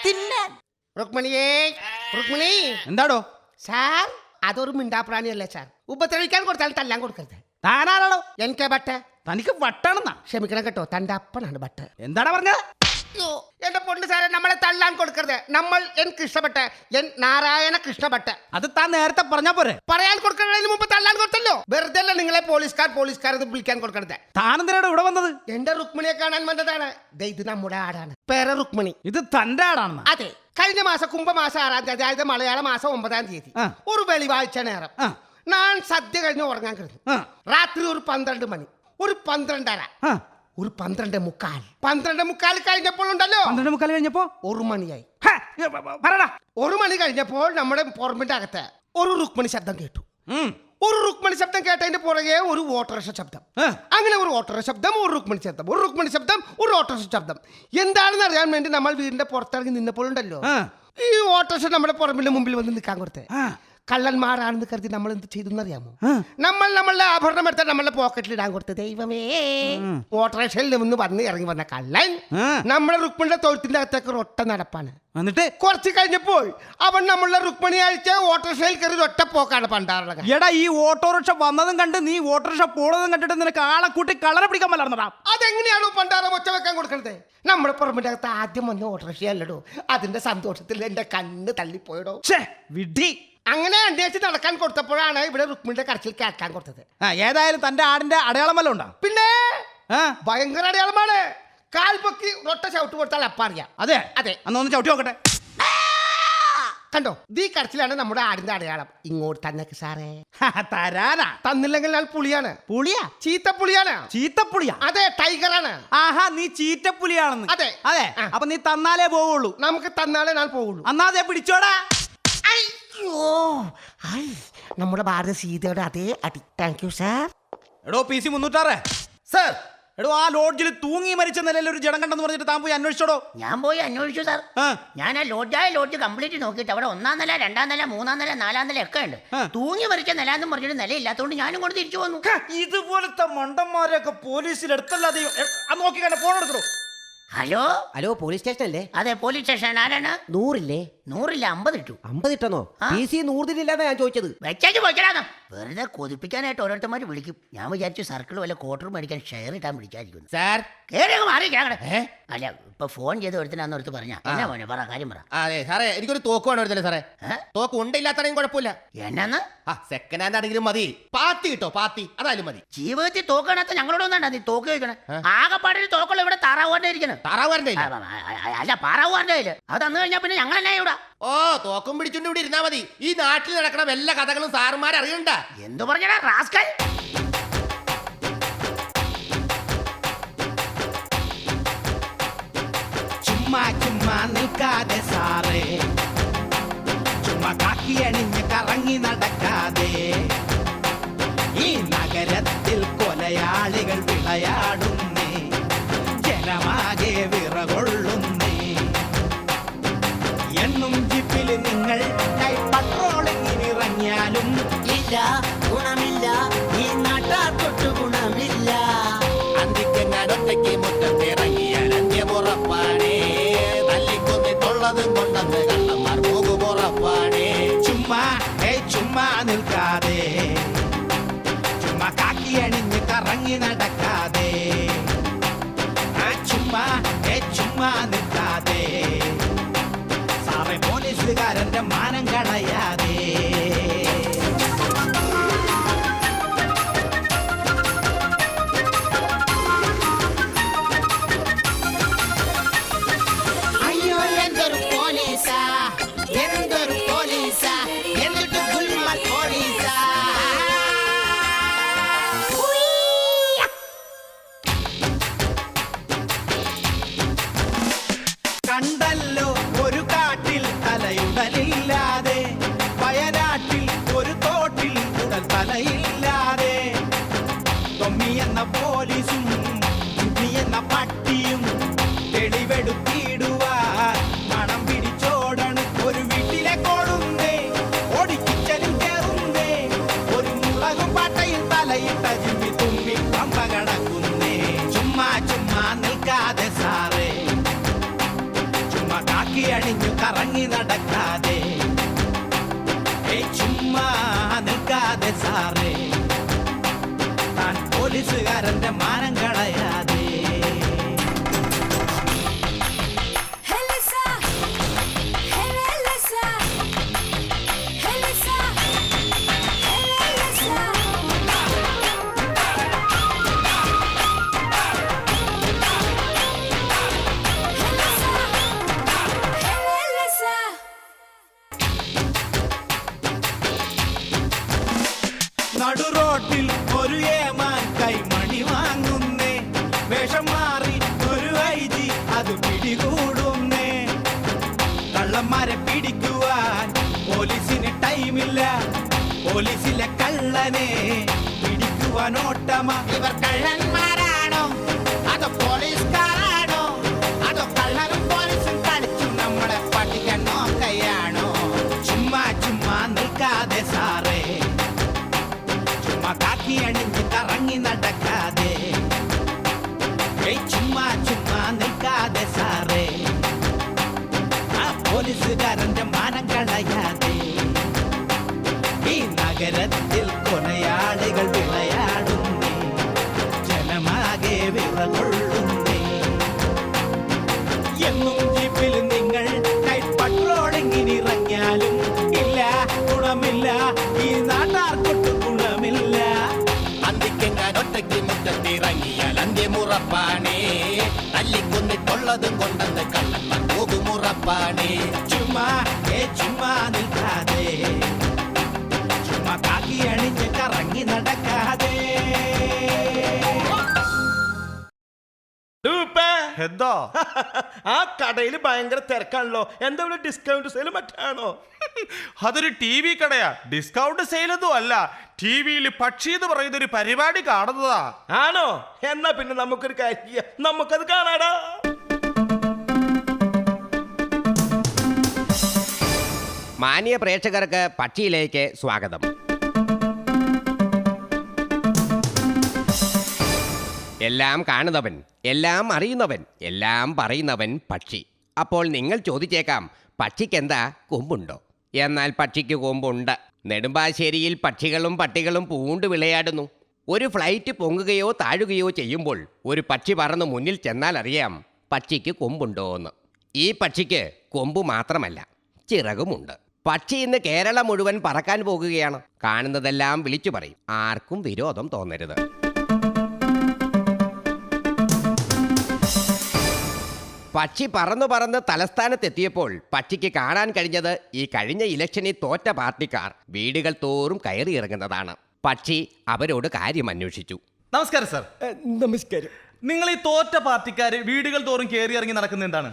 തിന്നാൻ. രുക്മിണിയേ, രുക്മിണി. എന്താടോ? സാർ, അതൊരു മിണ്ടാപ്രാണിയല്ലേ സാർ. ഉപദ്രവിക്കാൻ കൊടുത്താൽ തല്ലാൻ കൊടുക്കരുത്. താനാണോ? എനിക്ക് ബട്ട്. തനിക്ക് വട്ടാണെന്നാ? ക്ഷമിക്കണം കേട്ടോ, തന്റെ അപ്പനാണ് ബട്ട്. എന്താടാ പറഞ്ഞത്? എന്റെ പൊണ്ണ് സാറെ, നമ്മളെ തല്ലാൻ കൊടുക്കരുത്. നമ്മൾ എൻ കൃഷ്ണഭട്ട്, എൻ നാരായണ കൃഷ്ണഭട്ട്. അത് താൻ നേരത്തെ പറഞ്ഞാ പോരെ? പറയാൻ കൊടുക്കുന്നതിന് മുമ്പ് തല്ലാൻ കൊടുത്തല്ലോ. വെറുതെ അല്ല നിങ്ങളെ പോലീസുകാർ ഇത് വിളിക്കാൻ കൊടുക്കരുത്. താനെന്തിനാണ് ഇവിടെ വന്നത്? എന്റെ രുക്മിണിയെ കാണാൻ വന്നതാണ്. ഇത് നമ്മുടെ ആടാണ്, പേര് രുക്മിണി. ഇത് തന്റെ ആടാണെന്ന്? അതെ. കഴിഞ്ഞ മാസം കുംഭമാസം 6-ാം തീയതി, അതായത് മലയാള മാസം 9-ാം തീയതി, ഒരു വെളിവാഴ്ച നേരം ഞാൻ സദ്യ കഴിഞ്ഞ് ഉറങ്ങാൻ കിടന്നു. രാത്രി ഒരു 12 മണി, ഒരു 12:30, ഒരു 12:45. 12:45 കഴിഞ്ഞപ്പോൾ ഉണ്ടല്ലോ, 12:45 കഴിഞ്ഞപ്പോ 1 മണിയായി. പറടാ. 1 മണി കഴിഞ്ഞപ്പോൾ നമ്മുടെ പുറമ്പിന്റെ അകത്ത് ഒരു രുക്മിണി ശബ്ദം കേട്ടു. ഒരു രുക്മിണി ശബ്ദം കേട്ടതിന്റെ പുറകെ ഒരു ഓട്ടോറിക്ഷ ശബ്ദം. അങ്ങനെ ഒരു ഓട്ടോറിക്ഷ ശബ്ദം, ഒരു രുക്മിണി ശബ്ദം, ഒരു രുക്മിണി ശബ്ദം, ഒരു ഓട്ടോറിക്ഷ ശബ്ദം. എന്താണെന്ന് അറിയാൻ വേണ്ടി നമ്മൾ വീടിന്റെ പുറത്തിറങ്ങി നിന്നപ്പോഴുണ്ടല്ലോ, ഈ ഓട്ടോറിക്ഷ നമ്മുടെ പുറമ്പിന്റെ മുമ്പിൽ വന്ന് നിൽക്കാൻ കൊടുത്തേ. കള്ളന്മാരാണെന്ന് കരുതി നമ്മൾ എന്ത് ചെയ്തു അറിയാമോ? നമ്മളുടെ ആഭരണം എടുത്താൽ നമ്മളുടെ പോക്കറ്റിൽ ഇടാൻ കൊടുത്തു. ദൈവമേ, ഓട്ടോറിക്ഷയിൽ നിന്ന് ഇറങ്ങി വന്ന കള്ളൻ നമ്മുടെ രുക്മിണിയുടെ തൊഴുത്തിന്റെ അകത്തേക്ക് ഒറ്റ നടപ്പാണ്. എന്നിട്ട് കുറച്ച് കഴിഞ്ഞപ്പോൾ അവൻ നമ്മളുടെ രുക്മിണി അഴിച്ച് ഓട്ടോറിക്ഷയിൽ കയറി ഒറ്റ പോക്കാണ് പണ്ടാറുള്ളത്. എടാ, ഈ ഓട്ടോറിക്ഷ വന്നതും കണ്ട് നീ ഓട്ടോറിക്ഷ പോണതും കണ്ടിട്ട് നിനക്ക് ആളെ കൂട്ടി കളറെ പിടിക്കാൻ പറ്റാറുണ്ടാ? അതെങ്ങനെയാണോ പണ്ടാറ ഒച്ച വെക്കാൻ കൊടുക്കണത്? നമ്മുടെ പുറമിന്റെ അകത്ത് ആദ്യം വന്ന ഓട്ടോറിക്ഷയല്ലടോ. അതിന്റെ സന്തോഷത്തിൽ എന്റെ കണ്ണ് തള്ളിപ്പോയടോ. വിഡി. അങ്ങനെ അന്വേഷിച്ച് നടക്കാൻ കൊടുത്തപ്പോഴാണ് ഇവിടെ രുക്മിണിയുടെ കരച്ചിൽ കേൾക്കാൻ കൊടുത്തത്. ഏതായാലും തന്റെ ആടിന്റെ അടയാളം വല്ലതും ഉണ്ടോ? പിന്നെ ഭയങ്കര അടയാളമാണ്. കാൽ പൊക്കി ഒറ്റ ചവിട്ട് കൊടുത്താൽ അപ്പ അറിയാം. അതെ അതെ, അന്നൊന്ന് ചവിട്ടി നോക്കട്ടെ. കണ്ടോ, ഈ കരച്ചിലാണ് നമ്മുടെ ആടിന്റെ അടയാളം. ഇങ്ങോട്ട് തന്നേക്ക് സാറേ. തരാനാ? തന്നില്ലെങ്കിൽ ഞാൻ പുളിയാണ്. പുളിയാ? ചീത്തപ്പുളിയാണ്. ചീത്തപ്പുളിയാ? അതെ, ടൈഗറാണ്. ആഹാ, നീ ചീറ്റപ്പുലിയാണെന്ന്? അതെ അതെ. അപ്പൊ നീ തന്നാലേ പോവുള്ളൂ? നമുക്ക് തന്നാലേ ഞാൻ പോവുള്ളൂ. അന്നാതെ പിടിച്ചോടാ. അയ്യോ, നമ്മുടെ ഭാരത സീതയുടെ അതേ അടി. Thank you sir. എടോ PC 306 സാർ. എടോ, ആ ലോഡ്ജിൽ തൂങ്ങി മരിച്ച നിലയിൽ ഒരു ജഡം കണ്ടെന്ന് പറഞ്ഞിട്ട് താൻ പോയി അന്വേഷിച്ചോടോ? ഞാൻ പോയി അന്വേഷിച്ചു സാർ. ഞാൻ ആ ലോഡ്ജ് കംപ്ലീറ്റ് നോക്കിയിട്ട് അവിടെ 1-ാം നില, 2-ാം നില, 3-ാം നില, 4-ാം നില ഒക്കെ ഉണ്ട്. തൂങ്ങി മരിച്ച നില എന്നും പറഞ്ഞിട്ട് നിലയില്ലാത്തതുകൊണ്ട് ഞാനും കൊണ്ട് തിരിച്ചു വന്നു. ഇതുപോലത്തെ മണ്ടന്മാരെയൊക്കെ പോലീസിൽ എടുത്തല്ലാതെ നോക്കി കണ്ട ഫോൺ എടുക്കണോ? ഹലോ, പോലീസ് സ്റ്റേഷൻ അല്ലേ? അതെ, പോലീസ് സ്റ്റേഷൻ. ആരാണ്? 100 100 50 ഇട്ടു. 50 ഇട്ടെന്നോ? PC 100 ഞാൻ ചോദിച്ചത്. വെച്ചു പോയിക്കലാന്നോ? വെറുതെ കൊതിപ്പിക്കാനായിട്ട് ഓരോരുത്തന്മാർ വിളിക്കും. ഞാൻ വിചാരിച്ചു സർക്കിൾ വല്ല ക്വാർട്ടർ മേടിക്കാൻ ഷെയർ ഇട്ടാൻ വിളിച്ചായിരിക്കും. സാർ, അല്ല, ഇപ്പൊ ഫോൺ ചെയ്ത് ഒരുത്തനാന്ന് ഓർത്ത് പറഞ്ഞ എന്നാ മോനെ, പറ, കാര്യം പറ. അതെ സാറേ, എനിക്കൊരു തോക്ക് വേണമായിരുന്നല്ലേ സാറേ? തോക്ക് ഉണ്ടില്ലാത്തടയും കുഴപ്പമില്ല. എന്നാന്ന്? സെക്കൻഡ് ഹാൻഡ് ആണെങ്കിലും മതി. പാത്തി കിട്ടോ, പാത്തി അതായാലും മതി. ജീവിതത്തിൽ തോക്കണത്ത് ഞങ്ങളോട് ഒന്നാ നീ തോക്ക് ചോദിക്കണേ? ആകെപ്പാടിൽ തോക്കുള്ള ഇവിടെ താറാവുകാരൻ്റെ ഇരിക്കണം. താറാവുകാരൻ്റെ അല്ല, പാറാവുകാരൻ്റെ കയ്യില്. അത് തന്നു കഴിഞ്ഞാൽ പിന്നെ ഞങ്ങളെന്നാ ഇവിടെ? ഓ, തോക്കും പിടിച്ചുകൊണ്ട് ഇവിടെ ഇരുന്നാ മതി. ഈ നാട്ടിൽ നടക്കണ വല്ല കഥകളും സാറുമാരറിയണ്ട. എന്തു പറഞ്ഞാ റാസ്കൽ? ചുമ്മാ നിൽക്കാതെ സാറേ, ചുമ്മാ കാക്കി അണിഞ്ഞ് കറങ്ങി നടക്കാതെ. ഈ നഗരത്തിൽ കൊലയാളികൾ വിളയാടുന്നേ, ജനമാകെ വിറകൊള്ളുന്നേ. എന്നും ജിപ്പിൽ നിങ്ങൾ പട്രോളിങ്ങിനിറങ്ങിയാലും ഇല്ല, ഗുണമില്ല. ഈ ഒറ്റയ്ക്ക് മുറ്റത്തിറങ്ങിയാൽ അന്ത്യമുറപ്പാണേ തല്ലിക്കൊന്നിട്ടുള്ളതും കൊണ്ടെന്ന് കള്ളന്മാർ പോകുമുറപ്പാണേ ചുമ്മാ നിൽക്കാതെ ചുമ്മാ കാക്കി അണിഞ്ഞ് കറങ്ങി നടക്കാതെ ചുമ്മാ നിൽക്കാതെ സാറേ പോലീസുകാരന്റെ മാനം കളയാതെ അയ്യോ എന്തൊരു പോലീസാ എന്നിട്ട് ഗുൽമാൽ പോലീസാ കണ്ടല്ലോ ഒരു കാട്ടിൽ തലയുടലില്ലാതെ വയനാട്ടിൽ ഒരു തോട്ടിൽ ഉടൽ തലയില്ലാതെ തൊമ്മി എന്ന പോലീസും ഉണ്ണി എന്ന പട്ടിയും തെളിവെടുത്തിടുവാൻ മണം പിടിച്ചോടണ് ഒരു വീട്ടിലെ കൊടുന്നേ ഓടിക്കിച്ചലിൽ കയറുന്നേ ഒരു മുളകും പാട്ടയിൽ തലയിട്ട ജിമ്മി തുമ്പി പമ്പ കടക്കുന്നേ ചുമ്മാ നിൽക്കാതെ സാറേ ചുമ്മാ കാക്കി അണിഞ്ഞു കറങ്ങി നടക്കാതെ ചുമ്മാ നിൽക്കാതെ സാറേ താൻ പോലീസുകാരന്റെ മാനം കളയാതെ ഹെലസാ ഹെലസാ ഹെലസാ ഹെലസാ ഹെലസാ നടുറോട്ടിൽ ഒരു ഏമാൻ കൈമണി വാങ്ങുന്നേ വേഷം മാറി ഒരു ഐജി അത് പിടികൂടുന്നേ കള്ളന്മാരെ പിടിക്കുവാൻ പോലീസിന് ടൈമില്ല പോലീസിലെ കള്ളനെ പിടിക്കുവാൻ ഓട്ടമ ഇവർ കള്ളന്മാരാണോ അതോ പോലീസുകാരാണോ അതോ കള്ളനും പോലീസും കളിച്ചു നമ്മളെ പഠിക്കാൻ നോക്കയാണോ ചുമ്മാ നിൽക്കാതെ സാറേ ചുമ്മാ കാക്കി അണിഞ്ഞ് കറങ്ങി നടക്കാതെ ചുമ്മാ നിൽക്കാതെ സാറേ ആ പോലീസുകാരന്റെ മാനം കളയാതെ ഈ നഗരത്തിൽ കൊലയാളികൾ വിളയാടുന്നേ ജനമാകെ വിറകൊള്ളുന്നേ എന്നും ജീപ്പിൽ നിങ്ങൾ നൈറ്റ് പട്രോളിങ്ങിന് ഇറങ്ങിയാലും ഇല്ല ഗുണമില്ല ഈ നാട്ടാർക്കൊട്ടും ഗുണമില്ല അന്തിക്കെങ്ങാൻ ഒറ്റയ്ക്ക് മുറ്റത്തിറങ്ങിയാൽ അന്ത്യമുറപ്പാണേ തല്ലിക്കൊന്നിട്ടുള്ളതും കൊണ്ടെന്ന് കള്ളന്മാർ പോകുമുറപ്പാണേ ചുമ്മാ നിൽക്കാതെ ചുമ്മാ കാക്കി അണിഞ്ഞ് കറങ്ങി നടക്കാതെ എന്താ ആ കടയിൽ ഭയങ്കര തിരക്കാണല്ലോ എന്താ ഇവിടെ ഡിസ്കൗണ്ട് സെയിൽ മറ്റാണോ അതൊരു ടി വി കടയാ ഡിസ്കൗണ്ട് സെയിലൊന്നും അല്ല ടി വിയിൽ പക്ഷി എന്ന് പറയുന്ന ഒരു പരിപാടി കാണുന്നതാ ആണോ എന്നാ പിന്നെ നമുക്കൊരു കാര്യം ചെയ്യാം നമുക്കത് കാണാടാ മാന്യ പ്രേക്ഷകർക്ക് പക്ഷിയിലേക്ക് സ്വാഗതം. എല്ലാം കാണുന്നവൻ, എല്ലാം അറിയുന്നവൻ, എല്ലാം പറയുന്നവൻ പക്ഷി. അപ്പോൾ നിങ്ങൾ ചോദിച്ചേക്കാം, പക്ഷിക്കെന്താ കൊമ്പുണ്ടോ? എന്നാൽ പക്ഷിക്ക് കൊമ്പുണ്ട്. നെടുമ്പാശ്ശേരിയിൽ പക്ഷികളും പട്ടികളും പൂണ്ട് വിളയാടുന്നു. ഒരു ഫ്ലൈറ്റ് പൊങ്ങുകയോ താഴുകയോ ചെയ്യുമ്പോൾ ഒരു പക്ഷി പറന്ന് മുന്നിൽ ചെന്നാൽ അറിയാം പക്ഷിക്ക് കൊമ്പുണ്ടോ എന്ന്. ഈ പക്ഷിക്ക് കൊമ്പ് മാത്രമല്ല, ചിറകുമുണ്ട്. പക്ഷി ഇന്ന് കേരളം മുഴുവൻ പറക്കാൻ പോകുകയാണ്. കാണുന്നതെല്ലാം വിളിച്ചു പറയും. ആർക്കും വിരോധം തോന്നരുത്. പക്ഷി പറന്ന് തലസ്ഥാനത്തെത്തിയപ്പോൾ പക്ഷിക്ക് കാണാൻ കഴിഞ്ഞത് ഈ കഴിഞ്ഞ ഇലക്ഷനിൽ തോറ്റ പാർട്ടിക്കാർ വീടുകൾ തോറും കയറി ഇറങ്ങുന്നതാണ്. പക്ഷി അവരോട് കാര്യം അന്വേഷിച്ചു. നമസ്കാരം സാർ. നമസ്കാരം. നിങ്ങൾ ഈ തോറ്റ പാർട്ടിക്കാര് വീടുകൾ തോറും കയറി ഇറങ്ങി നടക്കുന്ന എന്താണ്?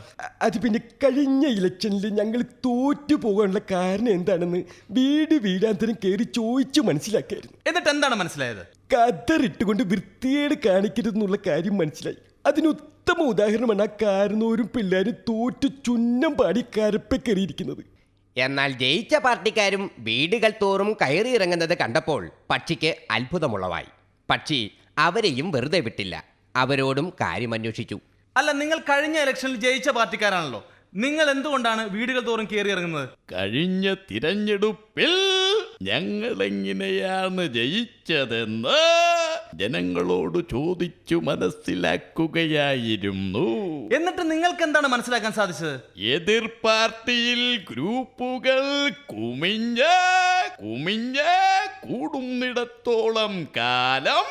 അത് പിന്നെ കഴിഞ്ഞ ഇലക്ഷനിൽ ഞങ്ങൾ തോറ്റു പോകാനുള്ള കാരണം എന്താണെന്ന് വീടാന്തരം കയറി ചോദിച്ചു മനസ്സിലാക്കിയായിരുന്നു. എന്നിട്ട് എന്താണ് മനസ്സിലായത്? കതറിട്ടുകൊണ്ട് വൃത്തിയേട് കാണിക്കരുതെന്നുള്ള കാര്യം മനസ്സിലായി. അതിന് ഉത്തമ ഉദാഹരണമാണ് ആ കാരണവരും പിള്ളേരും തോറ്റു ചുന്നം പാടി കരപ്പെ കയറിയിരിക്കുന്നത്. എന്നാൽ ജയിച്ച പാർട്ടിക്കാരും വീടുകൾ തോറും കയറി ഇറങ്ങുന്നത് കണ്ടപ്പോൾ പക്ഷിക്ക് അത്ഭുതമുളവായി. പക്ഷി അവരെയും വെറുതെ വിട്ടില്ല. അവരോടും കാര്യമന്വേഷിച്ചു. അല്ല, നിങ്ങൾ കഴിഞ്ഞ ഇലക്ഷനിൽ ജയിച്ച പാർട്ടിക്കാരാണല്ലോ, നിങ്ങൾ എന്തുകൊണ്ടാണ് വീടുകൾ തോറും കയറി ഇറങ്ങുന്നത്? കഴിഞ്ഞ തിരഞ്ഞെടുപ്പിൽ ഞങ്ങൾ എങ്ങനെയാണ് ജയിച്ചതെന്ന് ജനങ്ങളോട് ചോദിച്ചു മനസ്സിലാക്കുകയായിരുന്നു. എന്നിട്ട് നിങ്ങൾക്ക് എന്താണ് മനസ്സിലാക്കാൻ സാധിച്ചത്? എതിർ പാർട്ടിയിൽ ഗ്രൂപ്പുകൾ കുമിഞ്ഞ് കൂടുന്നിടത്തോളം കാലം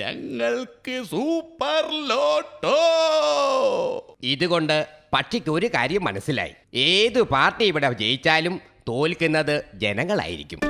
ഞങ്ങൾക്ക് സൂപ്പർ ലോട്ടോ. ഇതുകൊണ്ട് പക്ഷിക്ക് ഒരു കാര്യം മനസ്സിലായി, ഏതു പാർട്ടി ഇവിടെ ജയിച്ചാലും തോൽക്കുന്നത് ജനങ്ങളായിരിക്കും.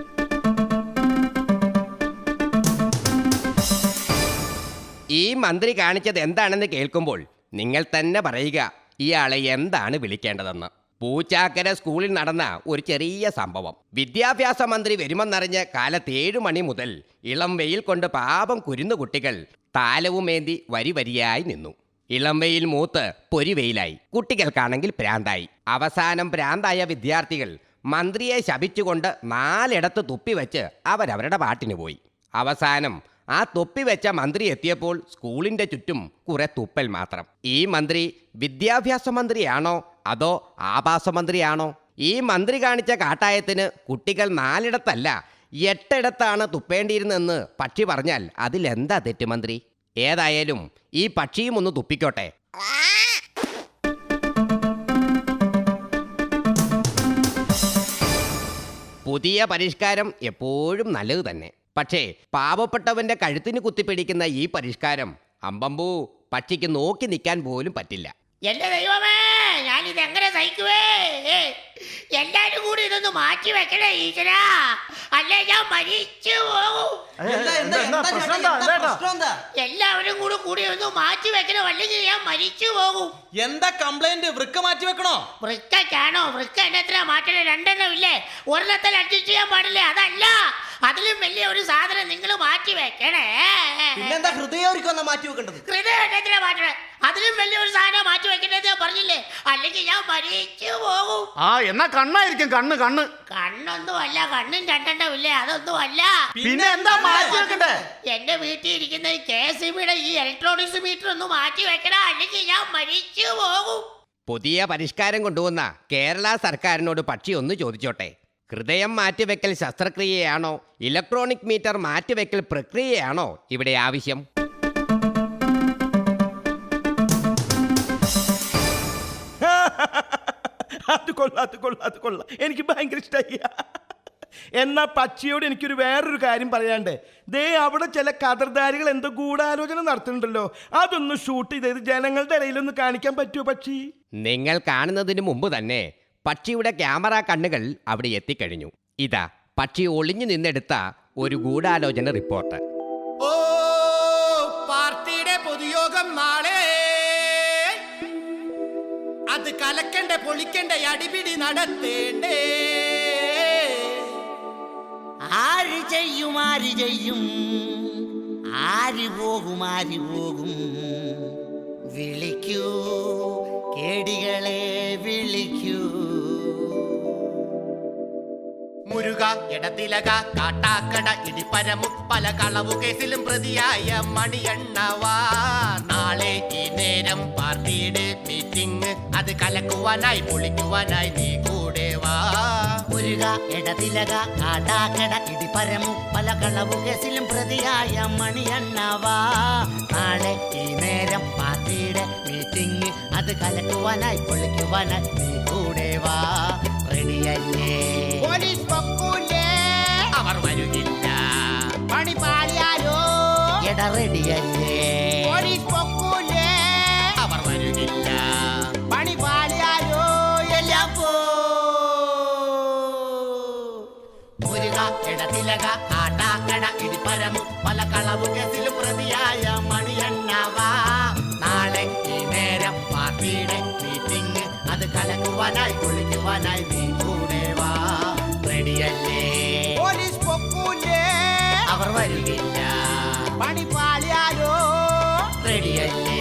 ഈ മന്ത്രി കാണിച്ചത് എന്താണെന്ന് കേൾക്കുമ്പോൾ നിങ്ങൾ തന്നെ പറയുക, ഇയാളെ എന്താണ് വിളിക്കേണ്ടതെന്ന്. പൂച്ചാക്കര സ്കൂളിൽ നടന്ന ഒരു ചെറിയ സംഭവം. വിദ്യാഭ്യാസ മന്ത്രി വരുമെന്നറിഞ്ഞ് കാലത്ത് 7 മണി മുതൽ ഇളം വെയിൽ കൊണ്ട് പാപം കുരുന്നു കുട്ടികൾ താലവുമേന്തി വരിയായി നിന്നു. ഇളം വെയിൽ മൂത്ത് പൊരിവെയിലായി, കുട്ടികൾക്കാണെങ്കിൽ ഭ്രാന്തായി. അവസാനം ഭ്രാന്തായ വിദ്യാർത്ഥികൾ മന്ത്രിയെ ശപിച്ചുകൊണ്ട് 4 ഇടത്ത് തുപ്പിവെച്ച് അവരവരുടെ പാട്ടിന് പോയി. അവസാനം ആ തൊപ്പിവെച്ച മന്ത്രി എത്തിയപ്പോൾ സ്കൂളിന്റെ ചുറ്റും കുറെ തുപ്പൽ മാത്രം. ഈ മന്ത്രി വിദ്യാഭ്യാസ മന്ത്രിയാണോ അതോ ആവാസ മന്ത്രിയാണോ? ഈ മന്ത്രി കാണിച്ച കാട്ടായത്തിന് കുട്ടികൾ 4 ഇടത്തല്ല 8 ഇടത്താണ് തുപ്പേണ്ടിയിരുന്നെന്ന് പക്ഷി പറഞ്ഞാൽ അതിലെന്താ തെറ്റ് മന്ത്രി? ഏതായാലും ഈ പക്ഷിയും ഒന്ന് തുപ്പിക്കോട്ടെ. പുതിയ പരിഷ്കാരം എപ്പോഴും നല്ലത് തന്നെ. പക്ഷേ പാവപ്പെട്ടവന്റെ കഴുത്തിന് കുത്തിപ്പിടിക്കുന്ന ഈ പരിഷ്കാരം അമ്പമ്പൂ പക്ഷിക്ക് നോക്കി നിൽക്കാൻ പോലും പറ്റില്ല. എന്റെ ദൈവമേ, ഞാനിത് എങ്ങനെ സഹിക്കുവേ? എല്ലാരും കൂടി ഇതൊന്ന് മാറ്റി വെക്കണേ ഈശ്വരാ, അല്ലേ ഞാൻ മരിച്ചു പോകും. എല്ലാവരും കൂടി ഒന്ന് മാറ്റി വെക്കണോ, അല്ലെങ്കിൽ ഞാൻ മരിച്ചു പോകും. എന്താ കംപ്ലൈന്റ്? വൃക്ക മാറ്റി വെക്കണോ? വൃക്കോ? വൃക്ക എണ്ണത്തിനാ മാറ്റണേ? 2 എണ്ണം ഇല്ലേ? ഒരെണ്ണത്തിൽ അഡ്ജസ്റ്റ് ചെയ്യാൻ പാടില്ലേ? അതല്ല, അതിലും വലിയ ഒരു സാധനം നിങ്ങൾ മാറ്റി വെക്കണേ. പിന്നെന്താ ഹൃദയം മാറ്റി വെക്കേണ്ടത്? ഹൃദയം എണ്ണത്തിനാ മാറ്റണേ? അതിലും വലിയൊരു സാധനം മാറ്റി വെക്കേണ്ടത് പറഞ്ഞില്ലേ, അല്ലെങ്കിൽ ഞാൻ മരിച്ചു പോകും. എന്നാ കണ്ണായിരിക്കും. കണ്ണൊന്നും അല്ല, കണ്ണും 2 എണ്ണം ഇല്ലേ? അതൊന്നും അല്ല. പിന്നെ എന്താ മാറ്റി വെക്കണ്ടേ? എന്റെ വീട്ടിൽ ഇരിക്കുന്ന KSBയുടെ ഈ ഇലക്ട്രോണിക്സ് മീറ്റർ ഒന്ന് മാറ്റി വെക്കടാ, അല്ലെങ്കിൽ ഞാൻ മരിച്ചു പോകും. പുതിയ പരിഷ്കാരം കൊണ്ടുവന്ന കേരള സർക്കാരിനോട് പക്ഷി ഒന്ന് ചോദിച്ചോട്ടെ, ഹൃദയം മാറ്റിവെക്കൽ ശസ്ത്രക്രിയയാണോ ഇലക്ട്രോണിക് മീറ്റർ മാറ്റിവെക്കൽ പ്രക്രിയയാണോ ഇവിടെ ആവശ്യം? അത് കൊള്ളാം, എനിക്ക് ഭയങ്കര ഇഷ്ടമായി. എന്നാ പക്ഷിയോട് എനിക്കൊരു വേറൊരു കാര്യം പറയാണ്ട്. ദേ അവിടെ ചില കതർധാരികൾ എന്തോ ഗൂഢാലോചന നടത്തുന്നുണ്ടല്ലോ, അതൊന്ന് ഷൂട്ട് ചെയ്ത് ജനങ്ങളുടെ ഇടയിലൊന്ന് കാണിക്കാൻ പറ്റുമോ പക്ഷി? നിങ്ങൾ കാണുന്നതിന് മുമ്പ് തന്നെ പക്ഷിയുടെ ക്യാമറ കണ്ണുകൾ അവിടെ എത്തിക്കഴിഞ്ഞു. ഇതാ പക്ഷി ഒളിഞ്ഞു നിന്നെടുത്ത ഒരു ഗൂഢാലോചന റിപ്പോർട്ട്. ഓ പാർട്ടിയുടെ പൊതുയോഗം നാളെ, അത് കലക്കണ്ടേ പൊളിക്കണ്ടേ അടിപിടി നടത്തേണ്ടേ. ആര് ചെയ്യും ആര് പോകും വിളിക്കൂ കേടികളെ വിളിക്കൂ. മുരുക ഇടത്തിലക കാട്ടാക്കട ഇടിപ്പരമുപ്പല കളവു കേസിലും പ്രതിയായ മണിയണ്ണവാ. നാളെ ഈ നേരം പാർട്ടിയുടെ മീറ്റിംഗ്, അത് കലക്കുവാനായി പൊളിക്കുവാനായി നീ കൂടെ വാ. മുരുക ഇടതിലക കാട്ടാക്കട ഇടിപ്പരമുപ്പല കളവു കേസിലും പ്രതിയായ മണിയണ്ണവാ. നാളെ ഈ നേരം പാർട്ടിയുടെ മീറ്റിംഗ്, അത് കലക്കുവാനായി പൊളിക്കുവാനായി നീ കൂടെ വാ. റെഡിയല്ലേ? അവർ വരുന്നില്ല. പണി പാലിയാലോ? എട റെഡിയല്ലേ? അവർ വരുന്നില്ല. പണി പാലിയാലോ? എല്ലാം പോ. മുരുക ഇടതിലക കാട്ടാക്കട ഇടിപ്പരമു പല കളവു കേസിലും പ്രതിയായ മണിയണ്ണവാ. നാളെ ഈ നേരം പാർട്ടിയുടെ മീറ്റിംഗ്, അത് കലക്കുവാനായി പൊളിക്കുവാനായി നീ കൂടെ വാ. റെഡിയല്ലേ? അവർ വരുന്നില്ല. പണി പാളിയാലോ? റെഡിയല്ലേ?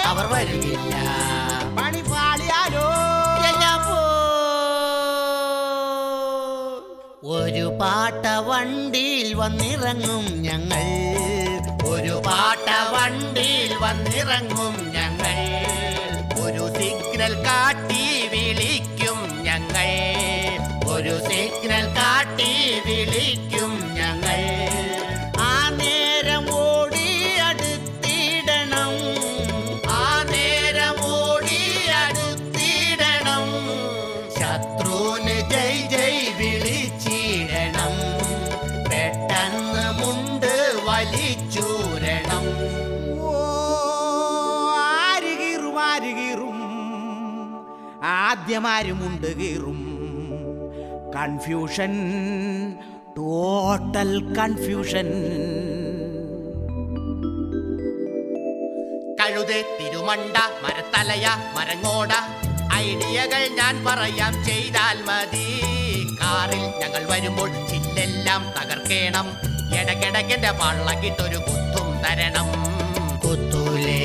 അവർ വരുന്നില്ല. പണി പാളിയാലോ? എല്ലാം പോ. ഒരു പാട്ട വണ്ടിയിൽ വന്നിറങ്ങും ഞങ്ങൾ, ഒരു പാട്ട വണ്ടിയിൽ വന്നിറങ്ങും ഞങ്ങൾ, ഒരു സിഗ്നൽ കാട്ടി വിളിക്കും ഞങ്ങൾ, ഒരു സിഗ്നൽ കാട്ടി വിളിക്കും ഞങ്ങൾ. ആ നേരം ഓടി അടുത്തിടണം, ആ നേരം ഓടി അടുത്തിടണം, ശത്രുവിന് ജയ് ജയ് വിളിച്ചിടണം, പെട്ടെന്ന് മുണ്ട് വലിച്ചൂരണം. ആര് കീറും ആര് കീറും, ആദ്യമാരുമുണ്ട് കീറും. Confusion, total confusion. കഴുത, തിരുമണ്ട, മരത്തലയ, മരങ്ങോട, ഐഡിയകൾ ഞാൻ പറയാം ചെയ്താൽ മതി. കാറിൽ ഞങ്ങൾ വരുമ്പോൾ ചില്ലെല്ലാം തകർക്കേണം, ഇടകിടകിന്റെ പള്ളക്കിട്ടൊരു കുത്തും തരണം. കുത്തൂലേ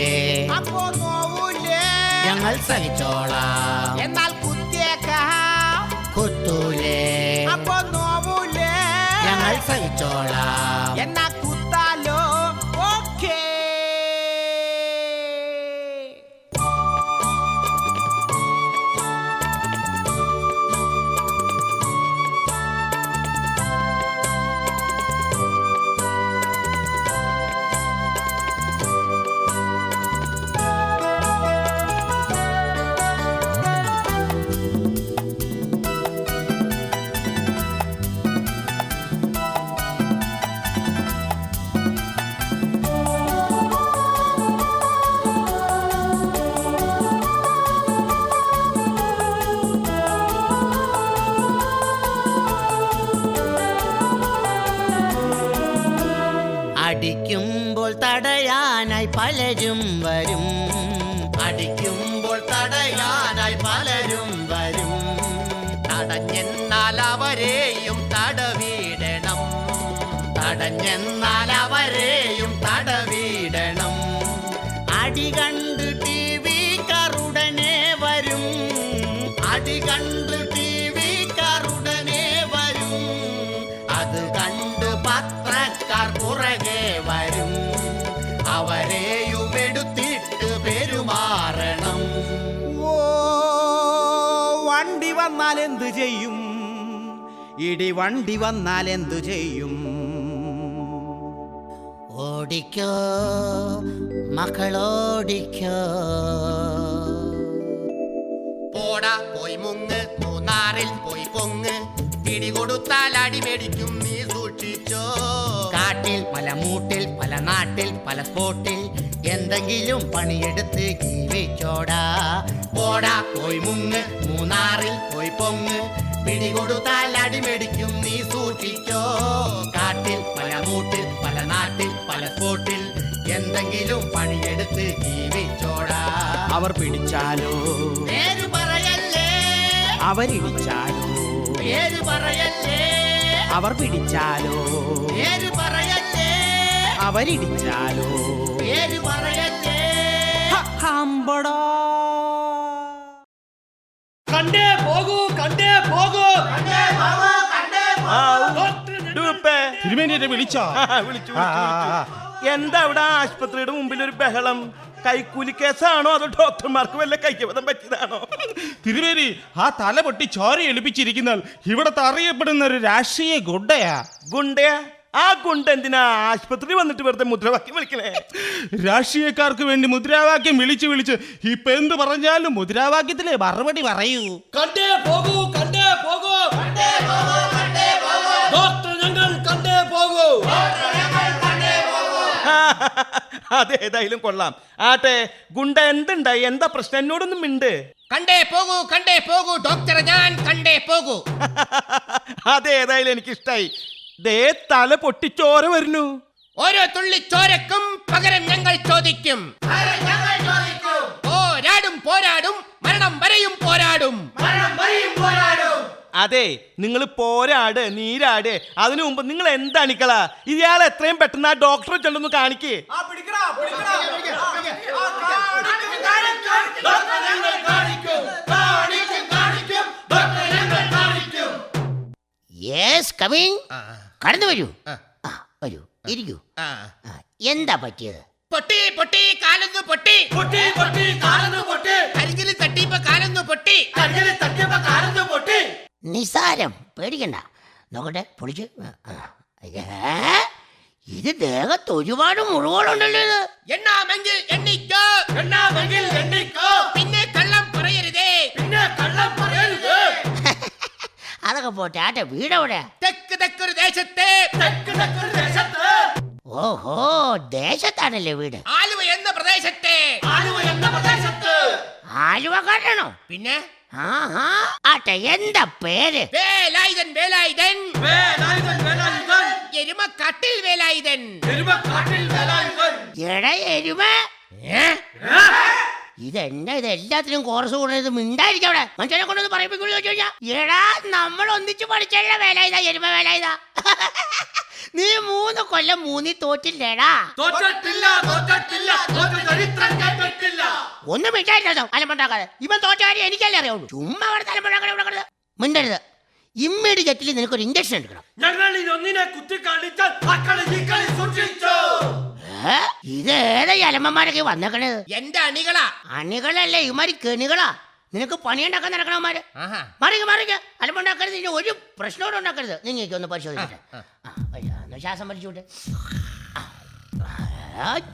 അപ്പോ നോവൂലേ, ഞങ്ങൾ സഹിച്ചോളാം. എന്നാൽ കുത്തിയേക്കാം. കുത്തൂലേ അപ്പോ നോവൂലേ, ഞങ്ങൾ സഹിച്ചോളാം. എന്നാ കുത്താലോ. ഓക്കേ. അടിക്കുമ്പോൾ തടയാനായി പലരും വരും, അടിക്കുമ്പോൾ തടയാനായി പലരും വരും. തടഞ്ഞെന്നാൽ അവരെയും തടവിടണം, തടഞ്ഞെന്നാൽ അവരെയും തടവിടണം. അടി കണ്ട് ടി വി കറുടനെ വരും, അടി കണ്ട് ടി വി കറുടനെ വരും. അത് കണ്ട് പത്രക്കാർ പുറകെ വരും, അവരെയും എടുത്തിട്ട് പെരുമാറണം. ഓ, വണ്ടി വന്നാൽ എന്തു ചെയ്യും, ഇടി വണ്ടി വന്നാൽ എന്തു ചെയ്യും. ഓടിക്കോ മക്കളോടിക്കോ. പോടാ പോയി മുങ്ങ്, മൂന്നാറിൽ പോയി പൊങ്ങ്, പിടികൊടുത്താൽ അടിമേടിക്കും നീ സൂക്ഷിച്ചോ. കാട്ടിൽ പല മൂട്ടിൽ പല നാട്ടിൽ പല സ്പോട്ടിൽ എന്തെങ്കിലും പണിയെടുത്ത് ജീവിച്ചോടാ. പോടാ പോയി മുങ്ങ്, മൂന്നാറിൽ പോയി പൊങ്ങ്, പിടികൊടുത്താൽ അടിമേടിക്കും നീ സൂക്ഷിച്ചോ. കാട്ടിൽ പല മൂട്ടിൽ പല നാട്ടിൽ പല സ്പോട്ടിൽ എന്തെങ്കിലും പണിയെടുത്ത് ജീവിച്ചോടാ. അവർ പിടിച്ചാലോ, പേര് പറയല്ലേ, അവരിടിച്ചാലോ, പേര് പറയല്ലേ, അവർ പിടിച്ചാലോ, പേര് പറയല്ലേ, അവരിടിച്ചാലോ. പേര് പറയല്ലേ. ഹമ്പടോ. കണ്ടേ പോകൂ, കണ്ടേ പോകൂ. തിരുമേനിയെ വിളിച്ചോ? വിളിച്ചു. എന്താ അവിടെ ആശുപത്രിയുടെ മുമ്പിൽ ഒരു ബഹളം? കൈക്കൂലി കേസാണോ അതോ ഡോക്ടർമാർക്ക് വല്ല കൈവതം പറ്റിയതാണോ? തിരുമേനി, ആ തല പൊട്ടി ചോര എളിപ്പിച്ചിരിക്കുന്ന ഇവിടത്തെ അറിയപ്പെടുന്ന ഒരു രാഷ്ട്രീയ ഗുണ്ടയാ. ഗുണ്ടയാ? ആ ഗുണ്ട എന്തിനാ ആശുപത്രി വന്നിട്ട് വെറുതെ മുദ്രാവാക്യം വിളിക്കണേ? രാഷ്ട്രീയക്കാർക്ക് വേണ്ടി മുദ്രാവാക്യം വിളിച്ച് വിളിച്ച് ഇപ്പൊ എന്ത് പറഞ്ഞാലും മുദ്രാവാക്യത്തിലെ മറുപടി പറയൂ. കണ്ടേ പോകൂ, കണ്ടേ പോകൂ, ഡോക്ടർ ഞങ്ങൾ കണ്ടേ പോകൂ. അതേതായാലും കൊള്ളാം. ആട്ടെ, ഗുണ്ട എന്തുണ്ടായി? എന്താ പ്രശ്നം? എന്നോടൊന്നും മിണ്ട്. കണ്ടേ പോകൂ ഡോക്ടർ, ഞാൻ കണ്ടേ പോകൂ. അതേതായാലും എനിക്കിഷ്ടായി. ദേ തല പൊട്ടിച്ചോര വരുന്നു. ഓരോ തുള്ളി ചോരക്കും പകരം ഞങ്ങൾ ചോദിക്കും. പോരാടും പോരാടും, മരണം വരെയും പോരാടും. അതെ, നിങ്ങൾ പോരാട്, നീരാട്. അതിനു മുമ്പ് നിങ്ങൾ എന്താണിക്കള? ഇയാൾ എത്രയും പെട്ടെന്ന് ആ ഡോക്ടറെ ചെല്ലൊന്ന് കാണിക്കേ. Yes, come in. കടന്നു വരൂ. വരൂ. ഇരിക്കൂ. എന്താ പറ്റിയത്? പൊട്ടി പൊട്ടി കാലൊന്നു പൊട്ടി പൊട്ടി പൊട്ടി കാലൊന്നു പൊട്ടി കരികിൽ തട്ടിയപ്പോ കാലൊന്നു പൊട്ടി കരികിൽ തട്ടിയപ്പോ കാലൊന്നു പൊട്ടി. നിസാരം, പേടിക്കണ്ട. നോക്കട്ടെ, പൊളിച്ച്. ഇത് ദേഹത്ത് ഒരുപാട് മുറിവുകളുണ്ടല്ലോ. ഇത് എണ്ണാമെങ്കിൽ എണ്ണിക്കോ എണ്ണാമെങ്കിൽ എണ്ണിക്കോ പിന്നെ കള്ളം പറയരുതേ പിന്നെ കള്ളം പറയരുത്. അതൊക്കെ പോട്ടെ, ആട്ടെ വീടെവിടെ? തെക്ക് തെക്കൊരു ദേശത്തെ തെക്ക് തെക്കൊരു ദേശത്ത്. ഓഹോ, ദേശത്താണല്ലേ വീട്. ആലുവ എന്ന പ്രദേശത്തെ ആലുവ എന്ന പ്രദേശത്ത്. ആലുവക്കാരനാണോ? പിന്നെ ആട്ടെ, എന്താ പേര്? വേലായുധൻ വേലായുധൻ വേലായുധൻ വേലായുധൻ എരുമക്കാട്ടിൽ വേലായുധൻ എരുമക്കാട്ടിൽ വേലായുധൻ. എടാ എരുമ, ഇതെന്നാ ഇത് എല്ലാത്തിനും കോറസ് കൂടുന്നത്? മിണ്ടായിരിക്കും അവിടെ. മനുഷ്യനെ കൊണ്ടൊന്ന് പറയിപ്പിക്കുള്ളൂ ചോദിച്ചു കഴിഞ്ഞാ. എടാ, നമ്മൾ ഒന്നിച്ച് പഠിച്ചല്ല വേലായുധ, എരുമ വേലായുധ. നീ 3 കൊല്ലം 3 തോറ്റില്ലേടാ? ഒന്നും മിണ്ടായില്ലോ അലമ്പുണ്ടാക്കാതെ. ഇവൻ തോറ്റാരി എനിക്കല്ലേ അറിയാവുള്ളൂ. ചുമ്മാ അവിടെ തലമുണ്ടാക്കാൻ ഇവിടെ കിടന്ന് മിണ്ടരുത്. ഇമ്മീഡിയറ്റ്ലി നിനക്കൊരു ഇഞ്ചക്ഷൻ എടുക്കണം. ഇത് ഏതാ അലമ്പന്മാരൊക്കെ വന്നേക്കണത്? എന്റെ അണികളാ. അണികളല്ലേ ഇമാരി കെണികളാ. നിനക്ക് പണിയുണ്ടാക്കാൻ നടക്കണമാര്. മറിക്ക് മറിക്ക്, അലമ്പുണ്ടാക്കരുത്. ഇനി ഒരു പ്രശ്നവും ഉണ്ടാക്കരുത്. നിങ്ങൾക്ക് ഒന്ന് പരിശോധിക്കട്ടെ. ശ്വാസം വലിച്ചുവിട്ടെ.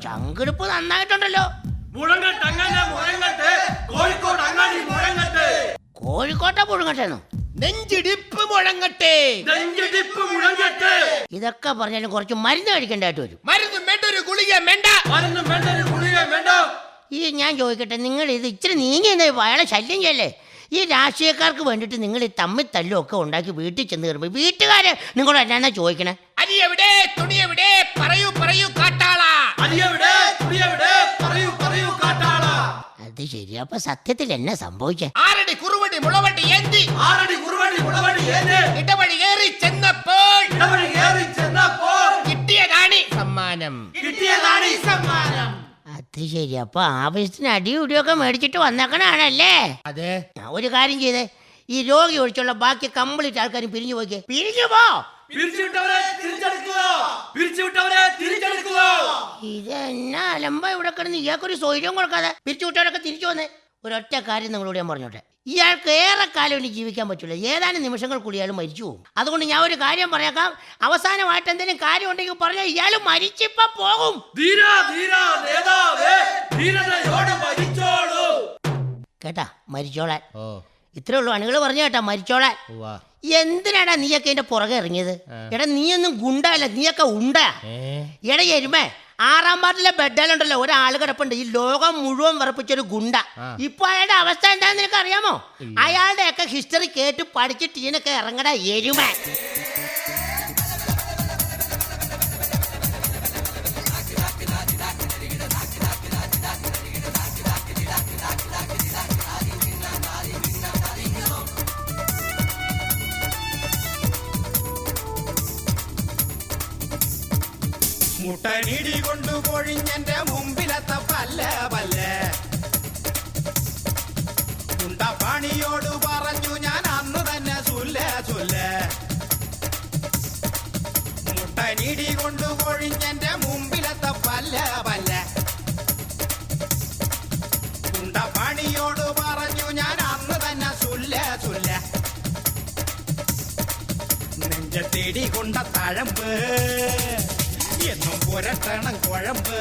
ചങ്കെടുപ്പ് നന്നായിട്ടുണ്ടല്ലോ. കോഴിക്കോട്ടെ മുഴങ്ങട്ടെന്നോ? നെഞ്ചിടിപ്പ് മുഴങ്ങട്ടെ. നെഞ്ചിടിപ്പ് മുഴങ്ങട്ടെ. ഇതൊക്കെ പറഞ്ഞാലും കുറച്ച് മരുന്ന് കഴിക്കേണ്ടതായിട്ട് വരും. മരുന്നും വേണ്ട, ഒരു ഗുളിക വേണ്ട. മരുന്നും വേണ്ട, ഒരു ഗുളിക വേണ്ട. ഈ ഞാൻ ചോദിക്കട്ടെ, നിങ്ങൾ ഇത് ഇച്ചിരി നീങ്ങി അയാളെ ശല്യം ചെയ്യല്ലേ? ഈ രാഷ്ട്രീയക്കാർക്ക് വേണ്ടിയിട്ട് നിങ്ങൾ ഈ തമ്മിൽ തല്ലും ഒക്കെ ഉണ്ടാക്കി വീട്ടിൽ ചെന്ന് കയറുമ്പോൾ വീട്ടുകാര് നിങ്ങളോട് എന്നാ ചോദിക്കണേ? അരി എവിടെ, തുണി എവിടെ, പറയൂ പറയൂ കാട്ടാള. അരി എവിടെ, തുണി എവിടെ, പറയൂ പറയൂ കാട്ടാള. അത് ശരി. അപ്പൊ സത്യത്തിൽ എന്നെ സംഭവിച്ചേ? ആരടി കുറുവടി മുളവടി ഏന്തി, ആരടി കുറുവടി മുളവടി ഏന്തി ഇടവഴി ഏറി ചെന്നപ്പോൾ, ഇടവഴി ഏറി ചെന്നപ്പോൾ കിട്ടിയതാണ് സമ്മാനം, കിട്ടിയതാണ് സമ്മാനം. അത് ശരി. അപ്പൊ ആവശ്യത്തിന് അടിയുടിയൊക്കെ മേടിച്ചിട്ട് വന്നേക്കണാണല്ലേ? അതെ. ഒരു കാര്യം ചെയ്തേ, ഈ രോഗി ഒഴിച്ചുള്ള ബാക്കി കംപ്ലീറ്റ് ആൾക്കാരും പിരിഞ്ഞു പോയിക്കേ. പിരിഞ്ഞു പോ. ഇതെന്നാ അലമ്പ ഇവിടെ കിടന്ന് ഇയാൾക്കൊരു സൗകര്യം കൊടുക്കാതെ പിരിച്ചുവിട്ടവരൊക്കെ തിരിച്ചു വന്നേ. ഒരൊറ്റ കാര്യം നിങ്ങളോട് ഞാൻ പറഞ്ഞോട്ടെ, ഇയാൾക്ക് ഏറെക്കാലം ഇനി ജീവിക്കാൻ പറ്റില്ല. ഏതാനും നിമിഷങ്ങൾ കൂടി ഇയാൾ മരിച്ചു പോകും. അതുകൊണ്ട് ഞാൻ ഒരു കാര്യം പറയാം, അവസാനമായിട്ട് എന്തെങ്കിലും കാര്യം ഉണ്ടെങ്കിൽ പറഞ്ഞാൽ ഇയാൾ മരിച്ചിപ്പോ പോകും. കേട്ടാ, മരിച്ചോളാൻ. ഇത്രേ ഉള്ളൂ. അണികൾ പറഞ്ഞു കേട്ടാ, മരിച്ചോളാൻ. എന്തിനാടാ നീയൊക്കെ എന്റെ പുറകെ ഇറങ്ങിയത്? എടാ, നീയൊന്നും ഗുണ്ടല്ല, നീയൊക്കെ ഉണ്ടാ. എടാ എരുമേ, 6-ാം വാർഡിലെ ബെഡാലുണ്ടല്ലോ ഒരാൾ കിടപ്പുണ്ട്, ഈ ലോകം മുഴുവൻ വിറപ്പിച്ചൊരു ഗുണ്ട. ഇപ്പൊ അയാളുടെ അവസ്ഥ എന്താന്ന് നിനക്ക് അറിയാമോ? അയാളുടെ ഒക്കെ ഹിസ്റ്ററി കേട്ട് പഠിച്ചിട്ട് ഇതിനൊക്കെ ഇറങ്ങടാ എരുമ. മുട്ടനിടി കൊണ്ടു കൊഴിഞ്ഞെന്റെ മുമ്പിലത്തെ പല്ല പല്ല കുണ്ടപ്പാണിയോട് പറഞ്ഞു ഞാൻ അന്ന് തന്നെ ചൊല്ല ചൊല്ല. മുട്ടനിടി കൊണ്ടു കൊഴിഞ്ഞെന്റെ മുമ്പിലത്തെ പല്ല പല്ല കുണ്ടപ്പാണിയോട് പറഞ്ഞു ഞാൻ അന്ന് തന്നെ ചൊല്ല ചൊല്ല. നെഞ്ചത്തേടി കൊണ്ട തഴമ്പ് എന്നും പുരട്ടണം കുഴമ്പ്.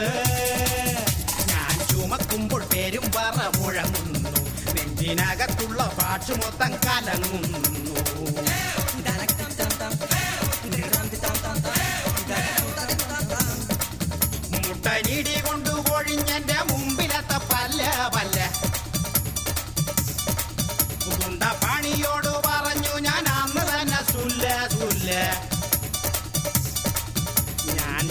ഞാൻ ചുമക്കുമ്പോൾ പേരും പറ മുഴങ്ങുന്നു, നെഞ്ചിനകത്തുള്ള പാട്ട് മൊത്തം കലങ്ങുന്നു. മുട്ടനിടി കൊണ്ടു കൊഴിഞ്ഞെന്റെ മുമ്പിലത്തെ പല്ല പല്ല കുണ്ടപ്പാണിയോട് പറഞ്ഞു ഞാൻ അന്ന് തന്നെ സുല്ല സുല്ല.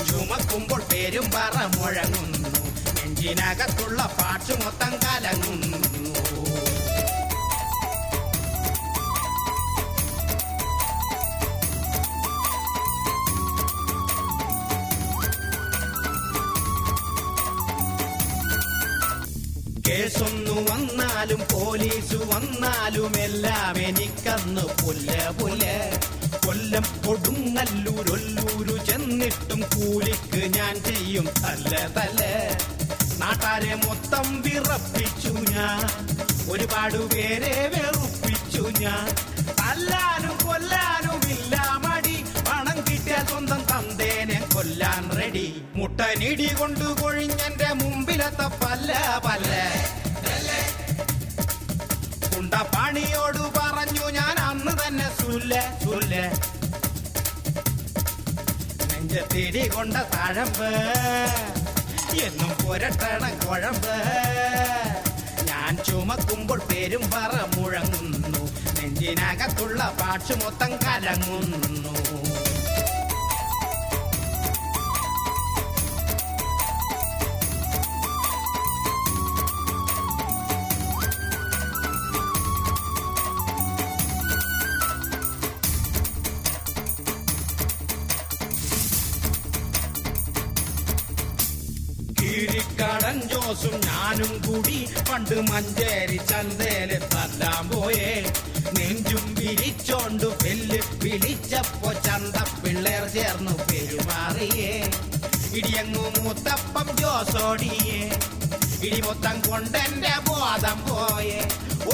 ചുമക്കുമ്പോൾ പേരും പറ മുഴങ്ങുന്നു, നെഞ്ചിനകത്തുള്ള പാട്ട് മൊത്തം കലങ്ങുന്നു. കേസൊന്നു വന്നാലും പോലീസ് വന്നാലും എല്ലാം എനിക്കന്ന് പുല്ല പുല്ല. കൊല്ലം കൊടുങ്ങല്ലൂരൊല്ലൂരു ചെന്നിട്ടും കൂലിക്ക് ഞാൻ ചെയ്യും തല്ല നാട്ടാരെ മൊത്തം വിറപ്പിച്ചു ഞാൻ, ഒരുപാട് പേരെ വെറുപ്പിച്ചു ഞാൻ. തല്ലാനും കൊല്ലാനും ഇല്ല മടി, പണം കിട്ടിയ സ്വന്തം തന്തേനെ കൊല്ലാൻ റെഡി. മുട്ടനിടി കൊണ്ട് കൊഴിഞ്ഞെന്റെ മുമ്പിലത്തെ പല്ല പണിയോട് പറഞ്ഞു ഞാൻ അന്ന് തന്നെ സുല്ലേ നെഞ്ചത്തിരി കൊണ്ട തഴമ്പ് എന്നും പുരട്ടണ കുഴമ്പ്. ഞാൻ ചുമക്കുമ്പോൾ പേരും പറ മുഴങ്ങുന്നു, നെഞ്ചിനകത്തുള്ള പാട്ട് മൊത്തം കലങ്ങുന്നു. കീരിക്കടൻ ജോസും ഞാനും കൂടി പണ്ട് മഞ്ചേരി ചന്തേല് തല്ലാൻ പോയേ. നെഞ്ചും വിരിച്ചോണ്ട് വെല്ല് വിളിച്ചപ്പോ ചന്ത പിള്ളേർ ചേർന്നു പെരുമാറിയേ. ഇടിയങ്ങു മൂത്തപ്പം ജോസോടിയേ, ഇടി മൊത്തം കൊണ്ടെന്റെ ബോധം പോയേ.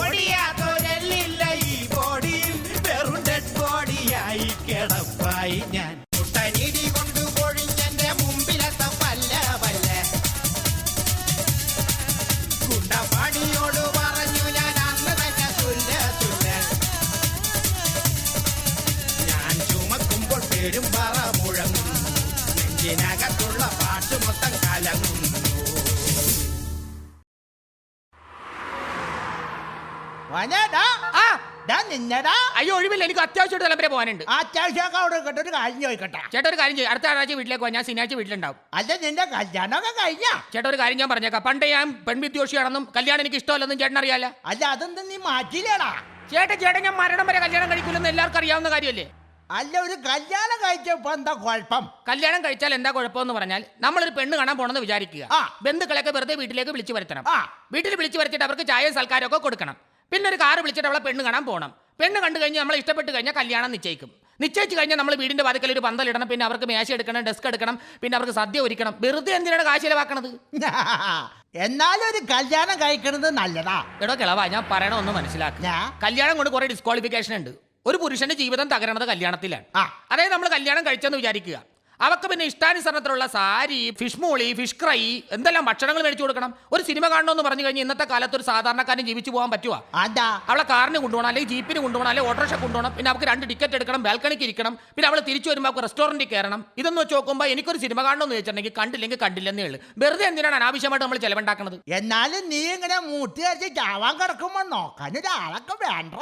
ഒടിയാതൊരല്ലില്ല ഈ ബോഡിയിൽ, വെറും ഡെഡ് ബോഡിയായി കിടപ്പായി ഞാൻ. മുട്ടനിടി കൊണ്ട് പൊഴിഞ്ഞെന്റെ മുമ്പിലത്തെ പല്ല പണിയോട് പറഞ്ഞു ഞാൻ അന്ന് തന്നെ സുല്ല. ഞാൻ ചുമക്കുമ്പോൾ പേരും പറ മുഴങ്ങുന്നു, നെഞ്ചിനകത്തുള്ള പാട്ട് മൊത്തം കലങ്ങുന്നു. അയ്യോ ഒഴിവില്ല, എനിക്ക് അത്യാവശ്യമായിട്ട് തലമ്പരെ പോകാനുണ്ട്. അത്യാവശ്യമൊക്കെ അവിടെ കേട്ടോ, ഒരു കാര്യം ചോദിക്കട്ടെ. ചേട്ടാ ഒരു കാര്യം ചെയ്യും, അടുത്ത ആഴ്ച വീട്ടിലേക്ക് പോകാം. ഞാൻ ശനിയാഴ്ച വീട്ടിലുണ്ടാവും. അല്ല നിന്റെ കല്യാണമൊക്കെ കഴിഞ്ഞ? ചേട്ടാ ഒരു കാര്യം ഞാൻ പറഞ്ഞേക്കാം, പണ്ട് ഞാൻ പെൺവിദ്യോഷിയാണെന്നും കല്യാണം എനിക്ക് ഇഷ്ടമല്ലെന്നും ചേട്ടൻ അറിയാലോ. അല്ല അതെന്താ നീ മാറ്റില്ലേടാ? ചേട്ടൻ ഞാൻ മരണം വരെ കല്യാണം കഴിക്കില്ലെന്ന് എല്ലാവർക്കും അറിയാവുന്ന കാര്യമല്ലേ. അല്ല ഒരു കല്യാണം കഴിച്ചപ്പോ എന്താ കുഴപ്പം? കല്യാണം കഴിച്ചാൽ എന്താ കുഴപ്പമെന്ന് പറഞ്ഞാൽ, നമ്മളൊരു പെണ്ണ് കാണാൻ പോണെന്ന് വിചാരിക്കുക. ബന്ധുക്കളൊക്കെ വെറുതെ വീട്ടിലേക്ക് വിളിച്ചു വരുത്തണം. വീട്ടിൽ വിളിച്ചു വരുത്തിയിട്ട് അവർക്ക് ചായയും സൽക്കാരമൊക്കെ കൊടുക്കണം. പിന്നെ ഒരു കാറ് വിളിച്ചിട്ട് അവളെ പെണ്ണ് കാണാൻ പോകണം. പെണ്ണ് കണ്ടു കഴിഞ്ഞാൽ നമ്മളെ ഇഷ്ടപ്പെട്ട് കഴിഞ്ഞാൽ കല്യാണം നിശ്ചയിക്കും. നിശ്ചയിച്ച് കഴിഞ്ഞാൽ നമ്മൾ വീടിന്റെ വാതിക്കൽ ഒരു പന്തലിടണം. പിന്നെ അവർക്ക് മേശ എടുക്കണം, ഡെസ്ക് എടുക്കണം, പിന്നെ അവർക്ക് സദ്യ ഒരുക്കണം. വെറുതെ എന്തിനാണ് കാശ് ചിലവാക്കണത്? എന്നാലും ഒരു കല്യാണം കഴിക്കണത് നല്ലതാ. എടോ കിളവാ, ഞാൻ പറയണമെന്ന് മനസ്സിലാക്കുക. കല്യാണം കൊണ്ട് കുറെ ഡിസ്ക്വാളിഫിക്കേഷൻ ഉണ്ട്. ഒരു പുരുഷന്റെ ജീവിതം തകരണത് കല്യാണത്തിലാണ്. അതായത് നമ്മൾ കല്യാണം കഴിച്ചെന്ന് വിചാരിക്കുക, അവർക്ക് പിന്നെ ഇഷ്ടാനുസരണത്തിലുള്ള സാരി, ഫിഷ് മോളി, ഫിഷ് ഫ്രൈ, എന്തെല്ലാം ഭക്ഷണങ്ങൾ മേടിച്ചു കൊടുക്കണം. ഒരു സിനിമ കാണണമെന്ന് പറഞ്ഞു കഴിഞ്ഞാൽ ഇന്നത്തെ കാലത്ത് ഒരു സാധാരണക്കാരന് ജീവിച്ചു പോകാൻ പറ്റുമോ? അവളെ കാറിന് കൊണ്ടുപോകണം, അല്ലെങ്കിൽ ജീപ്പിന് കൊണ്ടുപോകണം, അല്ലെങ്കിൽ ഓട്ടോറിക്ഷ കൊണ്ടുപോകണം. പിന്നെ അവർക്ക് 2 ടിക്കറ്റ് എടുക്കണം, ബാൽക്കണിക്ക് ഇരിക്കണം. പിന്നെ അവൾ തിരിച്ചു വരുമ്പോൾ അവർക്ക് റെസ്റ്റോറൻറ്റിൽ കയറണം. ഇതൊന്നും വെച്ച് നോക്കുമ്പോൾ എനിക്കൊരു സിനിമ കാണണമെന്ന് വെച്ചിട്ടുണ്ടെങ്കിൽ കണ്ടില്ലെങ്കിൽ കണ്ടില്ലെന്നേ ഉള്ളൂ. വെറുതെ എന്തിനാണ് അനാവശ്യമായിട്ട് നമ്മൾ ചെലവുണ്ടാക്കുന്നത്? എന്നാലും നീ ഇങ്ങനെ മൂട്ടി വെച്ച് ചാവാൻ കിടക്കുമ്പോ നോക്കാൻ ഒരാളൊക്കെ വേണ്ട.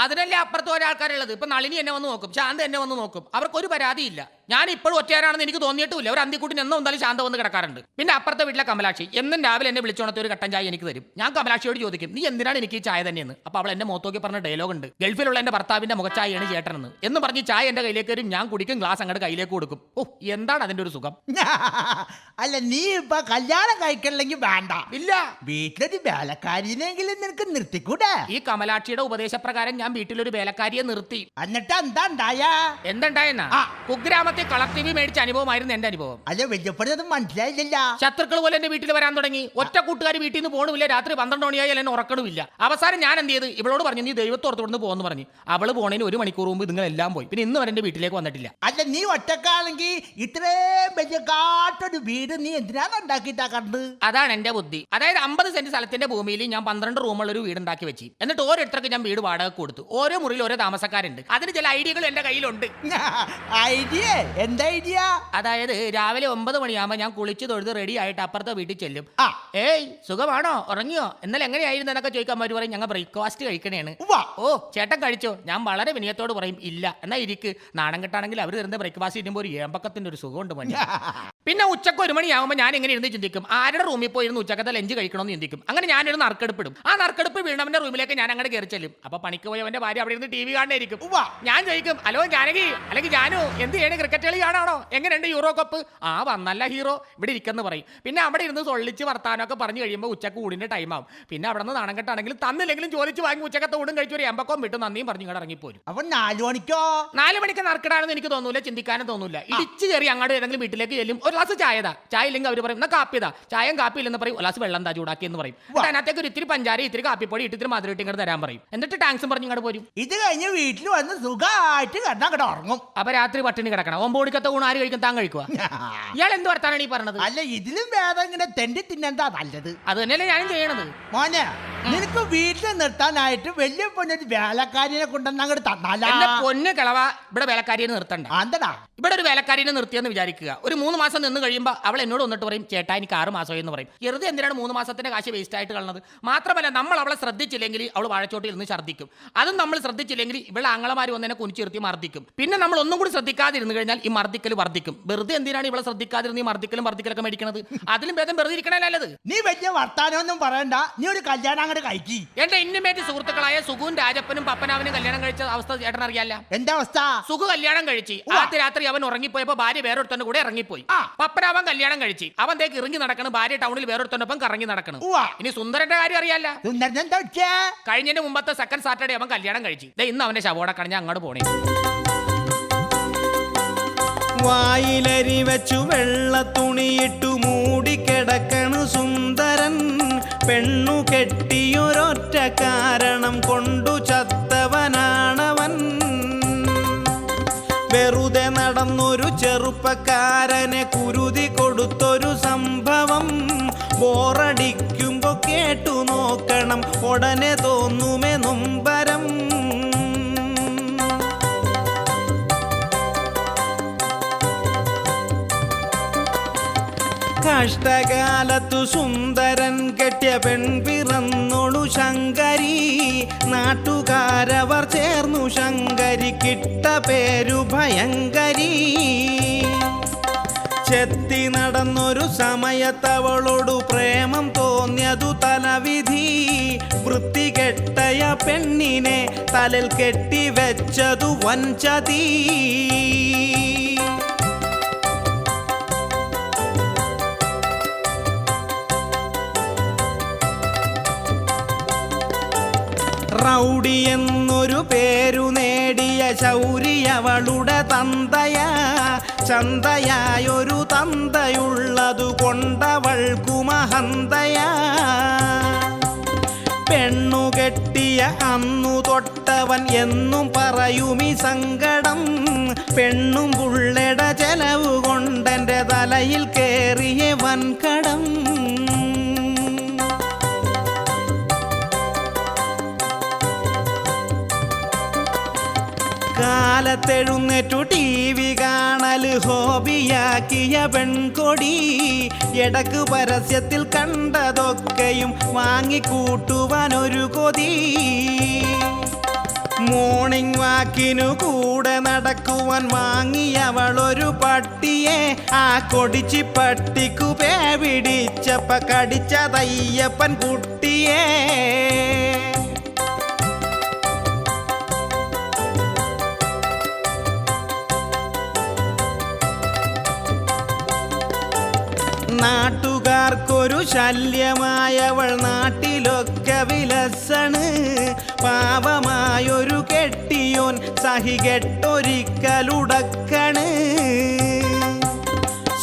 അതിനല്ലേ അപ്പുറത്ത് ഒരാൾക്കാരുള്ളത്. ഇപ്പൊ നളിനി എന്നെ വന്ന് നോക്കും, ശാന്ത എന്നെ വന്ന് നോക്കും. അവർക്കൊരു പരാതിയില്ല. ഞാൻ ഇപ്പോഴും ഒറ്റയാനാണെന്ന് എനിക്ക് തോന്നിയിട്ടില്ല. ഒരു അന്തിക്കൂട്ടിന് എന്നും എന്തായാലും ശാന്ത വന്ന് കിടക്കാറുണ്ട്. പിന്നെ അപ്പുറത്തെ വീട്ടിലെ കമലാക്ഷി എന്നും രാവിലെ എന്നെ വിളിച്ചോണത്തെ ഒരു കട്ടൻ ചായ എനിക്ക് തരും. ഞാൻ കമലാക്ഷിയോട് ചോദിക്കും, നീ എന്തിനാണ് എനിക്ക് ഈ ചായ തന്നെയെന്ന്. അപ്പൊ അവൾ എന്നെ മുഖത്തോക്കി പറഞ്ഞ ഡയലോഗ് ഉണ്ട്, ഗൾഫിലുള്ള എന്റെ ഭർത്താവിന്റെ മുഖച്ചായയാണ് ചേട്ടനെന്ന് എന്ന് പറഞ്ഞ് ചായ എന്റെ കയ്യിലേക്ക് വരും. ഞാൻ കുടിക്കും, ഗ്ലാസ് അങ്ങോട്ട് കയ്യിലേക്ക് കൊടുക്കും. ഓ എന്താണ് അതിന്റെ ഒരു സുഖം. അല്ല നീ ഇപ്പൊ കല്യാണം കഴിക്കണമെങ്കിൽ വേണ്ട. ഇല്ല, വീട്ടിലൊരു വേലക്കാരിനെങ്കിലും നിനക്ക് നിർത്തിക്കൂടെ? ഈ കമലാക്ഷിയുടെ ഉപദേശപ്രകാരം ഞാൻ വീട്ടിലൊരു വേലക്കാരിയെ നിർത്തി. എന്നിട്ട് എന്താ ഉണ്ടായ? എന്തുണ്ടായെന്നാ, കുഗ്രാമത്തെ കളർ ടി വി മേടിച്ച അനുഭവമായിരുന്നു എന്റെ അനുഭവം. അല്ല വലിയപ്പോഴത് മനസ്സിലായില്ല. ശത്രുക്കൾ പോലെ എന്റെ വീട്ടിൽ വരാൻ തുടങ്ങി. ഒറ്റ കൂട്ടുകാർ വീട്ടിൽ നിന്ന് പോകണമില്ല. രാത്രി 12 മണിയായാൽ എന്നെ ഉറക്കണമില്ല. അവസാനം ഞാൻ എന്ത് ചെയ്ത്, ഇവളോട് പറഞ്ഞു നീ ദൈവത്തോർത്തോടുന്ന് പോകുന്നു പറഞ്ഞു. അവള് പോണേന് 1 മണിക്കൂർ മുമ്പ് ഇതുങ്ങളെല്ലാം പോയി. പിന്നെ ഇന്ന് വരെ എന്റെ വീട്ടിലേക്ക് വന്നിട്ടില്ല. അല്ല നീ ഒറ്റക്കാണെങ്കിൽ ഇത്രയും വലിയ കാട്ടൊരു വീട് നീ എന്തിനാണ് ഉണ്ടാക്കിയിട്ടാ കണ്ട്? അതാണ് എന്റെ ബുദ്ധി. അതായത് 50 സെന്റ് സ്ഥലത്തിന്റെ ഭൂമിയിൽ ഞാൻ 12 റൂമുള്ള ഒരു വീട് ഉണ്ടാക്കി വെച്ചു. എന്നിട്ട് ഓരോരുത്തർക്ക് ഞാൻ വീട് വാടക കൊടുത്തു. ഓരോ മുറിയിൽ ഓരോ താമസക്കാരുണ്ട്. അതിന് ചില ഐഡിയകൾ എന്റെ കയ്യിലുണ്ട്. ഐഡിയ? എന്താ ഐഡിയ? അതായത് രാവിലെ 9 മണിയാകുമ്പോൾ ഞാൻ കുളിച്ച് തൊഴുത് റെഡി ആയിട്ട് അപ്പുറത്തെ വീട്ടിൽ ചെല്ലും. ഏയ് സുഖമാണോ, ഉറങ്ങിയോ, എന്നാൽ എങ്ങനെയായിരുന്നു എന്നൊക്കെ ചോദിക്കാൻ അവർ പറയും ഞങ്ങൾ ബ്രേക്ക്ഫാസ്റ്റ് കഴിക്കണേണ്. ഓ ചേട്ടൻ കഴിച്ചോ? ഞാൻ വളരെ വിനയത്തോട് പറയും ഇല്ല. എന്നാ ഇരിക്ക്. നാണം കെട്ടാണെങ്കിൽ അവർ തരുന്ന ബ്രേക്ക്ഫാസ്റ്റ് ഇടുമ്പോൾ ഒരു ഏമ്പക്കത്തിന്റെ ഒരു സുഖമുണ്ട് മഞ്ഞ. പിന്നെ ഉച്ചക്ക് 1 മണിയാകുമ്പോൾ ഞാൻ എങ്ങനെ ഇരുന്ന് ചിന്തിക്കും, ആരുടെ റൂമിൽ പോയി ഇരുന്ന് ഉച്ചക്കത്തെ ലഞ്ച് കഴിക്കണമെന്ന് ചിന്തിക്കും. അങ്ങനെ ഞാനൊരു നറുക്കെടുപ്പിടും. ആ നറുക്കെടുപ്പ് വീണവന്റെ റൂമിലേക്ക് ഞാൻ അങ്ങോട്ട് കയറി ചെല്ലും. അപ്പൊ പണിക്ക് പോയവന്റെ ഭാര്യ അവിടെ ഇരുന്ന് TV കാണാനായിരിക്കും. ഞാൻ ചോദിക്കും, ഹലോ ജാനകി അല്ലെങ്കിൽ ജാനു എന്ത് ചെയ്യണേ ക്രിക്കറ്റ് കളി കാണാണോ? എങ്ങനെയുണ്ട് യൂറോ കപ്പ്? ആ വന്നല്ല ഹീറോ, ഇവിടെ ഇരിക്കെന്ന് പറയും. പിന്നെ അവിടെ ഇരുന്ന് സൊള്ളിച്ച് വർത്താനമൊക്കെ പറഞ്ഞു കഴിയുമ്പോൾ ഉച്ചക്ക് ഊടിന്റെ ടൈം ആവും. പിന്നെ അവിടെ നിന്ന് നാണം കെട്ടാണെങ്കിലും തന്നില്ലെങ്കിലും ചോദിച്ച് വാങ്ങി ഉച്ചക്കത്തെ ഊടും കഴിച്ചു ഒരു എമ്പക്കോ വിട്ട് നന്ദിയും പറഞ്ഞു ഇങ്ങോട്ട് ഇറങ്ങിപ്പോരും. അപ്പൊ 4 മണിക്കോ? 4 മണിക്ക് നറുക്കിടാണെന്ന് എനിക്ക് തോന്നൂല, ചിന്തിക്കാനും തോന്നൂല. ഇടിച്ച് കയറി അങ്ങോട്ട് ഏതെങ്കിലും വീട്ടിലേക്ക് ചെല്ലും, ഒരു ഗ്ലാസ് ചായതാ, ചായ ഇല്ലെങ്കിൽ അവർ പറയും എന്നാ കാപ്പിതാ, ചായം കാപ്പി ഇല്ലെന്ന് പറയും, ഒരു ഗ്ലാസ് വെള്ളം താ ചൂടാക്കി എന്ന് പറയും. അതിനകത്തേക്ക് ഒരു ഇത്തിരി പഞ്ചാര, ഇത്തിരി കാപ്പിപ്പൊടി, ഇത്തിരി മധുരം ഇട്ട് ഇങ്ങോട്ട് തരാൻ പറയും. എന്നിട്ട് ടാങ്ക്സും പറഞ്ഞ് ഇങ്ങോട്ട് പോരും. ഇത് കഴിഞ്ഞ് വീട്ടിൽ വന്ന് സുഖമായിട്ട് കിടന്നങ്ങോട്ട് ഉറങ്ങും. അപ്പൊ രാത്രി പട്ടിണി കിടക്കണം. 9 മണിക്കത്തെ ഊണ് ആര് കഴിക്കും? താൻ കഴിക്കുക? ഇയാൾ എന്ത് വർത്താനാണ് ഈ പറഞ്ഞത്? അല്ല, ഇതിലും വേദം ഇങ്ങനെ തെണ്ടി തിന്നെന്താ നല്ലത്? അത് തന്നെയല്ലേ ഞാനും ചെയ്യണത്. മോനെ, നിനക്ക് വീട്ടിൽ നിർത്താനായിട്ട് വലിയ പൊന്നൊരു വേലക്കാരിനെ കൊണ്ടുവന്ന് അങ്ങോട്ട് തന്നാലാ? എന്റെ പൊന്ന് കിളവ, ഇവിടെ വേലക്കാരിയെ നിർത്തണ്ട. എന്താ ഇവിടെ ഒരു വേലക്കാരിനെ നിർത്തിയെന്ന് വിചാരിക്കുക. ഒരു 3 മാസം നിന്ന് കഴിയുമ്പോൾ അവൾ എന്നോട് വന്നിട്ട് പറയും ചേട്ടാ എനിക്ക് 6 മാസമായി എന്ന് പറയും. വെറുതെ എന്തിനാണ് 3 മാസത്തിന്റെ കാശ് വേസ്റ്റ് ആയിട്ട് കളഞ്ഞത്? മാത്രമല്ല നമ്മൾ അവളെ ശ്രദ്ധിച്ചില്ലെങ്കിൽ അവൾ വാഴച്ചോട്ടിൽ നിന്ന് ഛർദ്ദിക്കും. അതും നമ്മൾ ശ്രദ്ധിച്ചില്ലെങ്കിൽ ഇവിടെ ആങ്ങളമാർ വന്നതിനെ കുനിച്ചിരുത്തി മർദ്ദിക്കും. പിന്നെ നമ്മൾ ഒന്നും കൂടി ശ്രദ്ധിക്കാതിരുന്നു കഴിഞ്ഞാൽ ഈ മർദ്ദിക്കൽ വർദ്ധിക്കും. വെറുതെ എന്തിനാണ് ഇവളെ ശ്രദ്ധിക്കാതിരുന്ന് ഈ മർദ്ദിക്കലൊക്കെ മേടിക്കണത്? അതിലും ഭേദം വെറുതെ ഇരിക്കണേ നല്ലത്. നീ വലിയ വർത്താനമൊന്നും പറയണ്ട, നീ ഒരു കല്യാണം അങ്ങോട്ട് കഴിക്കി. എന്റെ ഇന്നുമേറ്റ് സുഹൃത്തുക്കളായ സുഖുവും രാജപ്പനും പപ്പനാവനും കല്യാണം കഴിച്ച അവസ്ഥ ചേട്ടൻ അറിയാല്ല? എന്താ അവസ്ഥ? സുഖു കല്യാണം കഴിച്ച് ആദ്യ രാത്രി അവൻ ഉറങ്ങിപ്പോയപ്പോ ഭാര്യ വേറൊരുത്തന്റെ കൂടെ ഇറങ്ങിപ്പോയി. പപ്പനാവൻ കല്യാണം കഴിച്ച് അവൻ തേക്ക് ഇറങ്ങി നടക്കണം, ഭാര്യ ടൗണിൽ വേറൊരുത്തനൊപ്പം കറങ്ങി നടക്കണം. ഇനി സുന്ദരന്റെ കാര്യം അറിയാല്ല? കഴിഞ്ഞതിന്റെ മുമ്പത്തെ സെക്കൻഡ് സാറ്റർഡേ അവൻ കല്യാണം കഴിച്ചു. ഇന്ന് അവന്റെ ശവോടക്കാണ് ഞാൻ അങ്ങോട്ട് പോണേ. വായിലരി വെച്ചു വെള്ള തുണിയിട്ടു മൂടിക്കിടക്കണു സുന്ദരൻ. പെണ്ണു കെട്ടിയൊരൊറ്റ കാരണം കൊണ്ടു ചത്തവനാണവൻ. വെറുതെ നടന്നൊരു ചെറുപ്പക്കാരനെ കുരുതി കൊടുത്തൊരു സംഭവം. ബോറടിക്കുമ്പോ കേട്ടു നോക്കണം, ഉടനെ തോന്നുമേ നൊമ്പരം. കഷ്ടകാലത്തു സുന്ദരൻ കെട്ടിയ പെൺ പിറന്നൊളു ശങ്കരി. നാട്ടുകാരവർ ചേർന്നു ശങ്കരിക്കിട്ട പേരു ഭയങ്കരി. ചെത്തി നടന്നൊരു സമയത്തവളോടു പ്രേമം തോന്നിയതു തലവിധി. വൃത്തികെട്ടയ പെണ്ണിനെ തലൽ കെട്ടിവെച്ചതു വഞ്ചതി. റൗഡി എന്നൊരു പേരു നേടിയ ശൗരി അവളുടെ തന്തയാ. ചന്തയായൊരു തന്തയുള്ളതു കൊണ്ടവൾക്കു മഹന്തയാ. പെണ്ണു കെട്ടിയ അന്നു തൊട്ടവൻ എന്നും പറയുമി സങ്കടം. പെണ്ണും പുള്ളയുടെ ചെലവ് കൊണ്ടെന്റെ തലയിൽ കേറിയ വൻകടം. കാലത്തെഴുന്നേറ്റു ടി വി കാണല് ഹോബിയാക്കിയ പെൺകൊടി. എടക്ക് പരസ്യത്തിൽ കണ്ടതൊക്കെയും വാങ്ങിക്കൂട്ടുവാനൊരു കൊതി. മോർണിംഗ് വാക്കിനു കൂടെ നടക്കുവാൻ വാങ്ങിയവളൊരു പട്ടിയെ. ആ കൊടിച്ചി പട്ടിക്കു പേ പിടിച്ചപ്പ കടിച്ചതയ്യപ്പൻ കുട്ടിയെ. നാട്ടുകാർക്കൊരു ശല്യമായവൾ നാട്ടിലൊക്കെ വിലസണ്. പാവമായൊരു കെട്ടിയോൻ സഹികെട്ടൊരിക്കലുടക്കണ്.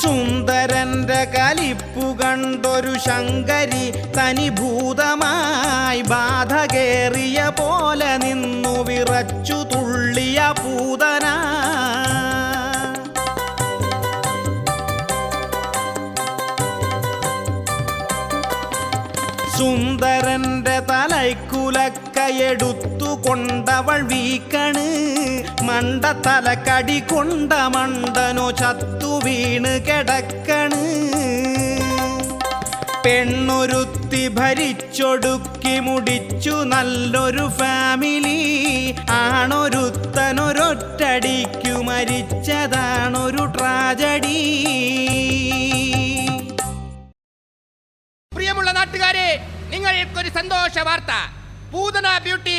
സുന്ദരന്റെ കലിപ്പു കണ്ടൊരു ശങ്കരി തനിഭൂതമായി. ബാധ കേറിയ പോലെ നിന്നു വിറച്ചു തുള്ളിയ പൂതന. സുന്ദരന്റെ തലയ്ക്കുലക്കയെടുത്തു കൊണ്ടവൾ വീക്കണ്. മണ്ട തലക്കടി കൊണ്ട മണ്ടനോ ചത്തു വീണ് കിടക്കണ്. പെണ്ണൊരുത്തി ഭരിച്ചൊടുക്കി മുടിച്ചു നല്ലൊരു ഫാമിലി. ആണൊരുത്തനൊരൊറ്റടിക്കു മരിച്ചതാണൊരു ട്രാജഡി. പ്രിയമുള്ള നാട്ടുകാരെ, നിങ്ങൾക്കൊരു സന്തോഷ വാർത്ത. Poothana beauty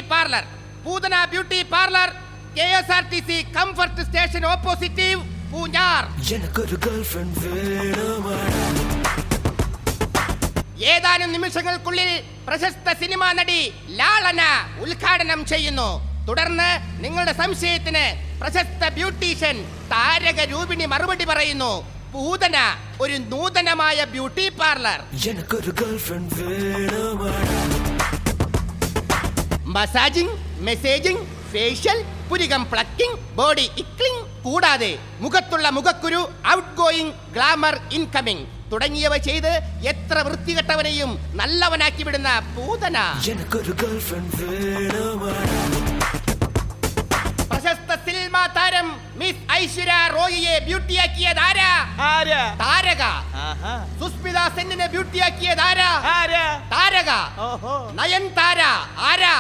parlour KSRTC comfort station O positive Poonjar. ഏതാനും നിമിഷങ്ങൾക്കുള്ളിൽ പ്രശസ്ത സിനിമാ നടി ലാളന ഉദ്ഘാടനം ചെയ്യുന്നു. തുടർന്ന് നിങ്ങളുടെ സംശയത്തിന് പ്രശസ്ത ബ്യൂട്ടീഷ്യൻ താരക രൂപിണി മറുപടി പറയുന്നു. പൂതന ഒരു നൂതനമായ beauty parlour. Massaging, messaging, facial, പുരികം പ്ലക്കിംഗ്, ബോഡി ഇക്ലിംഗ്, കൂടാതെ മുഖത്തുള്ള മുഖക്കുരു ഔട്ട് ഗോയിങ്, ഗ്ലാമർ ഇൻകമിംഗ് തുടങ്ങിയവ ചെയ്ത് എത്ര വൃത്തികെട്ടവനെയും നല്ലവനാക്കി വിടുന്ന പൂതന. പ്രശസ്ത സിനിമാ താരം മിസ് ഐശ്വര്യ റോയിയെ ബ്യൂട്ടിയാക്കിയത് ആരാ? താരക. സുസ്മിത സെന്നിനെ ബ്യൂട്ടിയാക്കിയത് ആരാ? താരക. നയൻതാര ആരാ?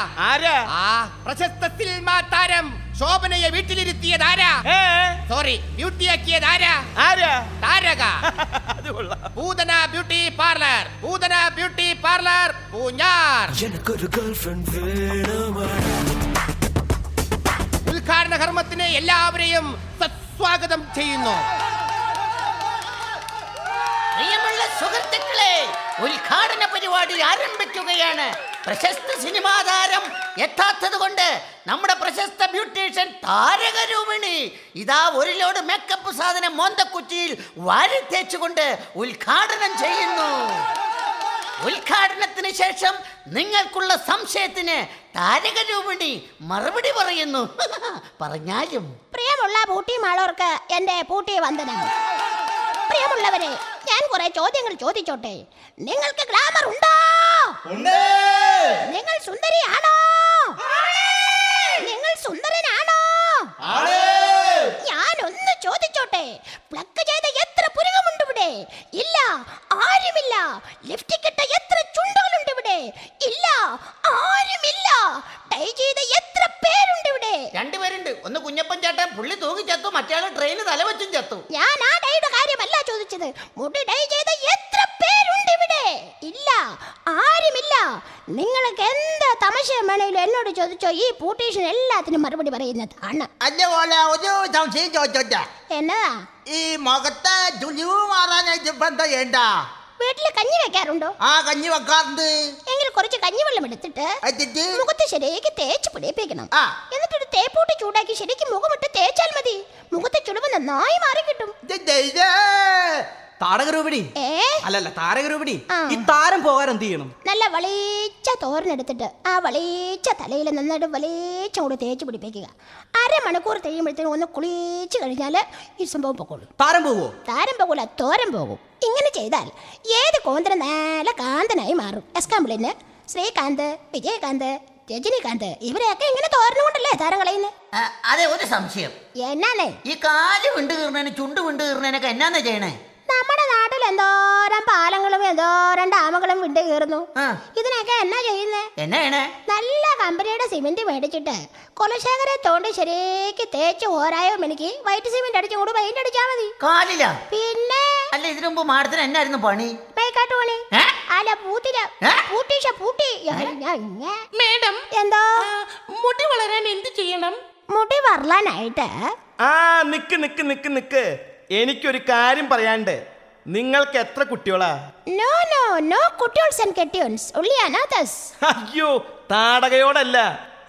ആ പ്രശസ്ത സിനിമാ താരം ശോഭനയെ വീട്ടിലിരുത്തിയത് ആരാ? സോറി, ബ്യൂട്ടിയാക്കിയത് ആരാ? Tharaka. Poothana beauty parlour, Poothana beauty parlour, Poonjar. ഉദ്ഘാടന കർമ്മത്തിന് എല്ലാവരെയും സ്വാഗതം ചെയ്യുന്നു. പ്രിയമുള്ള സുഹൃത്തുക്കളെ, ഉദ്ഘാടന പരിപാടി ആരംഭിക്കുകയാണ്. പ്രശസ്ത സിനിമാ താരം എത്താത്തത് കൊണ്ട് നമ്മുടെ പ്രശസ്ത ബ്യൂട്ടീഷ്യൻ താരക രൂപിണി ഇതാ ഒരു ലോഡ് മേക്കപ്പ് സാധനം മോന്തക്കുറ്റിയിൽ വാരി തേച്ചുകൊണ്ട് ഉദ്ഘാടനം ചെയ്യുന്നു. ഉദ്ഘാടനത്തിന് ശേഷം നിങ്ങൾക്കുള്ള സംശയത്തിന് താരക രൂപിണി മറുപടി പറയുന്നു. പറഞ്ഞാലും പ്രിയമുള്ള പൂട്ടി മാളോർക്ക് എന്റെ പൂട്ടി വന്ദനം. പ്രിയമുള്ളവരെ, ഞാൻ കുറെ ചോദ്യങ്ങൾ ചോദിച്ചോട്ടെ. നിങ്ങൾക്ക് ഗ്ലാമർ ഉണ്ടോ? നിങ്ങൾ സുന്ദരിയാണോ? നിങ്ങൾ സുന്ദരനാണോ? ഞാനൊന്ന് ചോദിച്ചോട്ടെ, പ്ലക്ക് ചെയ്ത എത്ര പുരുകമുണ്ട് ഇവിടെ? ഇല്ല, ആരുമില്ല. ലിഫ്റ്റിക് ഇട്ട എത്ര ചുണ്ടുകളുണ്ട് ഇവിടെ? ഇല്ല, ആരുമില്ല. ടൈ ചെയ്ത എത്ര പേരുണ്ട് ഇവിടെ? രണ്ടുപേരുണ്ട്. ഒന്ന് കുഞ്ഞപ്പൻ ചേട്ടൻ, പുള്ളി തൂങ്ങി ചത്തു. മറ്റേ ട്രെയിന് തലവച്ചും ചത്തു. ഞാൻ ആ ഡൈയുടെ കാര്യമല്ല ചോദിച്ചത്. മുടി ഡൈ ചെയ്ത എത്ര പേരുണ്ട് ഇവിടെ? ഇല്ല, ആരുമില്ല. നിങ്ങൾക്ക് എന്ത് തമാശ വേണേലും എന്നോട് ചോദിച്ചോ. ഈ പൂട്ടീഷൻ എല്ലാത്തിനും മറുപടി പറയുന്നതാണ്. ഒരു സംശയം ചോദിച്ചോട്ടെ. എന്നതാ? ഈ മുഖത്തെ ചുളിവ് മാറാനായിട്ട് ഇപ്പൊ എന്താ ചെയ്യണ്ട? വീട്ടില് കഞ്ഞി വെക്കാറുണ്ടോ? ആ, കഞ്ഞി വെക്കാറുണ്ട്. എങ്കിൽ കുറച്ച് കഞ്ഞിവെള്ളം എടുത്തിട്ട് മുഖത്ത് ശരിക്ക് തേച്ച് പിടിപ്പിക്കണം. എന്നിട്ടൊരു തേപ്പൂട്ടി ചൂടാക്കി ശരിക്കും മുഖമിട്ട് തേച്ചാൽ മതി. മുഖത്തെ ചുളിവ് നന്നായി മാറി കിട്ടും. താരകരൂപിണി അല്ലല്ല താരകരൂപിണി, ഈ താരം പോകാൻ എന്ത് ചെയ്യണം? നല്ല വളിച്ച തോരനെടുത്തിട്ട് ആ വളിച്ച തലയിൽ നന്നായിട്ട് വളിച്ച കൂടെ തേച്ച് പിടിപ്പിക്കുക. അരമണിക്കൂർ കഴിയുമ്പോഴത്തേക്കും ഒന്ന് കുളിച്ച് കഴിഞ്ഞാല് ഈ സംഭവം പൊക്കോളൂ. താരം പോവോ? താരം പോകൂല, തോരൻ പോകും. ഇങ്ങനെ ചെയ്താൽ ഏത് കോന്തനും നല്ല കാന്തനായി മാറും. എസ്കാമ്പിളിന് ശ്രീകാന്ത്, വിജയകാന്ത്, രജനികാന്ത് ഇവരെയൊക്കെ ഇങ്ങനെ തോരണം കൊണ്ടല്ലേ താരം കളയുന്നത്. അതെ, ഒരു സംശയം. എന്നാന്നേ? ഈ കാല് വിണ്ടു കീറുന്നതിന് ചുണ്ട് വിണ്ടു കീറുന്നതിനൊക്കെ എന്നാ ചെയ്യണേ? നമ്മുടെ നാട്ടിൽ എന്തോരം പാലങ്ങളും എന്തോരം ഡാമുകളും വിണ്ട് കീറുന്നു. ഇതിനൊക്കെ എന്നാ ചെയ്യുന്നേ? എന്നാ? നല്ല കമ്പനിയുടെ സിമെന്റ് മേടിച്ചിട്ട് കുലശേഖരെ തോണ്ടി ശരിക്ക് തേച്ച് ഓരായോ എനിക്ക് വൈറ്റ് സിമെന്റ് അടിച്ചു കൂടെ പെയിന്റ് അടിച്ചാ മതി. കാലില്ല? പിന്നെ അല്ല, ഇതിനു മുമ്പ് മാഡത്തിന് എന്നായിരുന്നു പണി? മേക്കാട്ട് പണി. അല്ല, പൂട്ടി. മേഡം, എന്തോ മുടി വളരാൻ എന്ത് ചെയ്യണം? മുടി വളരാനായിട്ട് നിക്ക് എനിക്കൊരു കാര്യം പറയാണ്ട്. നിങ്ങൾക്ക് എത്ര കുട്ടികളാ? നോ കുട്ടിയോൾസ് ആൻഡ് കെട്ടിയോൺസ്, only അനാഥസ്. അയ്യോ, താടകയോടല്ല.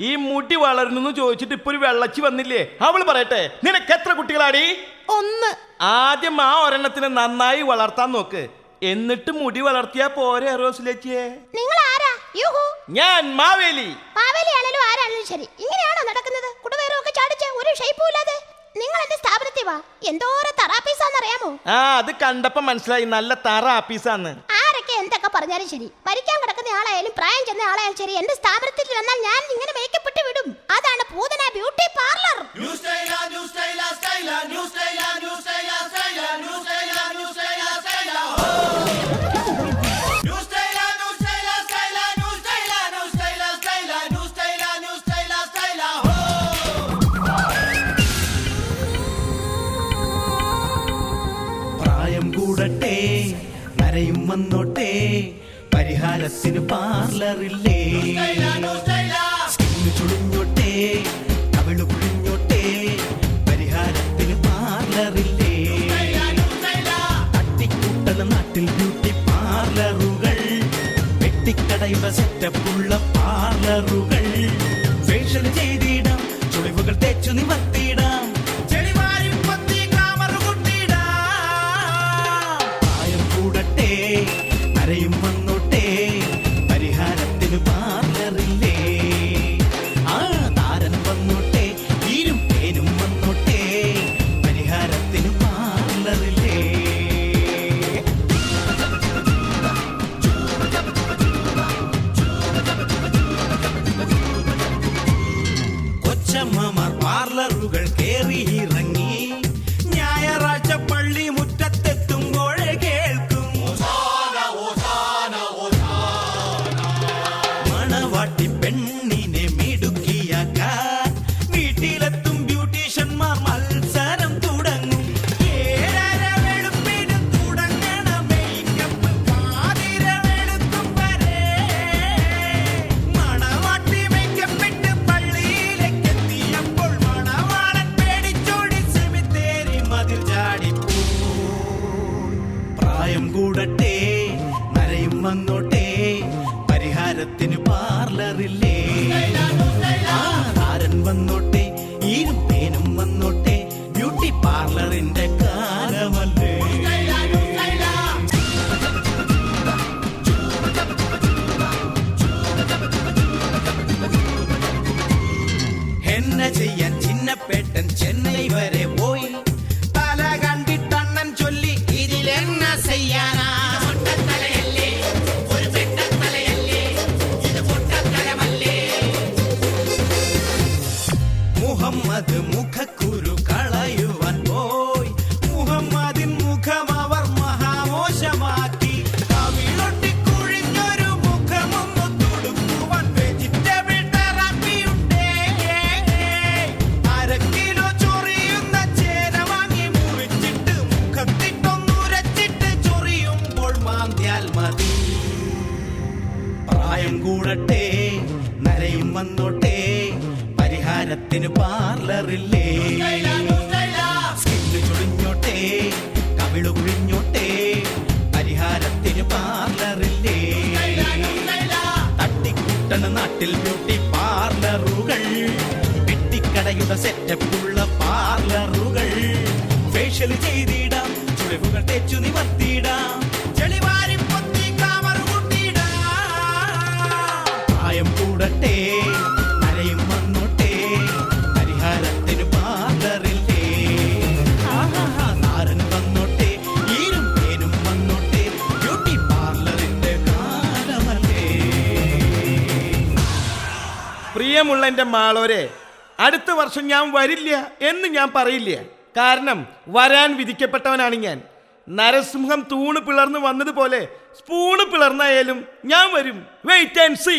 ഈ മുടി വളരുന്നു ചോദിച്ചിട്ട് ഇപ്പൊ ഒരു വെള്ളച്ചി വന്നില്ലേ, അവള് പറയട്ടെ, നിനക്ക് എത്ര കുട്ടികളാടി? 1. ആദ്യം ആ ഒരെണ്ണത്തിനെ നന്നായി വളർത്താൻ നോക്ക്. എന്നിട്ട് മുടി വളർത്തിയാ പോരെ റോസിലേച്ചിയെ? നിങ്ങൾ ആരാ? ഞാൻ മാവേലി. മാവേലിയാണല്ലോ ആരാണല്ലോ ശരി. ഇങ്ങനെയാണോ നടക്കുന്നത്? കുടുവേറൊക്കെ ചാടിച്ച് ഒരു ഷേപ്പും ഇല്ലാതെ നിങ്ങൾ എന്റെ സ്ഥാപനത്തിൽ വാ. എന്തോരം തറാപ്പീസാന്നറിയാമോ? അത് കണ്ടപ്പോ മനസ്സിലായി, നല്ല തറ ആപ്പീസാന്ന്. ആരൊക്കെ എന്തൊക്കെ പറഞ്ഞാലും ശരി, മരിക്കാൻ കിടക്കുന്ന ആളായാലും പ്രായം ചെന്ന ആളായാലും ശരി, എന്റെ സ്ഥാപനത്തിൽ വന്നാൽ ഞാൻ ഇങ്ങനെ മേക്കപ്പെട്ട് വിടും. അതാണ് പൂതന ബ്യൂട്ടി പാർലർ. നരയും വന്നോട്ടെ, പരിഹാരത്തിന് പാർലറില്ലേ? ചുളിഞ്ഞോട്ടെ, അവള് കുളിഞ്ഞോട്ടെ, പരിഹാരത്തിന് പാർലറില്ലേ? സെറ്റപ്പുള്ള പാർലറുകൾ ഫേഷ്യൽ ചെയ്തിടാം, ചുളിവുകൾ തേച്ചു നിവർത്തിയിടാം, ചെളിവാരി പൊത്തി ഗ്ലാമർ കൂട്ടിയിടാം. പ്രായം കൂടട്ടെ നരയും വന്നോട്ടെ, പരിഹാരത്തിന് പാർലറില്ലേ. ആ താരൻ വന്നോട്ടെ, ഈരും പേനും വന്നോട്ടെ, പരിഹാരത്തിന് പാർലറില്ലേ. കൊച്ചമ്മമാർ പാർലറുകൾ കേറി ഇറങ്ങി, ഞായറാഴ്ച പള്ളി മുറ്റത്തെത്തുമ്പോഴേ കേൾക്കും മണവാട്ടി പെണ്ണിനെ മിടുക്കിയാക്കാൻ വീട്ടിലെത്തും ബ്യൂട്ടീഷ്യന്മാർ മത്സരം തുടങ്ങും. 7:30 വെളുപ്പിന് തുടങ്ങണ മേക്കപ്പ് പാതിര വെളുക്കും വരെ. മണവാട്ടി മേക്കപ്പിട്ട് പള്ളിയിലേക്ക് എത്തിയപ്പോൾ മണവാളൻ പേടിച്ചോടി സെമിത്തേരി മതിൽ ചാടിപ്പോ. പ്രായം കൂടട്ടെ നരയും വന്നോട്ടെ, പരിഹാരത്തിന് പാർലറില്ലേ. ആ താരൻ വന്നോട്ടെ, ഈരും പേനും വന്നോട്ടെ, ബ്യൂട്ടി പാർലറിന്റെ കാലമല്ലേ. എന്നെ ചെയ്യാൻ ചിന്നപ്പേട്ടൻ ചെന്നൈ വരെ പോയി, തല കണ്ടിട്ടണ്ണൻ ചൊല്ലി ഇതിലെന്ന ചെയ്യാനാ. മുഹമ്മദ് മുഖക്കുരു കളയുവാൻ പോയി, മുഹമ്മദിൻ മുഖം അവർ മഹാമോശമാക്കി. കവിളൊട്ടി കുഴിഞ്ഞൊരു മുഖമൊന്നു തുടുക്കുവാൻ വെജിറ്റബിൾ തെറാപ്പിയുണ്ടേ. 1/2 കിലോ ചൊറിയുന്ന ചേന വാങ്ങി മുറിച്ചിട്ട് മുഖത്തിട്ടൊന്നുരച്ചിട്ട് ചൊറിയുമ്പോൾ മാന്തിയാൽ മതി. പ്രായം കൂടട്ടെ നരയും വന്നോട്ടെ, പരിഹാരത്തിന് പാർലറില്ലേ. സ്കിന്ന് ചുളിഞ്ഞോട്ടെ, കവിളു കുഴിഞ്ഞോട്ടെ, പരിഹാരത്തിന് പാർലറില്ലേ. തട്ടിക്കൂട്ടണ നാട്ടിൽ ബ്യൂട്ടി പാർലറുകൾ, പെട്ടിക്കടയുടെ സെറ്റപ്പുള്ള പാർലറുകൾ. ഫേഷ്യൽ ചെയ്തിടാം, ചുളിവുകൾ തേച്ചു നിവർത്തിയിടാം, ചെളിവാരി പൊത്തി ഗ്ലാമർ കൂട്ടിയിടാം. പ്രായം കൂടട്ടെ നരയും വന്നോട്ടെ, പരിഹാരത്തിന് പാർലറില്ലേ. താരൻ വന്നോട്ടെ, ഈരും പേനും വന്നോട്ടെ, ബ്യൂട്ടി പാർലറിന്റെ കാലമല്ലേ. പ്രിയമുള്ള എൻ്റെ മാളോരെ, അടുത്ത വർഷം ഞാൻ വരില്ല എന്ന് ഞാൻ പറയില്ല. കാരണം വരാൻ വിധിക്കപ്പെട്ടവനാണ് ഞാൻ. നരസിംഹം തൂണ് പിളർന്ന് വന്നതുപോലെ സ്പൂണ് പിളർന്നായാലും ഞാൻ വരും. Wait and see.